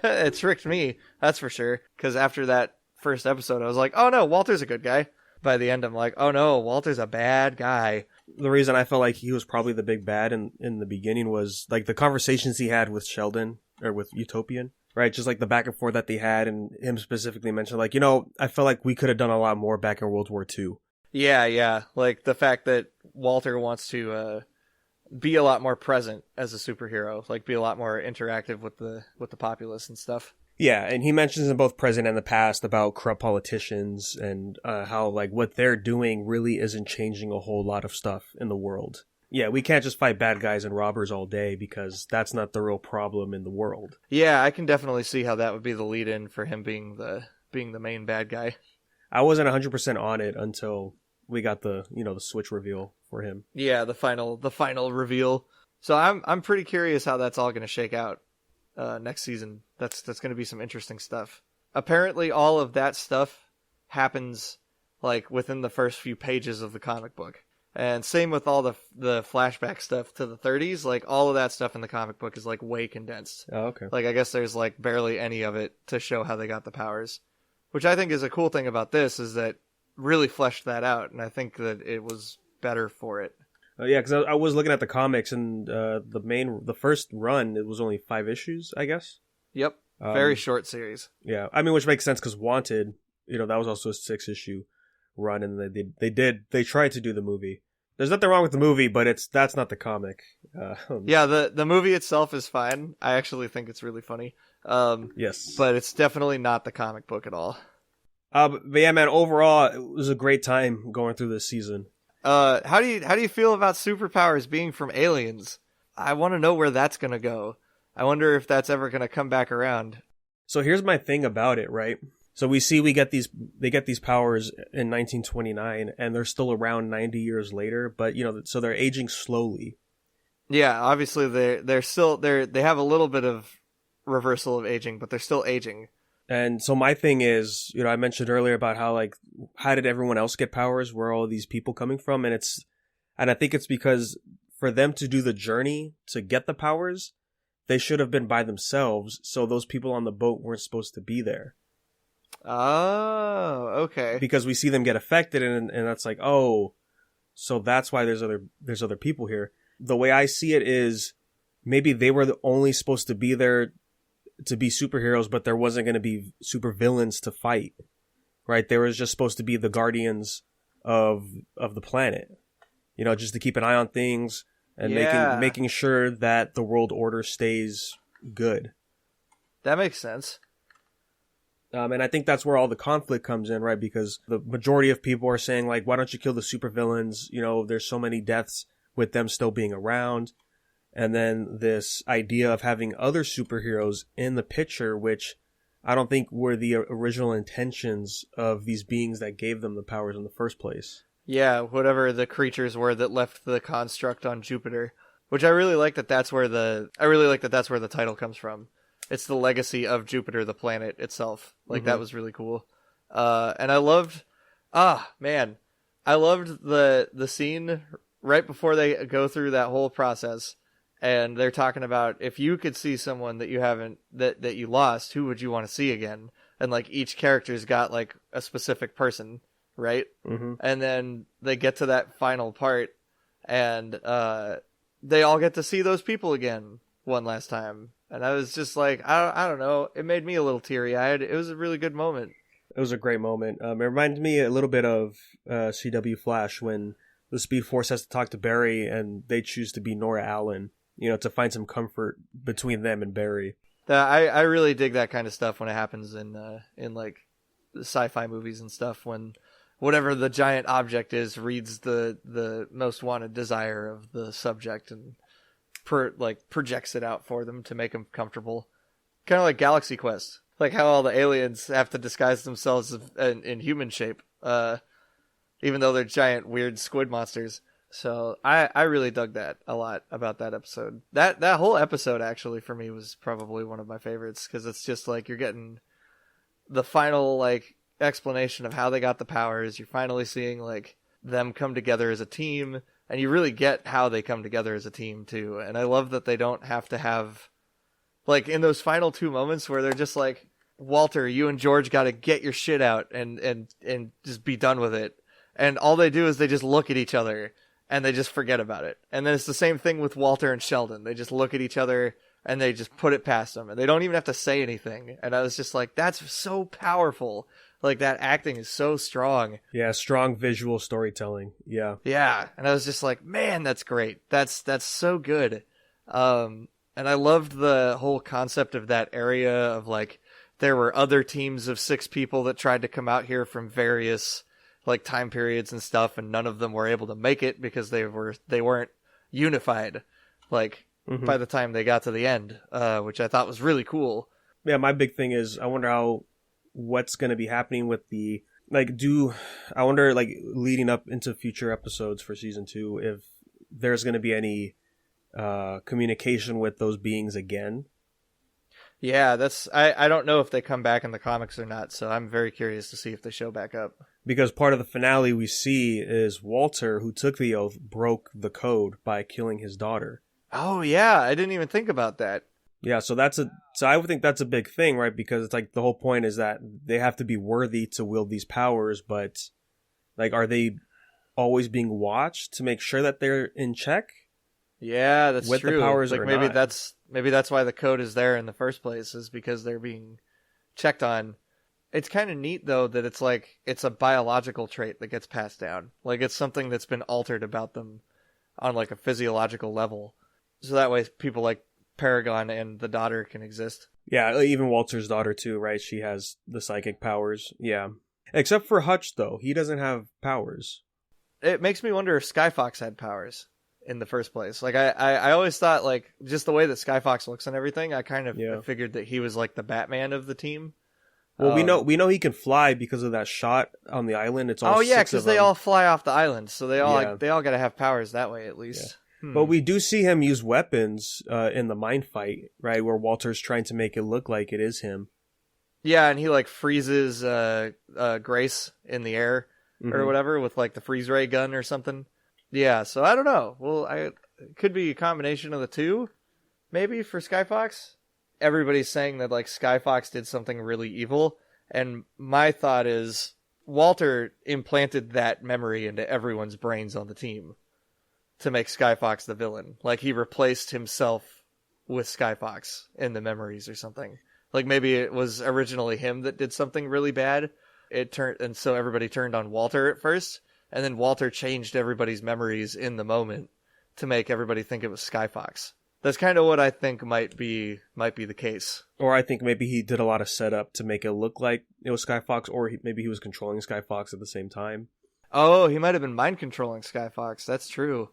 It tricked me, that's for sure. Because after that first episode, I was like, oh no, Walter's a good guy. By the end, I'm like, oh no, Walter's a bad guy. The reason I felt like he was probably the big bad in the beginning was like the conversations he had with Sheldon or with Utopian, right? Just like the back and forth that they had, and him specifically mentioned like, I felt like we could have done a lot more back in World War II. Yeah. Like the fact that Walter wants to be a lot more present as a superhero, like be a lot more interactive with the populace and stuff. Yeah, and he mentions in both present and the past about corrupt politicians and how like what they're doing really isn't changing a whole lot of stuff in the world. Yeah, we can't just fight bad guys and robbers all day because that's not the real problem in the world. Yeah, I can definitely see how that would be the lead-in for him being the main bad guy. I wasn't 100% on it until we got the switch reveal for him. Yeah, the final reveal. So I'm pretty curious how that's all going to shake out next season. That's going to be some interesting stuff. Apparently, all of that stuff happens like within the first few pages of the comic book, and same with all the flashback stuff to the 30s. Like all of that stuff in the comic book is like way condensed. Oh, okay. Like I guess there's like barely any of it to show how they got the powers, which I think is a cool thing about this is that really fleshed that out, and I think that it was better for it. Yeah, because I was looking at the comics, and the first run, it was only 5 issues, I guess. Yep, very short series. Yeah, I mean, which makes sense because Wanted, that was also a 6-issue run, and they tried to do the movie. There's nothing wrong with the movie, but that's not the comic. Yeah, the movie itself is fine. I actually think it's really funny. Yes, but it's definitely not the comic book at all. But yeah, man, overall, it was a great time going through this season. How do you feel about superpowers being from aliens? I want to know where that's gonna go. I wonder if that's ever gonna come back around. So here's my thing about it, right? So they get these powers in 1929, and they're still around 90 years later. But so they're aging slowly. Yeah, obviously they have a little bit of reversal of aging, but they're still aging. And so my thing is, I mentioned earlier about how did everyone else get powers? Where are all these people coming from? And I think it's because for them to do the journey to get the powers, they should have been by themselves. So those people on the boat weren't supposed to be there. Oh, okay. Because we see them get affected, and that's like, oh, so that's why there's other people here. The way I see it is maybe they were only supposed to be there to be superheroes, but there wasn't going to be super villains to fight, right? They were just supposed to be the guardians of the planet, just to keep an eye on things and making sure that the world order stays good. That makes sense. And I think that's where all the conflict comes in, right? Because the majority of people are saying, like, why don't you kill the supervillains? There's so many deaths with them still being around. And then this idea of having other superheroes in the picture, which I don't think were the original intentions of these beings that gave them the powers in the first place. Yeah, whatever the creatures were that left the construct on Jupiter, which I really like that's where the title comes from. It's the legacy of Jupiter, the planet itself. Like, that was really cool. And I loved, I loved the scene right before they go through that whole process. And they're talking about if you could see someone that you haven't, that you lost, who would you want to see again? And like each character's got like a specific person, right? Mm-hmm. And then they get to that final part, and they all get to see those people again one last time. And I was just like, I don't know. It made me a little teary-eyed. It was a really good moment. It was a great moment. It reminded me a little bit of CW Flash when the Speed Force has to talk to Barry and they choose to be Nora Allen, to find some comfort between them and Barry. I really dig that kind of stuff when it happens in like the sci-fi movies and stuff, when whatever the giant object is reads the most wanted desire of the subject and projects it out for them to make them comfortable. Kind of like Galaxy Quest, like how all the aliens have to disguise themselves in human shape, even though they're giant weird squid monsters. So I really dug that a lot about that episode. That whole episode actually for me was probably one of my favorites, because it's just like you're getting the final like explanation of how they got the powers. You're finally seeing like them come together as a team. And you really get how they come together as a team, too. And I love that they don't have to have, like, in those final 2 moments where they're just like, Walter, you and George got to get your shit out and just be done with it. And all they do is they just look at each other and they just forget about it. And then it's the same thing with Walter and Sheldon. They just look at each other and they just put it past them. And they don't even have to say anything. And I was just like, that's so powerful. Like, that acting is so strong. Yeah, strong visual storytelling. Yeah. Yeah, and I was just like, man, that's great. That's so good. And I loved the whole concept of that area of, like, there were other teams of 6 people that tried to come out here from various like time periods and stuff, and none of them were able to make it because they weren't unified like by the time they got to the end, which I thought was really cool. Yeah, my big thing is I wonder what's going to be happening with the I wonder leading up into future episodes for season 2 if there's going to be any communication with those beings again. Yeah, I don't know if they come back in the comics or not, so I'm very curious to see if they show back up. Because part of the finale we see is Walter, who took the oath, broke the code by killing his daughter. Oh yeah, I didn't even think about that. Yeah, so I would think that's a big thing, right? Because it's like the whole point is that they have to be worthy to wield these powers, but like, are they always being watched to make sure that they're in check? Yeah, that's with true. The powers like or maybe not. that's why the code is there in the first place, is because they're being checked on. It's kind of neat though that it's a biological trait that gets passed down. Like it's something that's been altered about them on like a physiological level. So that way people like Paragon and the daughter can exist. Yeah, even Walter's daughter too, right? She has the psychic powers. Yeah. Except for Hutch though. He doesn't have powers. It makes me wonder if Skyfox had powers in the first place. Like I always thought, like, just the way that Skyfox looks and everything, I kind of figured that he was like the Batman of the team. Well, we know he can fly because of that shot on the island. It's all because they all fly off the island, so they all they all got to have powers that way at least. Yeah. But we do see him use weapons in the mind fight, right, where Walter's trying to make it look like it is him. Yeah, and he like freezes Grace in the air or whatever with like the freeze ray gun or something. Yeah, so I don't know. Well, it could be a combination of the two, maybe for Skyfox. Everybody's saying that like Skyfox did something really evil, and my thought is Walter implanted that memory into everyone's brains on the team to make Skyfox the villain. Like he replaced himself with Skyfox in the memories or something. Like maybe it was originally him that did something really bad. And so everybody turned on Walter at first, and then Walter changed everybody's memories in the moment to make everybody think it was Skyfox. That's kind of what I think might be the case. Or I think maybe he did a lot of setup to make it look like it was Skyfox, or maybe he was controlling Skyfox at the same time. Oh, he might have been mind controlling Skyfox. That's true.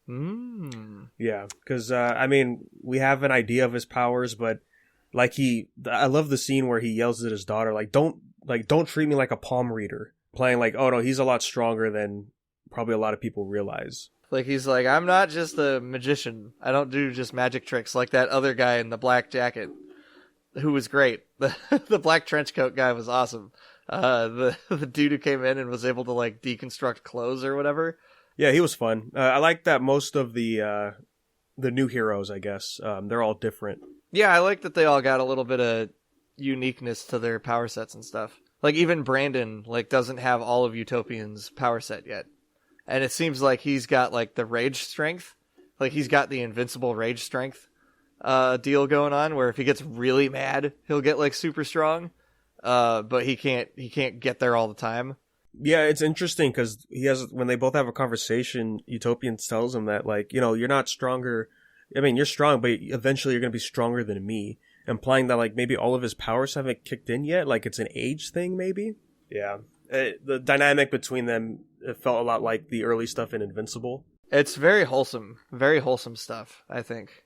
Yeah, because I mean, we have an idea of his powers, but I love the scene where he yells at his daughter, don't treat me like a palm reader, playing like, oh no, he's a lot stronger than probably a lot of people realize. Like he's like, I'm not just a magician. I don't do just magic tricks like that other guy in the black jacket, who was great. The black trench coat guy was awesome. The dude who came in and was able to like deconstruct clothes or whatever. Yeah, he was fun. I like that most of the new heroes, I guess, they're all different. Yeah, I like that they all got a little bit of uniqueness to their power sets and stuff. Like even Brandon doesn't have all of Utopian's power set yet. And it seems like he's got like the rage strength. Like he's got the invincible rage strength deal going on, where if he gets really mad, he'll get like super strong. But he can't get there all the time. Yeah, it's interesting because when they both have a conversation, Utopian tells him that you're not stronger. I mean, you're strong, but eventually you're going to be stronger than me. Implying that maybe all of his powers haven't kicked in yet. Like it's an age thing, maybe. Yeah. The dynamic between them, it felt a lot like the early stuff in Invincible. It's very wholesome stuff, I think.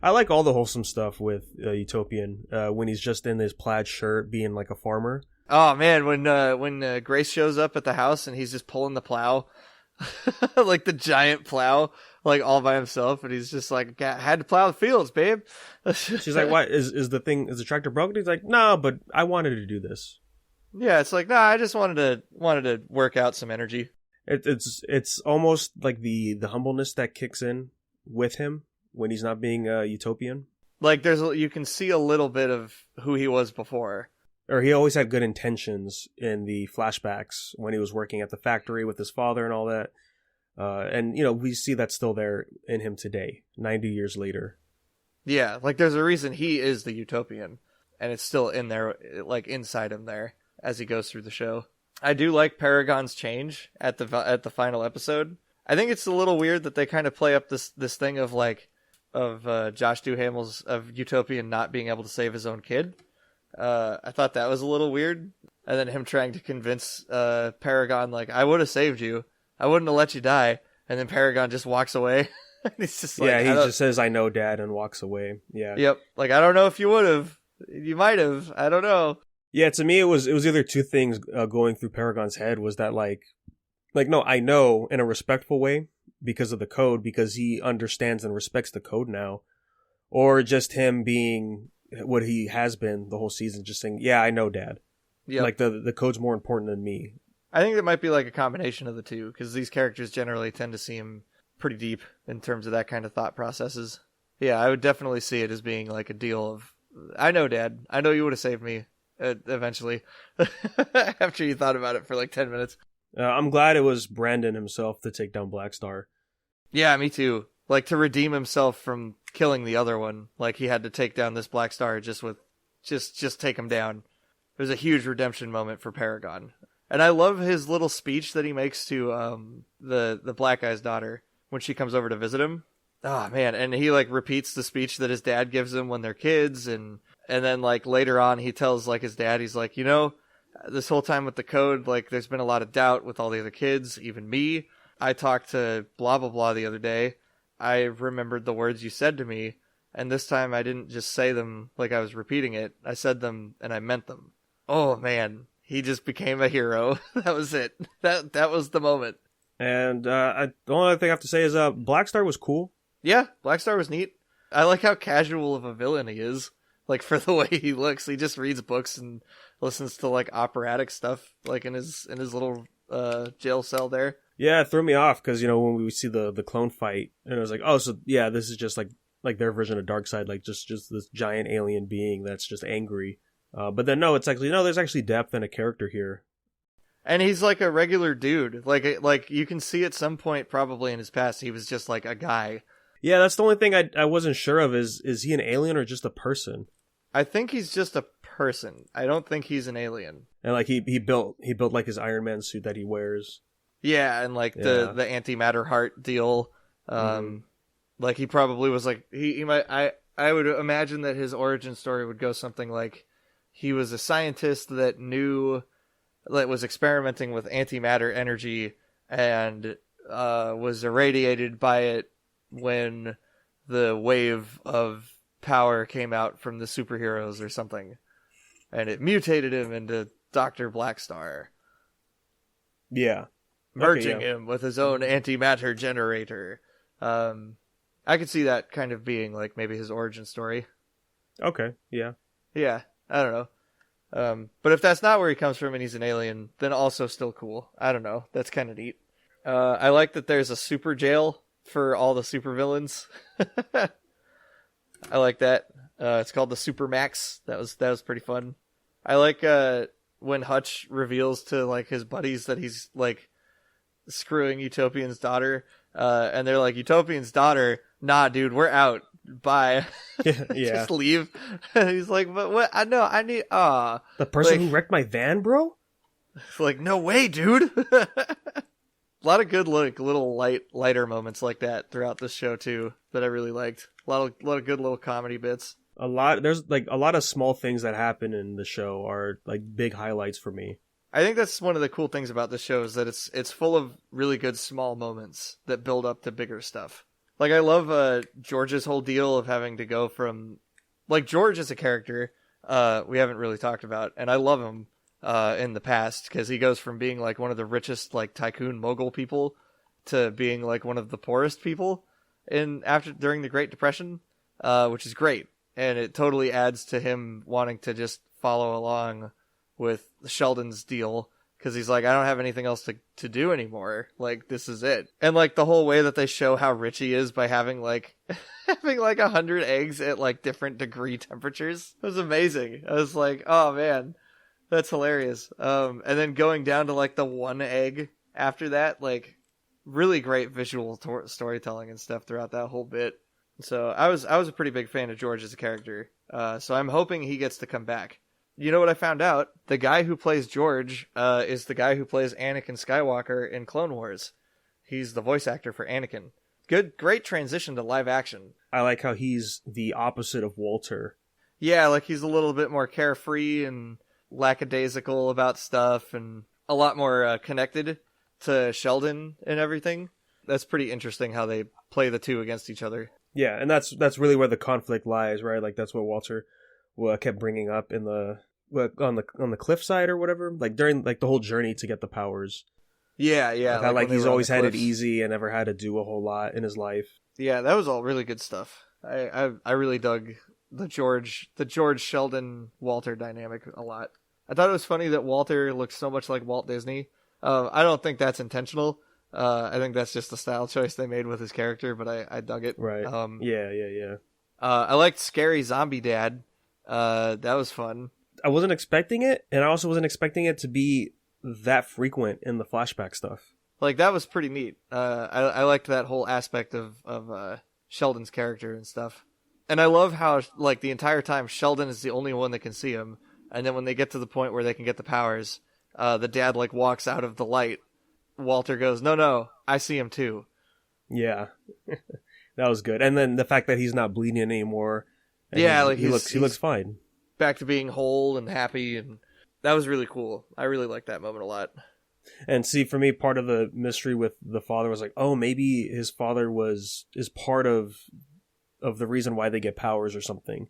I like all the wholesome stuff with Utopian when he's just in his plaid shirt being like a farmer. Oh man, when Grace shows up at the house and he's just pulling the plow, like the giant plow, like all by himself, and he's just like, had to plow the fields, babe. She's like, "What is the tractor broken?" He's like, "No, but I wanted to do this." Yeah, it's like, nah, I just wanted to work out some energy. It's almost like the humbleness that kicks in with him when he's not being Utopian. Like you can see a little bit of who he was before. Or he always had good intentions in the flashbacks when he was working at the factory with his father and all that. And we see that still there in him today, 90 years later. Yeah, like there's a reason he is the Utopian, and it's still in there, like inside him there, as he goes through the show. I do like Paragon's change at the final episode. I think it's a little weird that they kind of play up this thing of Josh Duhamel's of Utopian not being able to save his own kid. I thought that was a little weird. And then him trying to convince Paragon, like, I would have saved you. I wouldn't have let you die. And then Paragon just walks away. He's just like, yeah, he just says, I know, Dad, and walks away. Yeah. Yep. Like, I don't know if you would have. You might have. I don't know. Yeah, to me, it was either two things going through Paragon's head. Was that like, no, I know in a respectful way because of the code, because he understands and respects the code now. Or just him being what he has been the whole season, just saying, yeah, I know, Dad. Yep. Like, the code's more important than me. I think it might be like a combination of the two, because these characters generally tend to seem pretty deep in terms of that kind of thought processes. Yeah, I would definitely see it as being like a deal of, I know, Dad, I know you would have saved me eventually, after you thought about it for like 10 minutes. I'm glad it was Brandon himself to take down Black Star. Yeah, me too. Like, to redeem himself from killing the other one, like he had to take down this Black Star just take him down. It was a huge redemption moment for Paragon. And I love his little speech that he makes to the Black Guy's daughter when she comes over to visit him. Oh man, and he like repeats the speech that his dad gives him when they're kids, and then like later on he tells like his dad, he's like, you know, this whole time with the code, like there's been a lot of doubt with all the other kids, even me. I talked to blah blah blah the other day. I remembered the words you said to me, and this time I didn't just say them like I was repeating it. I said them and I meant them. Oh man, he just became a hero. That was it. That was the moment. And the only other thing I have to say is Black Star was cool. Yeah, Black Star was neat. I like how casual of a villain he is. Like, for the way he looks, he just reads books and listens to like operatic stuff, like in his little jail cell there. Yeah, it threw me off because, you know, when we see the clone fight, and it was like, oh, so yeah, this is just like their version of Darkseid, like just this giant alien being that's just angry. But then no, it's actually, no, there's actually depth and a character here. And he's like a regular dude. Like you can see at some point probably in his past he was just like a guy. Yeah, that's the only thing I wasn't sure of is he an alien or just a person? I think he's just a person. I don't think he's an alien. And like he built like his Iron Man suit that he wears. Yeah, and like the antimatter heart deal. Like he probably was like he might I would imagine that his origin story would go something like he was a scientist that was experimenting with antimatter energy and was irradiated by it when the wave of power came out from the superheroes or something, and it mutated him into Dr. Blackstar. Yeah. Merging him with his own antimatter generator. I could see that kind of being like maybe his origin story. Okay, yeah. Yeah, I don't know. But if that's not where he comes from and he's an alien, then also still cool. I don't know. That's kind of neat. I like that there's a super jail for all the supervillains. I like that. It's called the Super Max. That was pretty fun. I like when Hutch reveals to like his buddies that he's like screwing Utopian's daughter, and they're like, Utopian's daughter? Nah, dude, we're out. Bye. Yeah. Just leave. He's like, but what? I know. I need. The person who wrecked my van, bro. Like, no way, dude. A lot of good like little lighter moments like that throughout this show too that I really liked. A lot of good little comedy bits. There's like a lot of small things that happen in the show are like big highlights for me. I think that's one of the cool things about this show is that it's full of really good small moments that build up to bigger stuff. Like I love George's whole deal of having to go from like George as a character we haven't really talked about, and I love him in the past because he goes from being like one of the richest like tycoon mogul people to being like one of the poorest people during the Great Depression, which is great, and it totally adds to him wanting to just follow along with Sheldon's deal because he's like, I don't have anything else to do anymore. Like, this is it. And like the whole way that they show how rich he is by having like 100 eggs at like different degree temperatures. It was amazing. I was like, oh man, that's hilarious. And then going down to like the one egg after that, like really great visual storytelling and stuff throughout that whole bit. So I was a pretty big fan of George as a character. So I'm hoping he gets to come back. You know what I found out? The guy who plays George is the guy who plays Anakin Skywalker in Clone Wars. He's the voice actor for Anakin. Great transition to live action. I like how he's the opposite of Walter. Yeah, like he's a little bit more carefree and lackadaisical about stuff and a lot more connected to Sheldon and everything. That's pretty interesting how they play the two against each other. Yeah, and that's really where the conflict lies, right? Like that's what Walter kept bringing up in the on the cliffside or whatever, like during like the whole journey to get the powers. Yeah, yeah. Like, Like he's always had it easy and never had to do a whole lot in his life. Yeah, that was all really good stuff. I really dug the George Sheldon Walter dynamic a lot. I thought it was funny that Walter looks so much like Walt Disney. I don't think that's intentional. I think that's just the style choice they made with his character, but I dug it. Right. Yeah. I liked Scary Zombie Dad. That was fun. I wasn't expecting it, and I also wasn't expecting it to be that frequent in the flashback stuff. Like, that was pretty neat. I liked that whole aspect of Sheldon's character and stuff. And I love how, like, the entire time Sheldon is the only one that can see him, and then when they get to the point where they can get the powers, the dad, like, walks out of the light. Walter goes, no, I see him too. Yeah. That was good. And then the fact that he's not bleeding anymore. Yeah, he looks fine. Back to being whole and happy, and that was really cool. I really liked that moment a lot. And see, for me, part of the mystery with the father was like, oh, maybe his father is part of the reason why they get powers or something.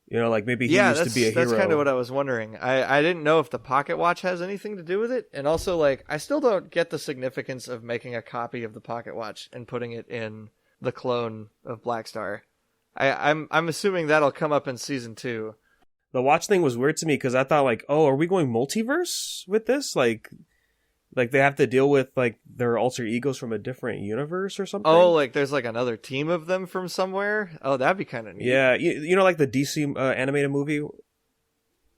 You know, like maybe he used to be a hero. That's kind of what I was wondering. I didn't know if the pocket watch has anything to do with it, and also, like, I still don't get the significance of making a copy of the pocket watch and putting it in the clone of Black Star. I'm assuming that'll come up in season 2. The watch thing was weird to me because I thought, like, oh, are we going multiverse with this? Like they have to deal with, like, their alter egos from a different universe or something? Oh, like there's, like, another team of them from somewhere? Oh, that'd be kind of neat. Yeah, you know, like the DC animated movie?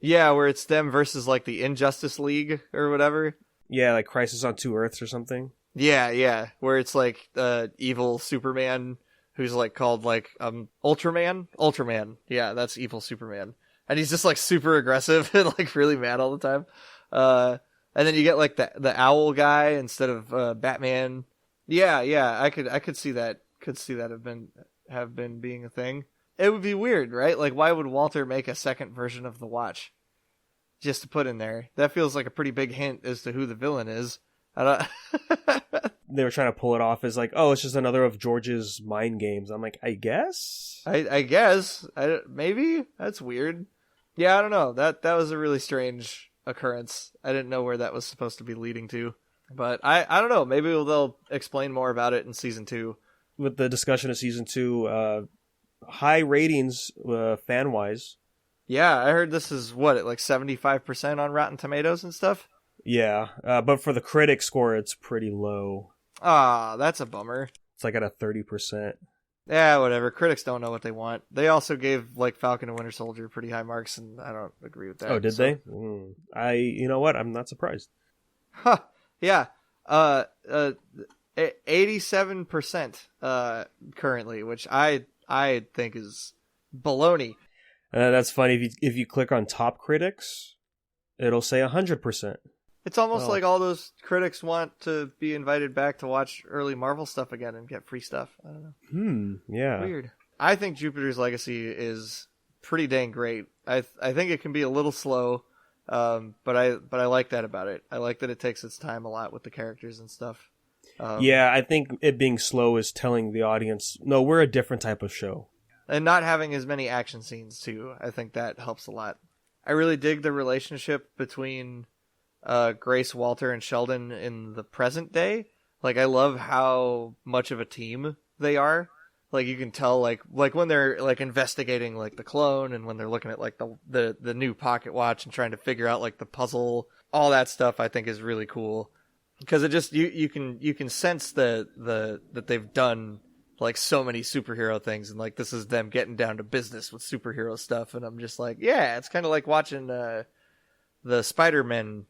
Yeah, where it's them versus, like, the Injustice League or whatever. Yeah, like Crisis on Two Earths or something. Yeah, where it's, like, evil Superman who's, like, called, like, Ultraman? Ultraman. Yeah, that's evil Superman. And he's just, like, super aggressive and, like, really mad all the time. And then you get, like, the owl guy instead of Batman. Yeah, I could see that. Could see that have been being a thing. It would be weird, right? Like, why would Walter make a second version of the watch just to put in there? That feels like a pretty big hint as to who the villain is. I don't. They were trying to pull it off as like, oh, it's just another of George's mind games. I'm like, I guess. I guess. Maybe that's weird. Yeah, I don't know. That was a really strange occurrence. I didn't know where that was supposed to be leading to, but I don't know. Maybe they'll explain more about it in season 2. With the discussion of season 2, high ratings fan wise. Yeah, I heard this is like 75% on Rotten Tomatoes and stuff. Yeah, but for the critic score, it's pretty low. Ah, that's a bummer. It's like at a 30%. Yeah, whatever. Critics don't know what they want. They also gave like Falcon and Winter Soldier pretty high marks, and I don't agree with that. Oh, did they? You know what? I'm not surprised. Huh. Yeah. 87% currently, which I think is baloney. That's funny. If you click on top critics, it'll say 100%. It's almost like all those critics want to be invited back to watch early Marvel stuff again and get free stuff. I don't know. Yeah. Weird. I think Jupiter's Legacy is pretty dang great. I think it can be a little slow, but I like that about it. I like that it takes its time a lot with the characters and stuff. Yeah, I think it being slow is telling the audience, no, we're a different type of show. And not having as many action scenes, too. I think that helps a lot. I really dig the relationship between Grace, Walter, and Sheldon in the present day. Like, I love how much of a team they are. Like, you can tell, like when they're, like, investigating, like, the clone, and when they're looking at, like, the new pocket watch and trying to figure out, like, the puzzle. All that stuff, I think, is really cool. Because it just, you can sense that they've done, like, so many superhero things, and, like, this is them getting down to business with superhero stuff, and I'm just like, yeah, it's kind of like watching the Spider-Man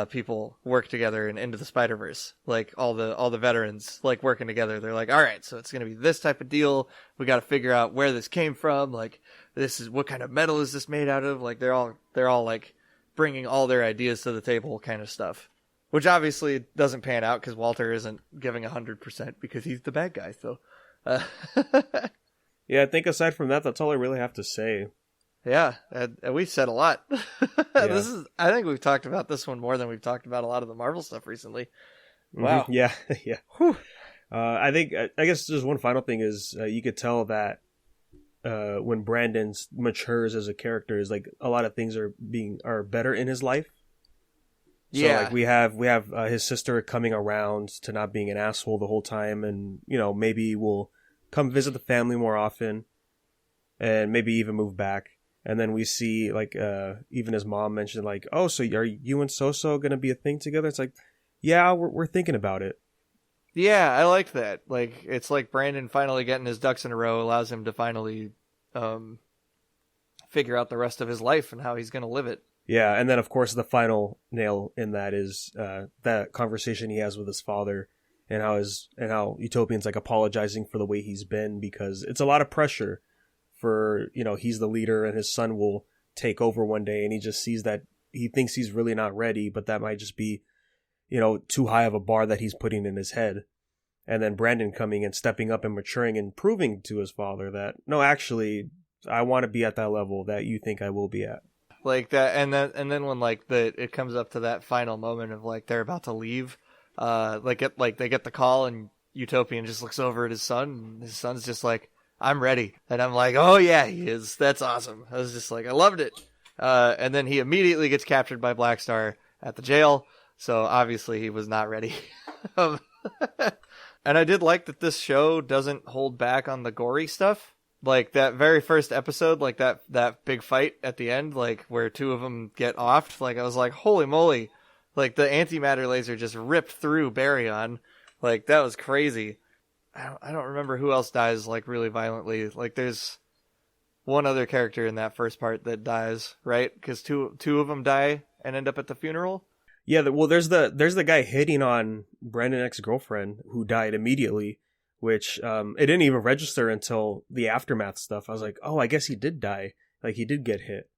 people work together in Into the Spider-Verse. Like, all the veterans, like, working together. They're like, all right, so it's going to be this type of deal. We got to figure out where this came from. Like, this is, what kind of metal is this made out of? Like, they're all, like, bringing all their ideas to the table kind of stuff. Which obviously doesn't pan out because Walter isn't giving 100% because he's the bad guy, so. Yeah, I think aside from that, that's all I really have to say. Yeah, and we've said a lot. Yeah. I think we've talked about this one more than we've talked about a lot of the Marvel stuff recently. Mm-hmm. Wow. Yeah, yeah. Whew. I think, I guess just one final thing is you could tell that when Brandon matures as a character, is like a lot of things are better in his life. So Yeah. like we have his sister coming around to not being an asshole the whole time, and maybe we'll come visit the family more often, and maybe even move back. And then we see like even his mom mentioned like, oh, so are you and Soso gonna be a thing together? It's like, yeah, we're thinking about it. Yeah, I like that. Like, it's like Brandon finally getting his ducks in a row allows him to finally figure out the rest of his life and how he's going to live it. Yeah, and then of course the final nail in that is that conversation he has with his father, and how Utopian's like apologizing for the way he's been, because it's a lot of pressure for, he's the leader and his son will take over one day, and he just sees that he thinks he's really not ready, but that might just be too high of a bar that he's putting in his head. And then Brandon coming and stepping up and maturing and proving to his father that, no, actually, I want to be at that level that you think I will be at. Like that, and then when like it comes up to that final moment of like they're about to leave, they get the call and Utopian just looks over at his son, and his son's just like, I'm ready. And I'm like, oh yeah, he is. That's awesome. I was just like, I loved it. And then he immediately gets captured by Black Star at the jail. So obviously he was not ready. And I did like that this show doesn't hold back on the gory stuff. Like that very first episode, like that big fight at the end, like where two of them get offed. Like I was like, holy moly. Like the antimatter laser just ripped through Baryon. Like that was crazy. I don't remember who else dies like really violently. Like there's one other character in that first part that dies, right? Because two of them die and end up at the funeral. Yeah, well, there's the guy hitting on Brandon's ex-girlfriend who died immediately, which it didn't even register until the aftermath stuff. I was like, oh, I guess he did die. Like he did get hit.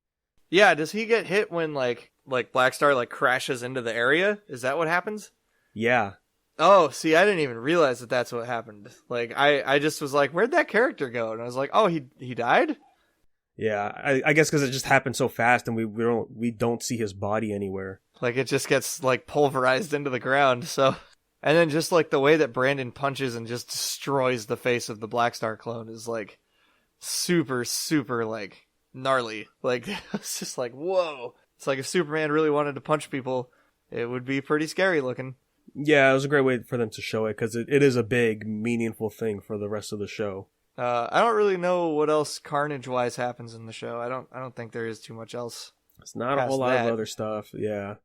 Yeah, does he get hit when like Black Star like crashes into the area? Is that what happens? Yeah. Oh, see, I didn't even realize that that's what happened. Like I just was like, where'd that character go? And I was like, oh, he died? Yeah, I guess because it just happened so fast, and we don't see his body anywhere. Like it just gets like pulverized into the ground. So, and then just like the way that Brandon punches and just destroys the face of the Black Star clone is like super, super like gnarly. Like it's just like, whoa. It's like if Superman really wanted to punch people, it would be pretty scary looking. Yeah, it was a great way for them to show it, because it is a big, meaningful thing for the rest of the show. I don't really know what else Carnage-wise happens in the show. I don't think there is too much else. It's not a whole lot of other stuff, yeah.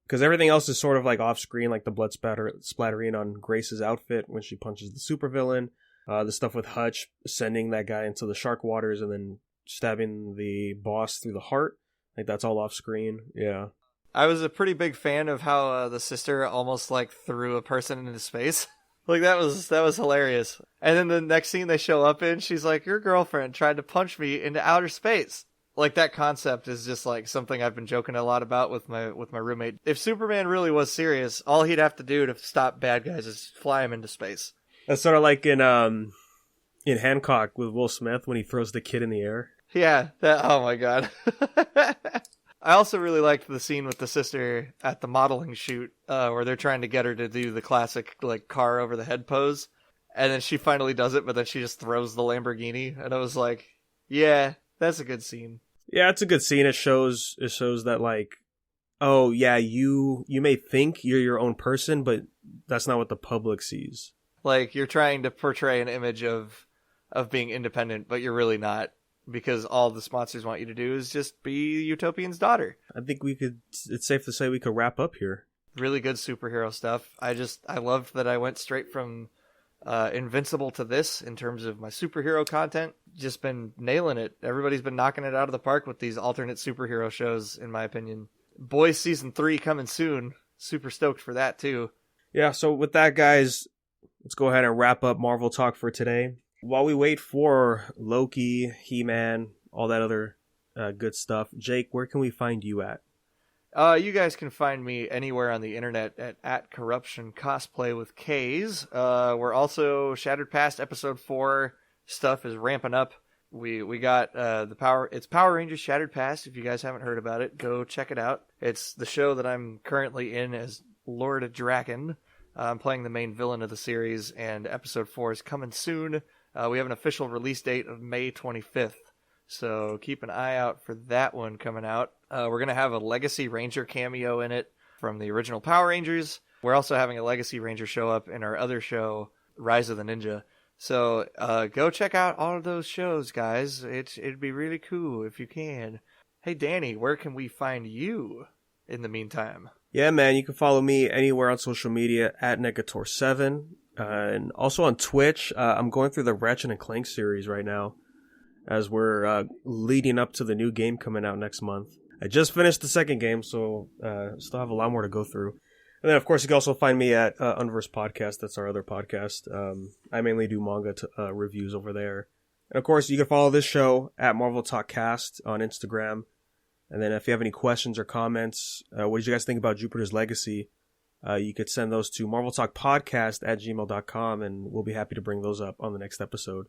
Because everything else is sort of like off-screen, like the blood splattering on Grace's outfit when she punches the supervillain. The stuff with Hutch sending that guy into the shark waters and then stabbing the boss through the heart. Like that's all off-screen, yeah. I was a pretty big fan of how the sister almost like threw a person into space. Like that was hilarious. And then the next scene they show up in, she's like, your girlfriend tried to punch me into outer space. Like that concept is just like something I've been joking a lot about with my roommate. If Superman really was serious, all he'd have to do to stop bad guys is fly him into space. That's sort of like in Hancock with Will Smith when he throws the kid in the air. Yeah, oh my god. I also really liked the scene with the sister at the modeling shoot, where they're trying to get her to do the classic like car over the head pose, and then she finally does it, but then she just throws the Lamborghini, and I was like, yeah, that's a good scene. Yeah, it's a good scene. It shows that like, oh yeah, you may think you're your own person, but that's not what the public sees. Like you're trying to portray an image of being independent, but you're really not. Because all the sponsors want you to do is just be Utopian's daughter. I think it's safe to say we could wrap up here. Really good superhero stuff. I loved that I went straight from Invincible to this in terms of my superhero content. Just been nailing it. Everybody's been knocking it out of the park with these alternate superhero shows, in my opinion. Boys Season 3 coming soon. Super stoked for that, too. Yeah, so with that, guys, let's go ahead and wrap up Marvel Talk for today. While we wait for Loki, He-Man, all that other good stuff, Jake, where can we find you at? You guys can find me anywhere on the internet at Corruption Cosplay with K's. We're also Shattered Past Episode 4 stuff is ramping up. We got it's Power Rangers Shattered Past. If you guys haven't heard about it, go check it out. It's the show that I'm currently in as Lord Draken. I'm playing the main villain of the series, and episode 4 is coming soon. We have an official release date of May 25th, so keep an eye out for that one coming out. We're going to have a Legacy Ranger cameo in it from the original Power Rangers. We're also having a Legacy Ranger show up in our other show, Rise of the Ninja. So go check out all of those shows, guys. It'd be really cool if you can. Hey, Danny, where can we find you in the meantime? Yeah, man, you can follow me anywhere on social media at Negator7. And also on Twitch. I'm going through the Ratchet and Clank series right now as we're leading up to the new game coming out next month. I just finished the second game, so still have a lot more to go through. And then, of course, you can also find me at Unverse Podcast. That's our other podcast. I mainly do manga reviews over there. And, of course, you can follow this show at Marvel Talk Cast on Instagram. And then if you have any questions or comments, what did you guys think about Jupiter's Legacy? You could send those to marveltalkpodcast@gmail.com, and we'll be happy to bring those up on the next episode.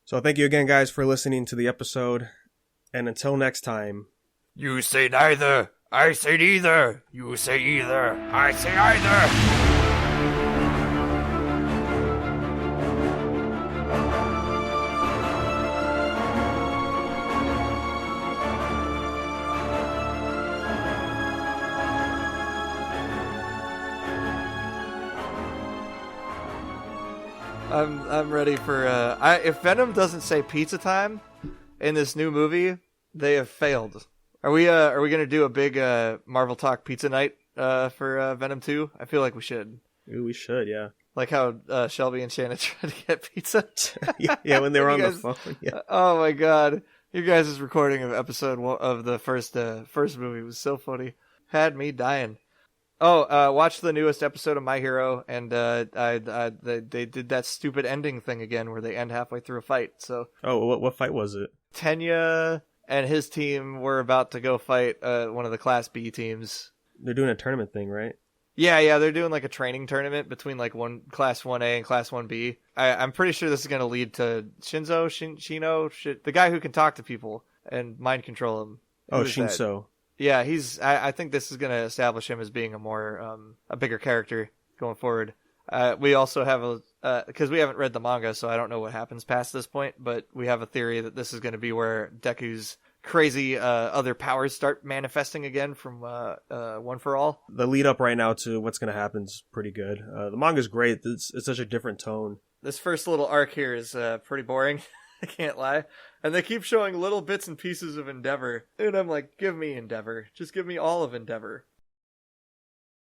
So thank you again, guys, for listening to the episode. And until next time. You say neither. I say neither. You say either. I say either. I'm ready for if Venom doesn't say pizza time in this new movie, they have failed. Are we gonna do a big Marvel Talk pizza night for Venom 2? I feel like we should. Ooh, we should, yeah. Like how Shelby and Shannon tried to get pizza. yeah, when they were on the phone. Yeah. Oh my god, you guys' recording of episode 1 of the first movie was so funny. Had me dying. Oh, watch the newest episode of My Hero, and they did that stupid ending thing again where they end halfway through a fight. So. Oh, what fight was it? Tenya and his team were about to go fight one of the Class B teams. They're doing a tournament thing, right? Yeah, they're doing like a training tournament between like Class 1A and Class 1B. I'm pretty sure this is going to lead to Shino, the guy who can talk to people and mind control them. Oh, Shinso. Yeah, I think this is going to establish him as being a bigger character going forward. We also have because we haven't read the manga, so I don't know what happens past this point, but we have a theory that this is going to be where Deku's crazy other powers start manifesting again from One for All. The lead up right now to what's going to happen is pretty good. The manga's great. It's such a different tone. This first little arc here is pretty boring. I can't lie. And they keep showing little bits and pieces of Endeavor. And I'm like, give me Endeavor. Just give me all of Endeavor.